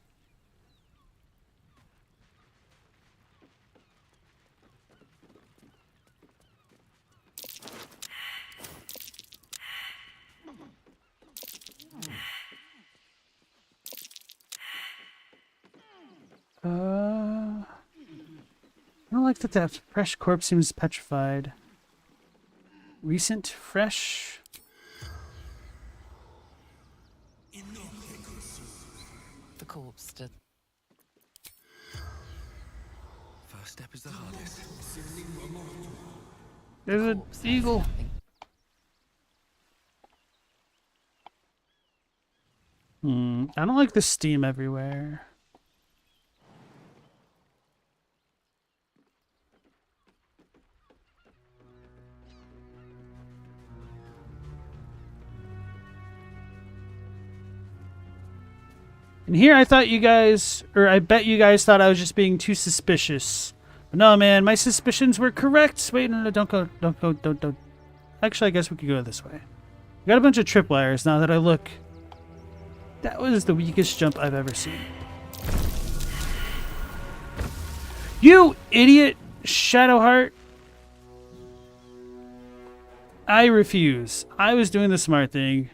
I don't like that that fresh corpse seems petrified. Recent, fresh. The corpse did. First step is the hardest. There's an eagle. I don't like the steam everywhere. And here I thought you guys, or I bet you guys thought I was just being too suspicious. But no, man, my suspicions were correct. Wait, no, don't go. Actually, I guess we could go this way. We got a bunch of tripwires now that I look. That was the weakest jump I've ever seen. You idiot, Shadowheart. I refuse. I was doing the smart thing.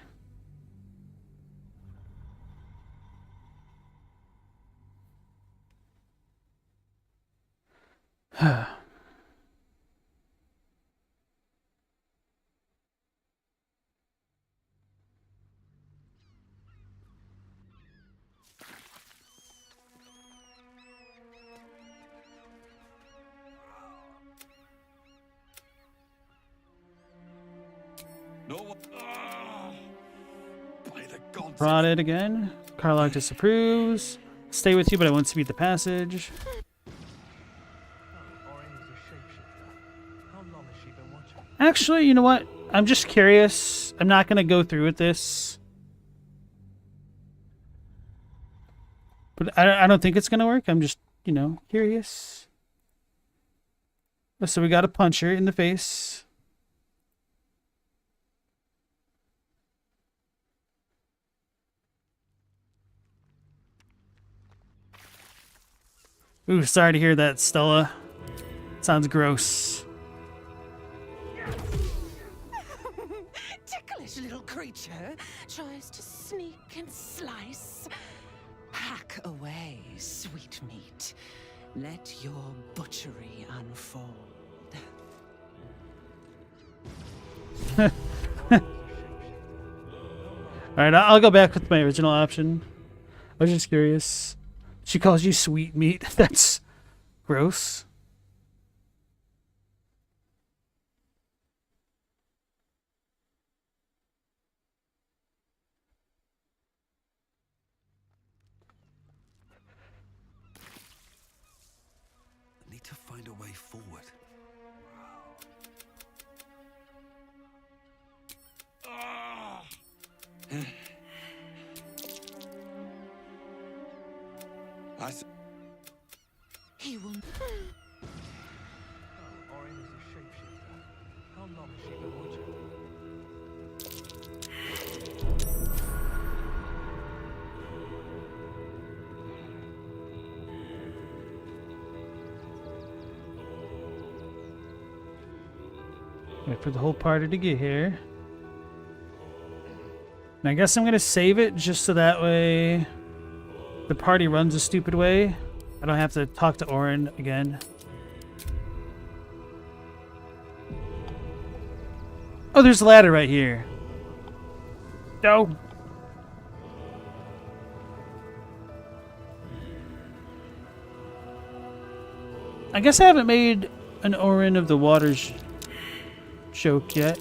Prodded again. Carlock disapproves. Stay with you, but I won't speed the passage. Actually, you know what? I'm just curious. I'm not going to go through with this. But I don't think it's going to work. I'm just, you know, curious. So we got to punch her in the face. Ooh, sorry to hear that, Stella. Sounds gross. Ticklish little creature tries to sneak and slice. Hack away, sweet meat. Let your butchery unfold. Alright, I'll go back with my original option. I was just curious. She calls you sweet meat. That's gross. I need to find a way forward. He will. Orin is a shapeshifter. How long has she been watching? Wait for the whole party to get here. And I guess I'm going to save it just so that way the party runs a stupid way. I don't have to talk to Orin again. Oh, there's a ladder right here. No. I guess I haven't made an Orin of the Waters joke yet.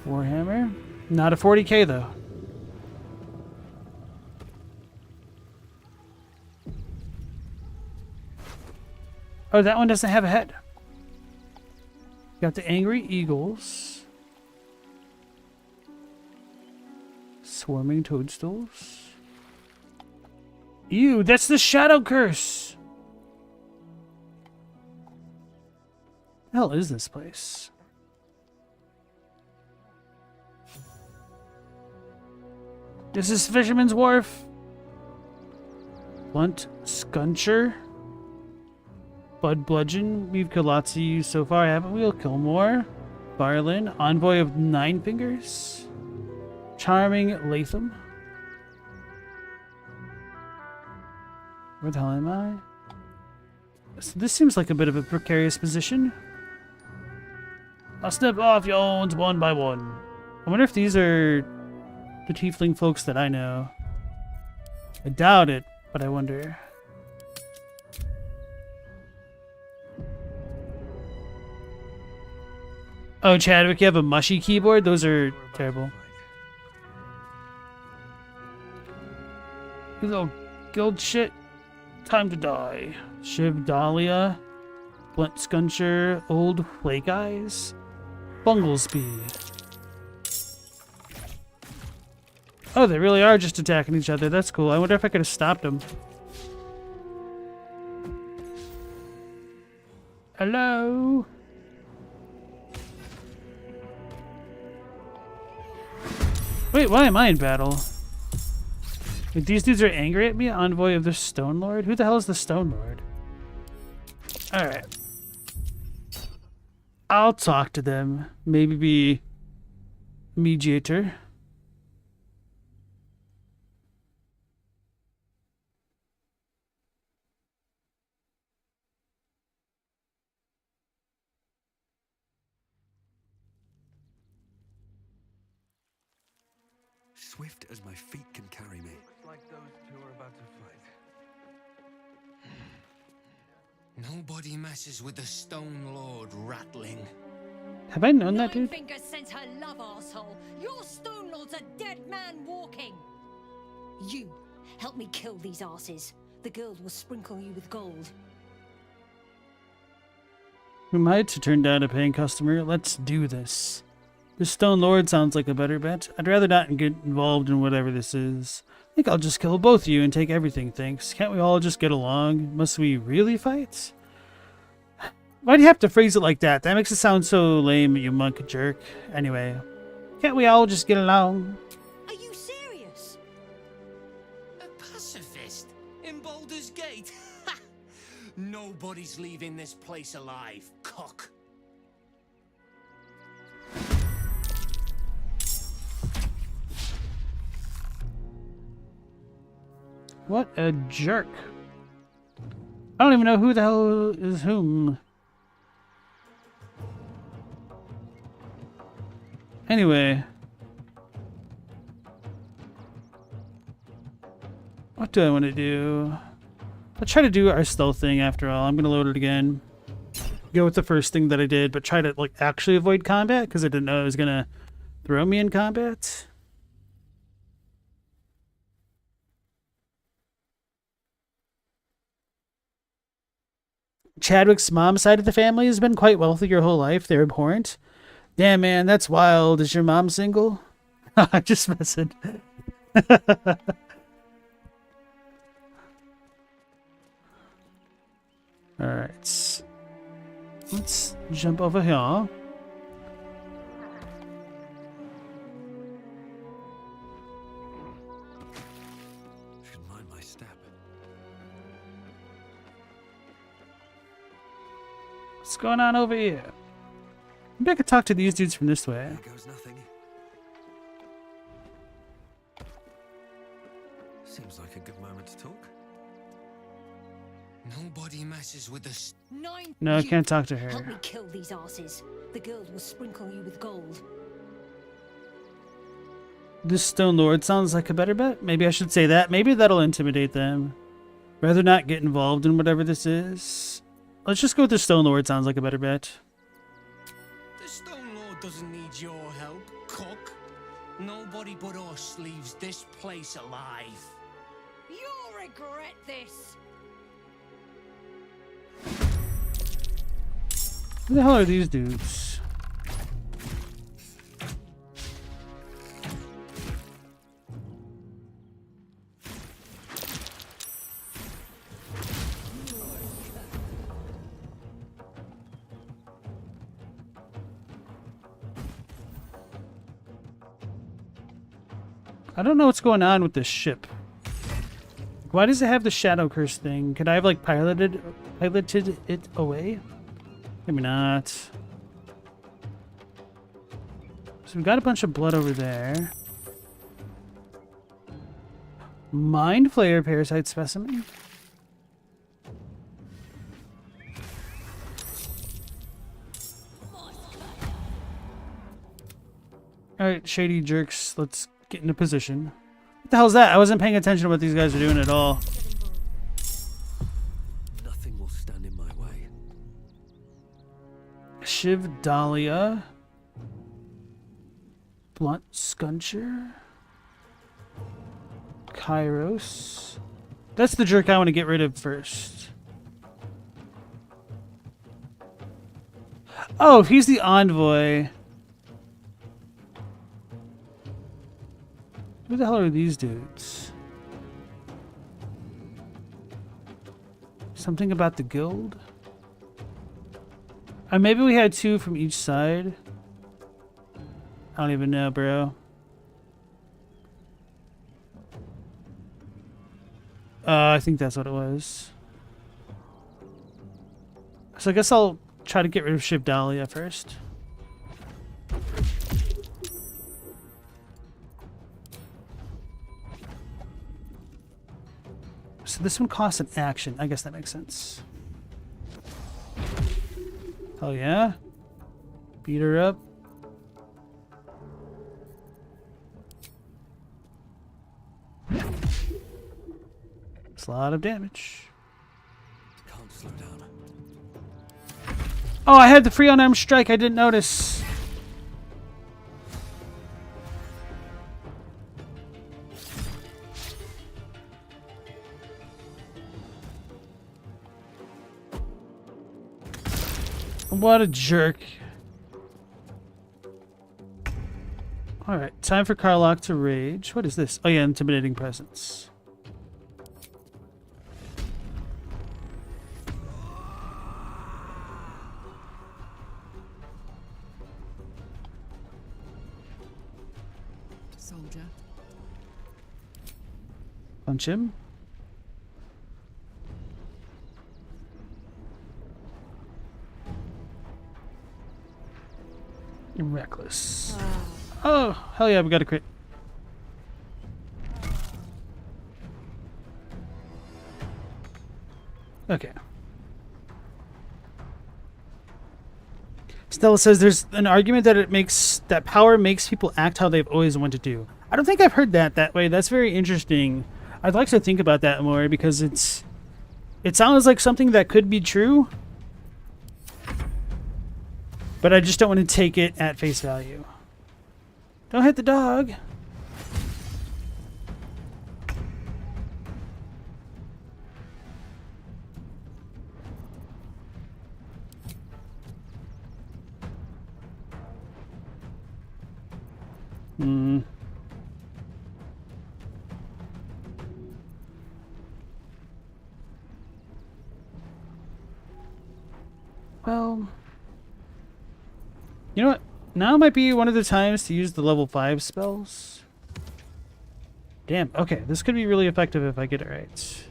Warhammer. Not a 40k though. Oh, that one doesn't have a head. Got the angry eagles. Swarming toadstools. Ew, that's the shadow curse. The hell is this place? This is Fisherman's Wharf. Blunt Scuncher. Bud Bludgeon. We've killed lots of you so far, haven't we? We'll kill more. Barlin. Envoy of Nine Fingers. Charming Latham. Where the hell am I? So this seems like a bit of a precarious position. I'll snip off your owns one by one. I wonder if these are the tiefling folks that I know. I doubt it, but I wonder. Oh, Chadwick, you have a mushy keyboard? Those are terrible. You little guild shit. Time to die. Shiv Dahlia. Blunt Scuncher. Old Flake Eyes. Bunglesby. Oh, they really are just attacking each other. That's cool. I wonder if I could have stopped them. Hello? Wait, why am I in battle? Like, these dudes are angry at me? Envoy of the Stone Lord? Who the hell is the Stone Lord? Alright. I'll talk to them. Maybe be mediator. Swift as my feet can carry me. Looks like those two are about to fight. Nobody messes with the Stone Lord, Ratling. Have I known that dude? Fingers sent her love, arsehole. Your Stone Lord's a dead man walking. You help me kill these asses. The girls will sprinkle you with gold. Who am I to turn down a paying customer? Let's do this. The Stone Lord sounds like a better bet. I'd rather not get involved in whatever this is. I think I'll just kill both of you and take everything, thanks. Can't we all just get along? Must we really fight? Why do you have to phrase it like that? That makes it sound so lame, you monk jerk. Anyway, can't we all just get along? Are you serious? A pacifist in Baldur's Gate? Nobody's leaving this place alive, cock. What a jerk. I don't even know who the hell is whom. Anyway. What do I want to do? I'll try to do our stealth thing after all. I'm going to load it again. Go with the first thing that I did, but try to like actually avoid combat because I didn't know it was going to throw me in combat. Chadwick's mom's side of the family has been quite wealthy your whole life. They're abhorrent. Damn, man, that's wild. Is your mom single? I'm just messing. Alright. Let's jump over here. Should mind my step. What's going on over here? Maybe I could talk to these dudes from this way. There goes nothing. Seems like a good moment to talk. Nobody messes with the No, I can't talk to her. Help me kill these asses. The girls will sprinkle you with gold. This Stone Lord sounds like a better bet. Maybe I should say that. Maybe that'll intimidate them. Rather not get involved in whatever this is. Let's just go with the Stone Lord. Sounds like a better bet. The Stone Lord doesn't need your help, cock. Nobody but us leaves this place alive. You'll regret this. Who the hell are these dudes? I don't know what's going on with this ship. Why does it have the shadow curse thing? Could I have like piloted it away? Maybe not. So we've got a bunch of blood over there. Mind Flayer parasite specimen. Alright, shady jerks, let's get into position. What the hell's that? I wasn't paying attention to what these guys are doing at all. Nothing will stand in my way. Shiv Dahlia. Blunt Scuncher. Kairos. That's the jerk I want to get rid of first. Oh, if he's the envoy. Who the hell are these dudes? Something about the guild? Maybe we had two from each side. I don't even know, bro. I think that's what it was. So I guess I'll try to get rid of Shiv Dahlia first. So this one costs an action. I guess that makes sense. Hell yeah. Beat her up. It's a lot of damage. Can't slow down. Oh, I had the free unarmed strike. I didn't notice. What a jerk. Alright, time for Karlach to rage. What is this? Oh yeah, intimidating presence. Soldier. Punch him. You're reckless. Oh, hell yeah, we got a crit. Okay. Stella says there's an argument that power makes people act how they've always wanted to. I don't think I've heard that way. That's very interesting. I'd like to think about that more because it sounds like something that could be true. But I just don't want to take it at face value. Don't hit the dog. Well, you know what? Now might be one of the times to use the level 5 spells. Damn, okay. This could be really effective if I get it right.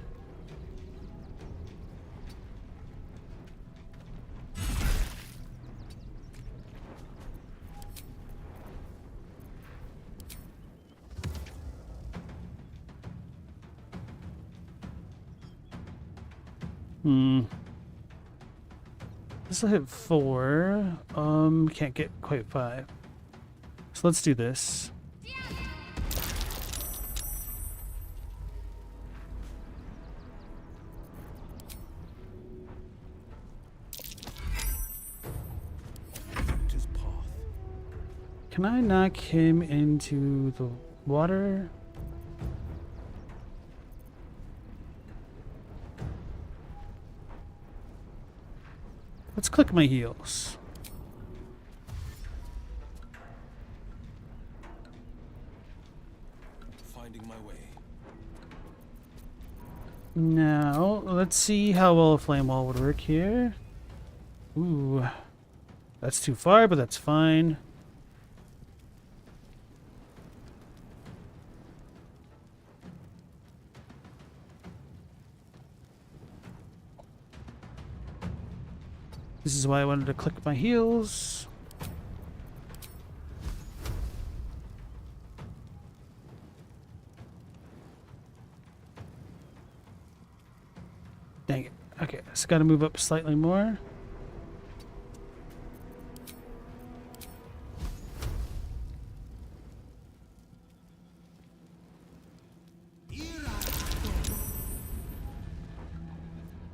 This will hit 4. Can't get quite 5. So let's do this. Can I knock him into the water? Let's click my heels. Finding my way. Now, let's see how well a flame wall would work here. Ooh. That's too far, but that's fine. This is why I wanted to click my heels. Dang it. Okay, so gotta move up slightly more.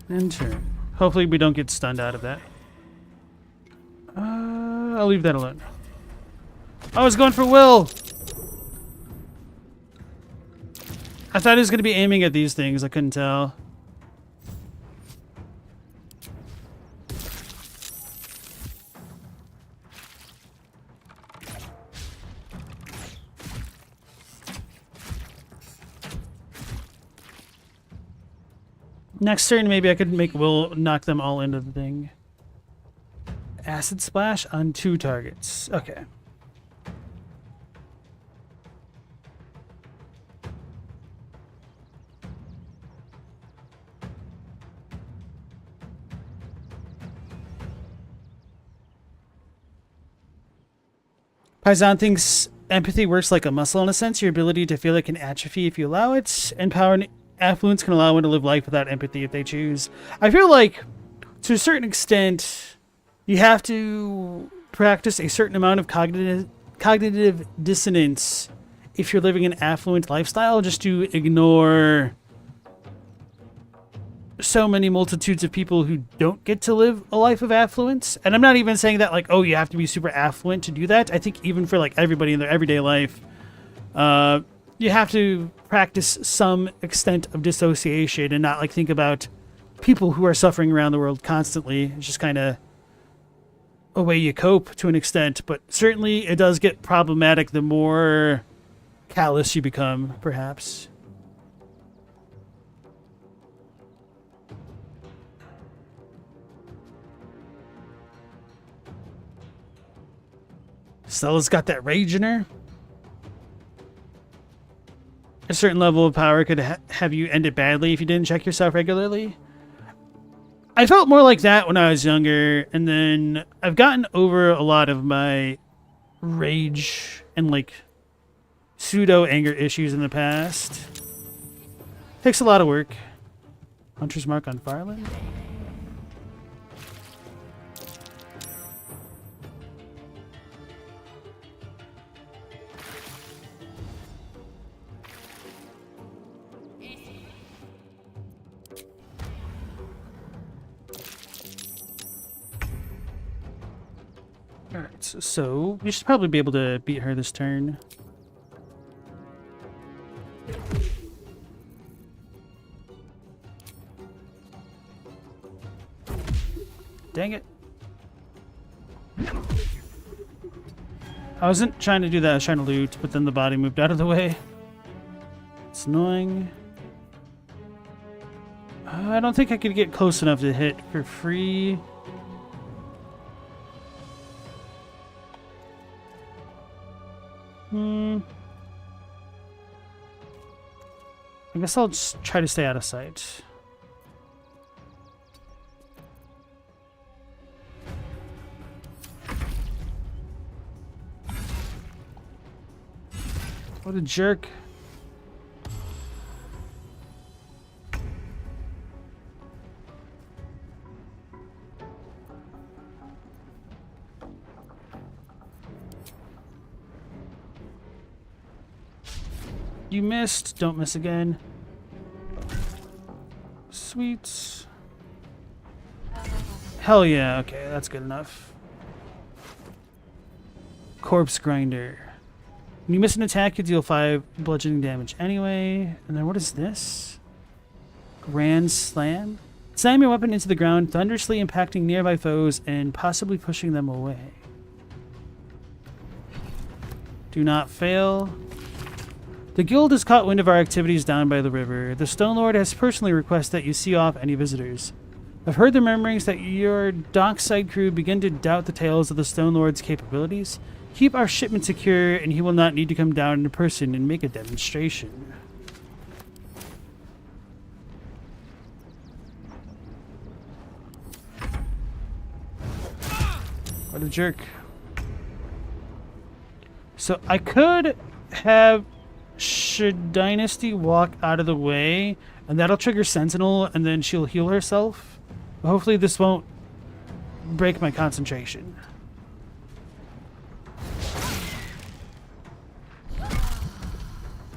And turn. Hopefully we don't get stunned out of that. I'll leave that alone. I was going for Will! I thought he was going to be aiming at these things. I couldn't tell. Next turn, maybe I could make Will knock them all into the thing. Acid splash on 2 targets. Okay. Paisan thinks empathy works like a muscle in a sense. Your ability to feel it can atrophy if you allow it, and power and affluence can allow one to live life without empathy if they choose. I feel like, to a certain extent, you have to practice a certain amount of cognitive dissonance if you're living an affluent lifestyle, just to ignore so many multitudes of people who don't get to live a life of affluence. And I'm not even saying that like, oh, you have to be super affluent to do that. I think even for like everybody in their everyday life, you have to practice some extent of dissociation and not like think about people who are suffering around the world constantly. It's just kind of a way you cope to an extent, but certainly it does get problematic the more callous you become, perhaps. Stella's got that rage in her. A certain level of power could have you end it badly if you didn't check yourself regularly. I felt more like that when I was younger, and then I've gotten over a lot of my rage and like pseudo anger issues in the past. Takes a lot of work. Hunter's Mark on Fireland. Alright, so we should probably be able to beat her this turn. Dang it. I wasn't trying to do that, I was trying to loot, but then the body moved out of the way. It's annoying. I don't think I could get close enough to hit for free. I guess I'll just try to stay out of sight. What a jerk. You missed. Don't miss again. Sweet. Hell yeah. Okay, that's good enough. Corpse Grinder. When you miss an attack, you deal 5 bludgeoning damage anyway. And then what is this? Grand Slam? Slam your weapon into the ground, thunderously impacting nearby foes and possibly pushing them away. Do not fail. The guild has caught wind of our activities down by the river. The Stone Lord has personally requested that you see off any visitors. I've heard the murmurings that your dockside crew begin to doubt the tales of the Stone Lord's capabilities. Keep our shipment secure, and he will not need to come down in person and make a demonstration. What a jerk. So I could have Dynasty walk out of the way, and that'll trigger Sentinel, and then she'll heal herself. But hopefully this won't break my concentration.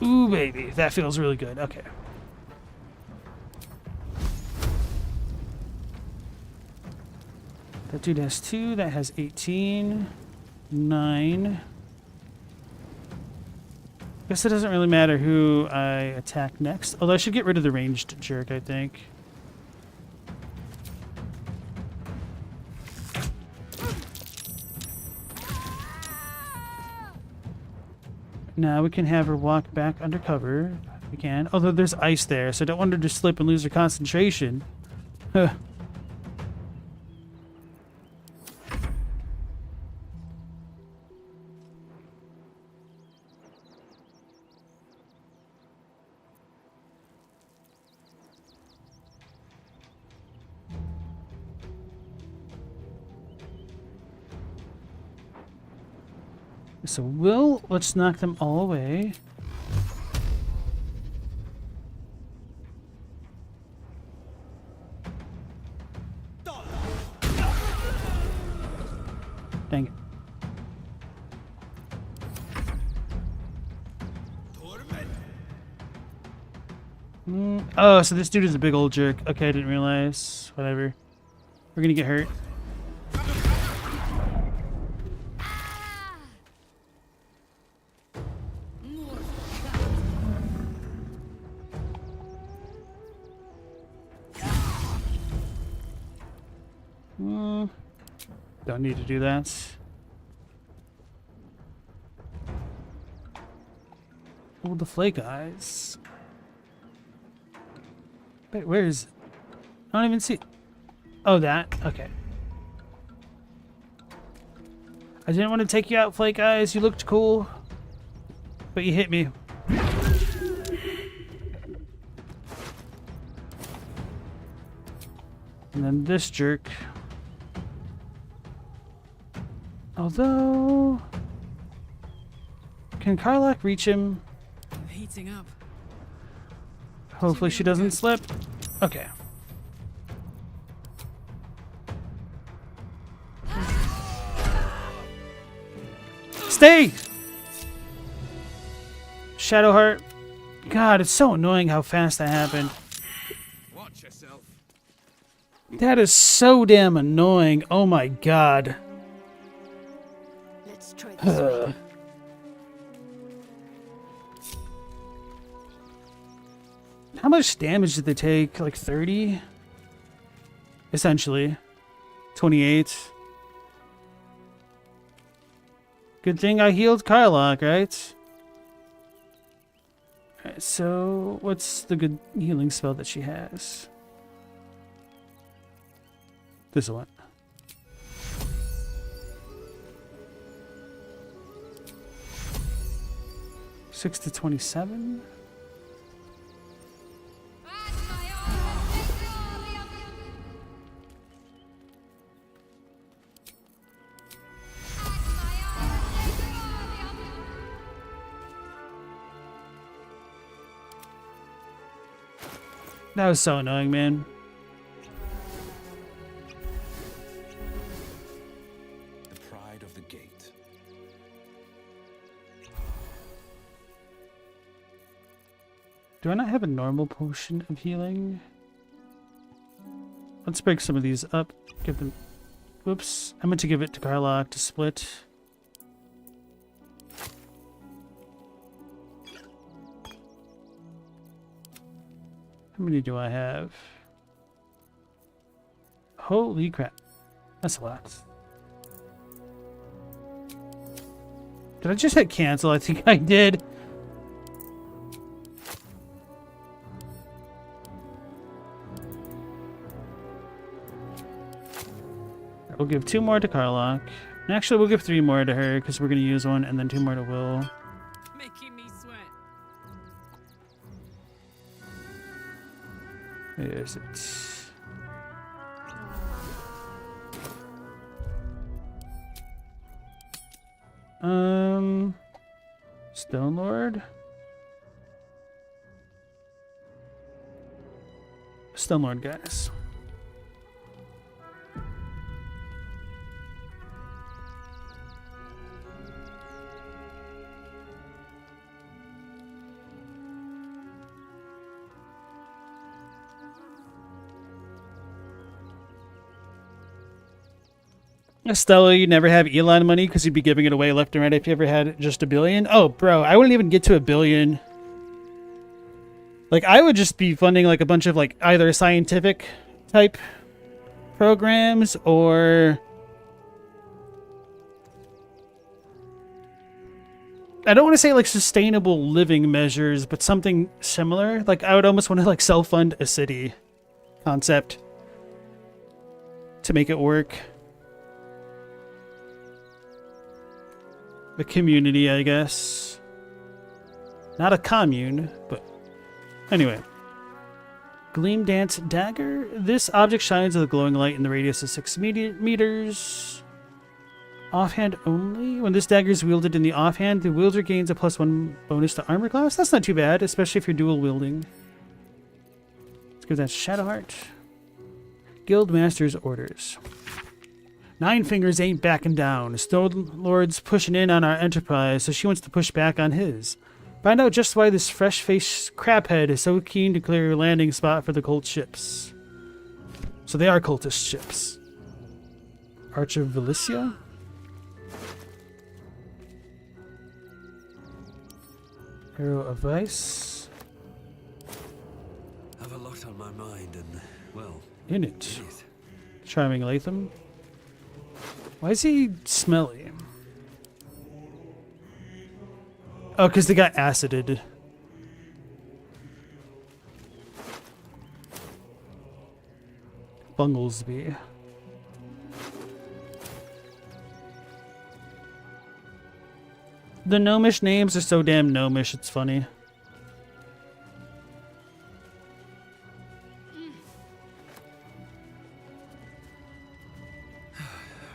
Ooh, baby. That feels really good. Okay. That dude has 2. That has 18. 9. Guess it doesn't really matter who I attack next. Although I should get rid of the ranged jerk, I think. Now we can have her walk back undercover. We can. Although there's ice there, so I don't want her to slip and lose her concentration. Huh. So let's knock them all away. Dang it. Oh, so this dude is a big old jerk. Okay, I didn't realize. Whatever. We're gonna get hurt. Don't need to do that. Oh, the flake eyes. Wait, where is it? I don't even see it. Oh, that? Okay. I didn't want to take you out, flake eyes. You looked cool. But you hit me. And then this jerk. Although... Can Karlach reach him? Heating up. Hopefully she doesn't slip. Okay. Stay! Shadowheart. God, it's so annoying how fast that happened. Watch yourself. That is so damn annoying. Oh my god. Let's try this way. How much damage did they take? Like 30? Essentially. 28. Good thing I healed Karlach, right? Alright, so what's the good healing spell that she has? This one. Six to 27? That was so annoying, man. The pride of the gate. Do I not have a normal potion of healing? Let's break some of these up. Give them... Whoops. I meant to give it to Karlach to split. How many do I have? Holy crap. That's a lot. Did I just hit cancel? I think I did. We'll give 2 more to Karlach. And actually, we'll give 3 more to her because we're going to use 1 and then 2 more to Will. Making me sweat. Where is it? Stone Lord? Stone Lord, guys. Stella, you never have Elon money because you'd be giving it away left and right if you ever had just $1 billion. Oh, bro, I wouldn't even get to $1 billion. Like, I would just be funding like a bunch of like either scientific type programs or I don't want to say like sustainable living measures, but something similar. Like, I would almost want to like self-fund a city concept to make it work. A community, I guess. Not a commune, but anyway. Gleam Dance Dagger. This object shines with a glowing light in the radius of 6 meters. Offhand only. When this dagger is wielded in the offhand, the wielder gains a +1 bonus to armor class. That's not too bad, especially if you're dual wielding. Let's give that Shadowheart. Guild Master's Orders. 9 Fingers ain't backing down. Stone Lord's pushing in on our enterprise, so she wants to push back on his. Find out just why this fresh-faced craphead is so keen to clear a landing spot for the cult ships. So they are cultist ships. Arch of Valicia? Arrow of Vice. I have a lot on my mind and, well... In it. Charming Latham. Why is he smelly? Oh, because they got acided. Bunglesby. The gnomish names are so damn gnomish, it's funny.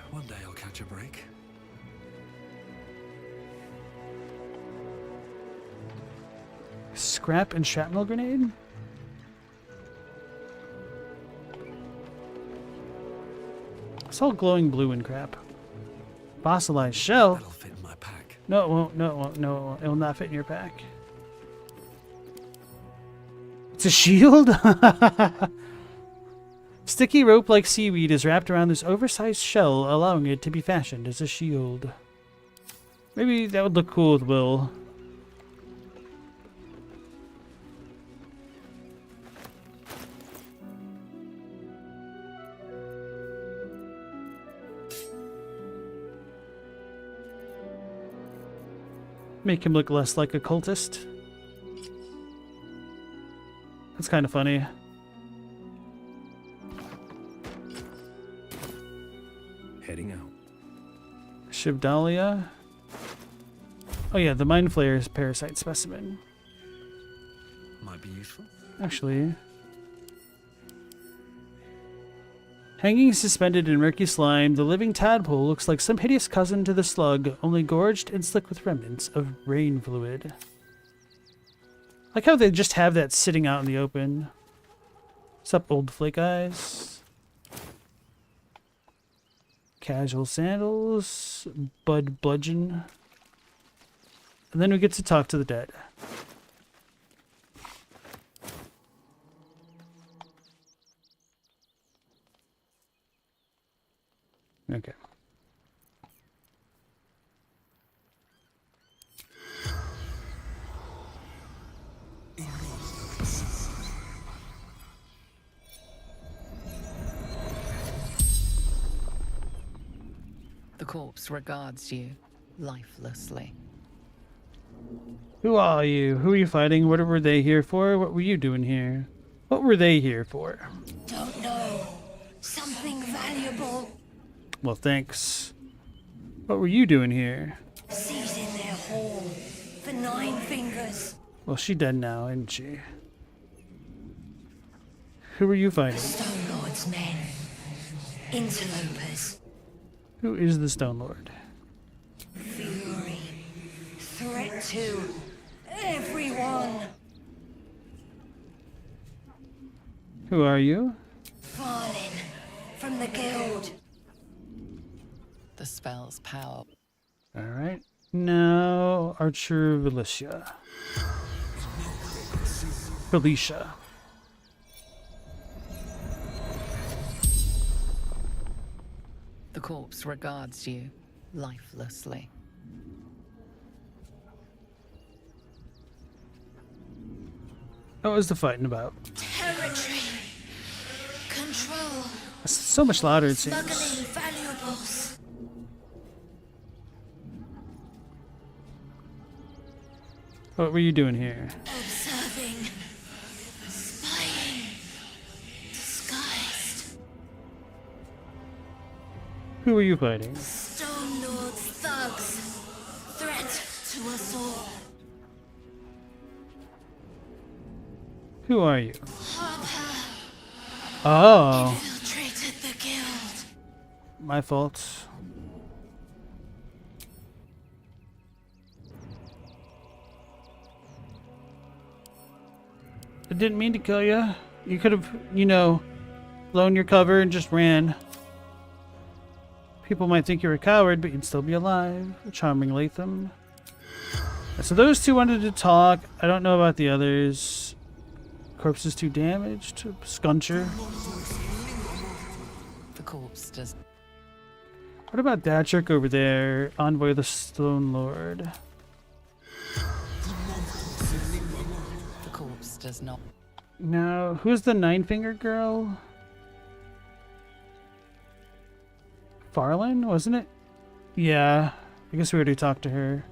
One day I'll catch a break. Scrap and shrapnel grenade? It's all glowing blue and crap. Fossilized shell? That'll fit in my pack. No, it won't. No, it won't. No, it won't. It will not fit in your pack. It's a shield? Sticky rope-like seaweed is wrapped around this oversized shell, allowing it to be fashioned as a shield. Maybe that would look cool with Will. Make him look less like a cultist. That's kind of funny. Heading out. Shivdalia. Oh yeah, the Mind Flayer's parasite specimen. Might be useful. Actually. Hanging suspended in murky slime, the living tadpole looks like some hideous cousin to the slug, only gorged and slick with remnants of brain fluid. Like how they just have that sitting out in the open. What's up, old flake eyes? Casual sandals, bud bludgeon. And then we get to talk to the dead. Okay. The corpse regards you lifelessly. Who are you? Who are you fighting? What were they here for? What were you doing here? What were they here for? Don't know. Something valuable. Well, thanks. What were you doing here? Seizing their horn for 9 fingers. Well, she's dead now, isn't she? Who are you fighting? Stone Lord's men. Interlopers. Who is the Stone Lord? Fury. Threat to everyone. Who are you? Fallen from the guild. The spell's power. Alright. Now, Archer Felicia. Felicia. The corpse regards you lifelessly. What was the fighting about? Territory. Control. That's so much louder, it seems. Smuggling valuables. What were you doing here? Observing. Spying. Disguised. Who were you fighting? Stone Lord's thugs. Threat to us all. Who are you? Harper. Oh. Infiltrated the guild. My fault. I didn't mean to kill you. You could have, you know, blown your cover and just ran. People might think you're a coward, but you'd still be alive. Charming Latham. So those two wanted to talk. I don't know about the others. Corpse is too damaged. Scuncher. The corpse does. What about Datrick over there? Envoy of the Stone Lord. The corpse does not. Now, who's the Nine-Finger girl? Farland, wasn't it? Yeah, I guess we already talked to her.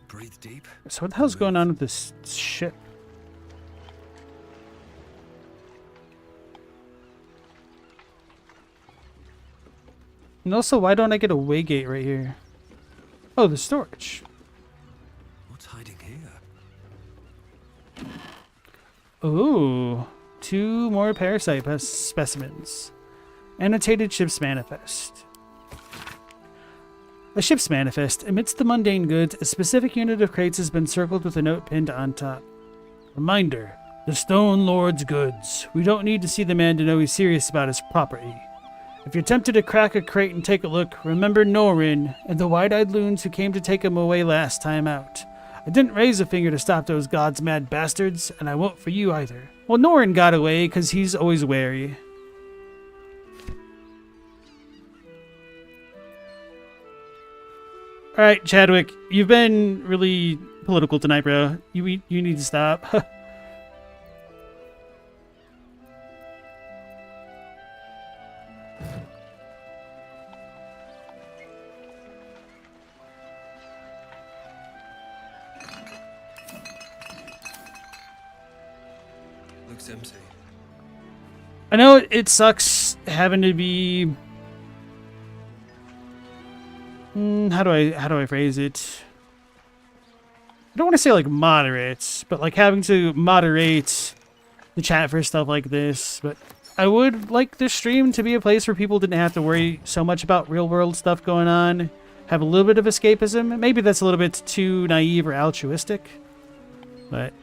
Breathe deep. So what the hell's going on with this ship? And also, why don't I get a waygate right here? Oh, the storage. What's hiding here? Ooh, 2 more parasite specimens. Annotated ship's manifest. A ship's manifest. Amidst the mundane goods, a specific unit of crates has been circled with a note pinned on top. Reminder, the Stone Lord's goods. We don't need to see the man to know he's serious about his property. If you're tempted to crack a crate and take a look, remember Norin and the wide-eyed loons who came to take him away last time out. I didn't raise a finger to stop those gods mad bastards, and I won't for you either. Well, Norin got away because he's always wary. Alright, Chadwick, you've been really political tonight, bro. You need to stop. Looks empty. I know it sucks having to be... how do I phrase it? I don't want to say like moderate, but like having to moderate the chat for stuff like this. But I would like this stream to be a place where people didn't have to worry so much about real world stuff going on. Have a little bit of escapism. Maybe that's a little bit too naive or altruistic. But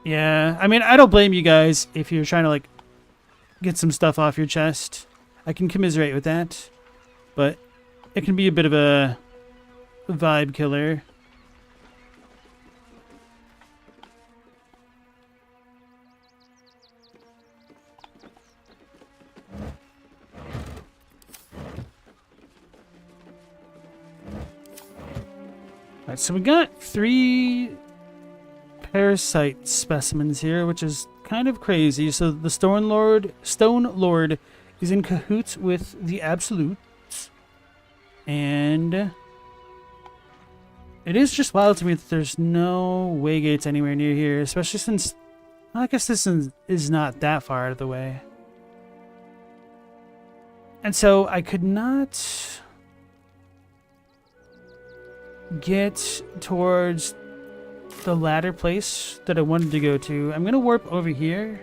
yeah, I mean, I don't blame you guys if you're trying to like get some stuff off your chest. I can commiserate with that. But it can be a bit of a vibe killer. Alright, so we got 3 parasite specimens here, which is kind of crazy. So the Stone Lord is in cahoots with the Absolutes. And it is just wild to me that there's no waygates anywhere near here, especially since I guess this is not that far out of the way. And so I could not get towards the latter place that I wanted to go to. I'm going to warp over here.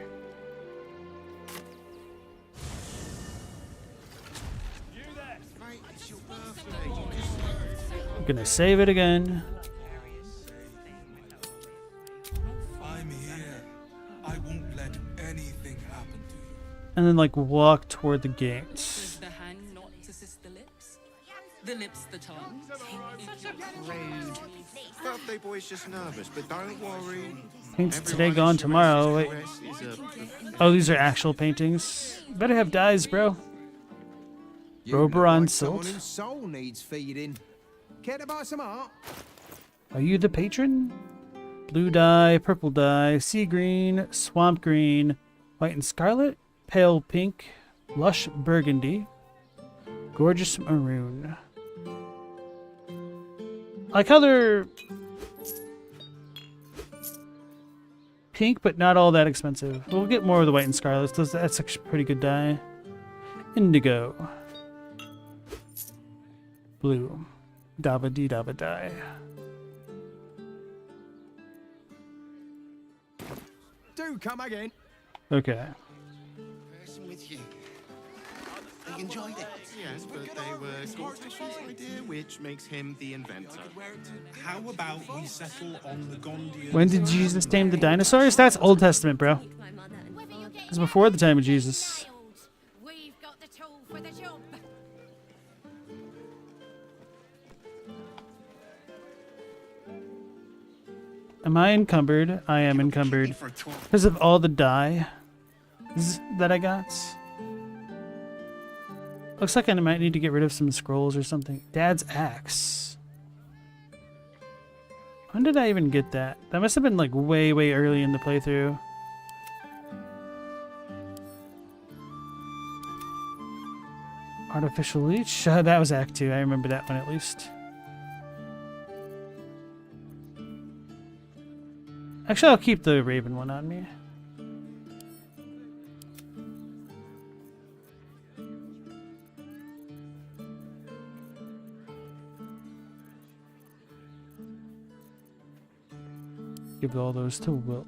I'm going to save it again. I'm here. I won't let anything happen to you. And then like walk toward the gates. The hand not assist the lips? The lips the tongue? Rude. Birthday boy's just nervous, but don't worry. Paints today, gone tomorrow. Wait. Oh, these are actual paintings. Better have dyes, bro. Roberon Someone Silt. whose soul needs feeding. Care to buy some art? Are you the patron? Blue dye, purple dye, sea green, swamp green, white and scarlet, pale pink, lush burgundy, gorgeous maroon. I like how they're pink, but not all that expensive. We'll get more of the white and scarlet. That's actually a pretty good dye. Indigo. Blue. Daba dee daba dye. Do come again. Okay. Person with you. They enjoyed it. Yes, but they were Goldfish's idea, which makes him the inventor. How about we settle on the Gondian? When did Jesus tame the dinosaurs? That's Old Testament, bro. It's before the time of Jesus. We've got the tool for the job. Am I encumbered? I am encumbered. Because of all the dye that I got. Looks like I might need to get rid of some scrolls or something. Dad's axe. When did I even get that? That must have been like way, way early in the playthrough. Artificial leech? That was Act 2. I remember that one at least. Actually, I'll keep the raven one on me. Give all those to Will.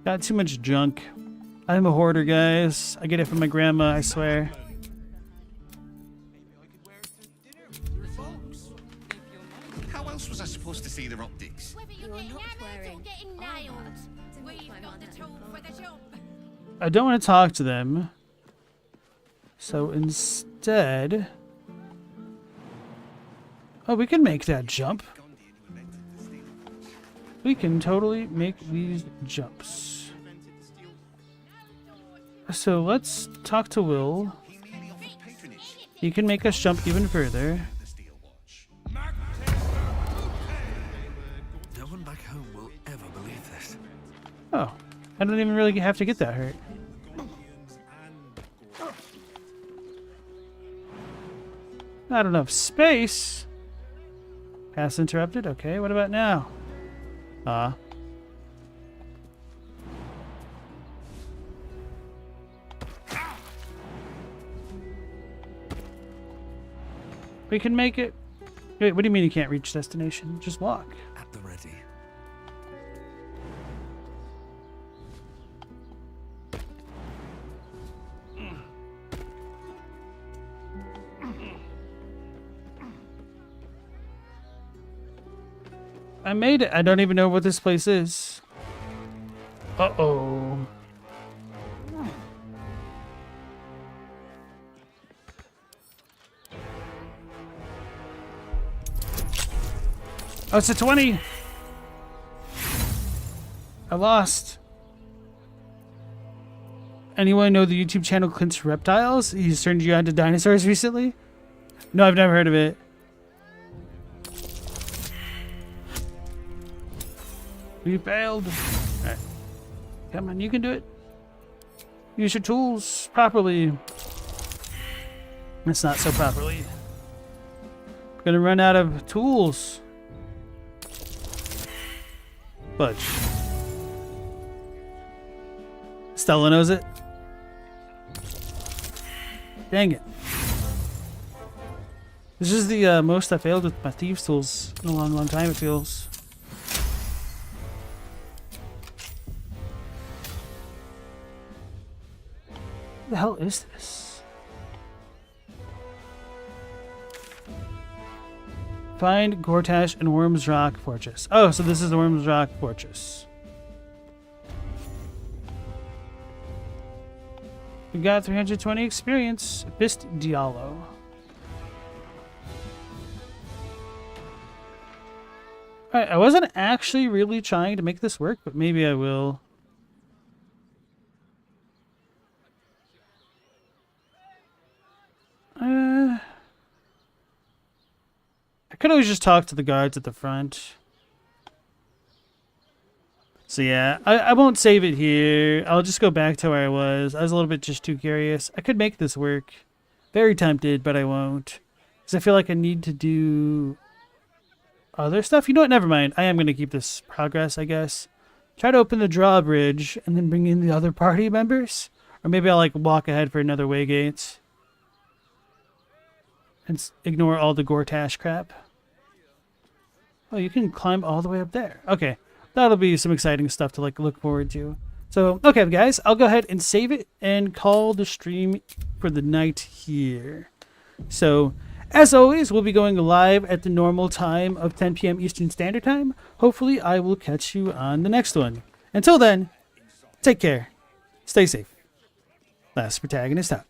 Got too much junk. I'm a hoarder, guys. I get it from my grandma, I swear. How else was I supposed to see their optics? You're not wearing. Getting nailed. We've got the tool for the job. I don't want to talk to them. So instead... Oh, we can make that jump. We can totally make these jumps. So let's talk to Will. He can make us jump even further. No one back home will ever believe this. Oh, I don't even really have to get that hurt. Not enough space. Pass interrupted. Okay, what about now? We can make it. Wait, what do you mean you can't reach destination? Just walk. At the ready. I made it. I don't even know what this place is. Uh-oh. Oh, it's a 20. I lost. Anyone know the YouTube channel Clint's Reptiles? He's turned you on to dinosaurs recently? No, I've never heard of it. We failed. Alright. Come on, you can do it. Use your tools properly. It's not so properly. We're gonna run out of tools. Fudge. Stella knows it. Dang it. This is the most I failed with my thieves tools in a long, long time, it feels. What the hell is this? Find Gortash and Worm's Rock Fortress. Oh, so this is the Worm's Rock Fortress. We got 320 experience. Bist Diallo. Alright, I wasn't actually really trying to make this work, but maybe I will. I could always just talk to the guards at the front. So yeah, I won't save it here. I'll just go back to where I was. I was a little bit just too curious. I could make this work. Very tempted, but I won't. Because I feel like I need to do other stuff. You know what? Never mind. I am going to keep this progress, I guess. Try to open the drawbridge and then bring in the other party members. Or maybe I'll like walk ahead for another waygate. And ignore all the Gortash crap. Oh, you can climb all the way up there. Okay. That'll be some exciting stuff to like look forward to. So, okay, guys, I'll go ahead and save it and call the stream for the night here. So, as always, we'll be going live at the normal time of 10 p.m. Eastern Standard Time. Hopefully, I will catch you on the next one. Until then, take care. Stay safe. Last Protagonist out.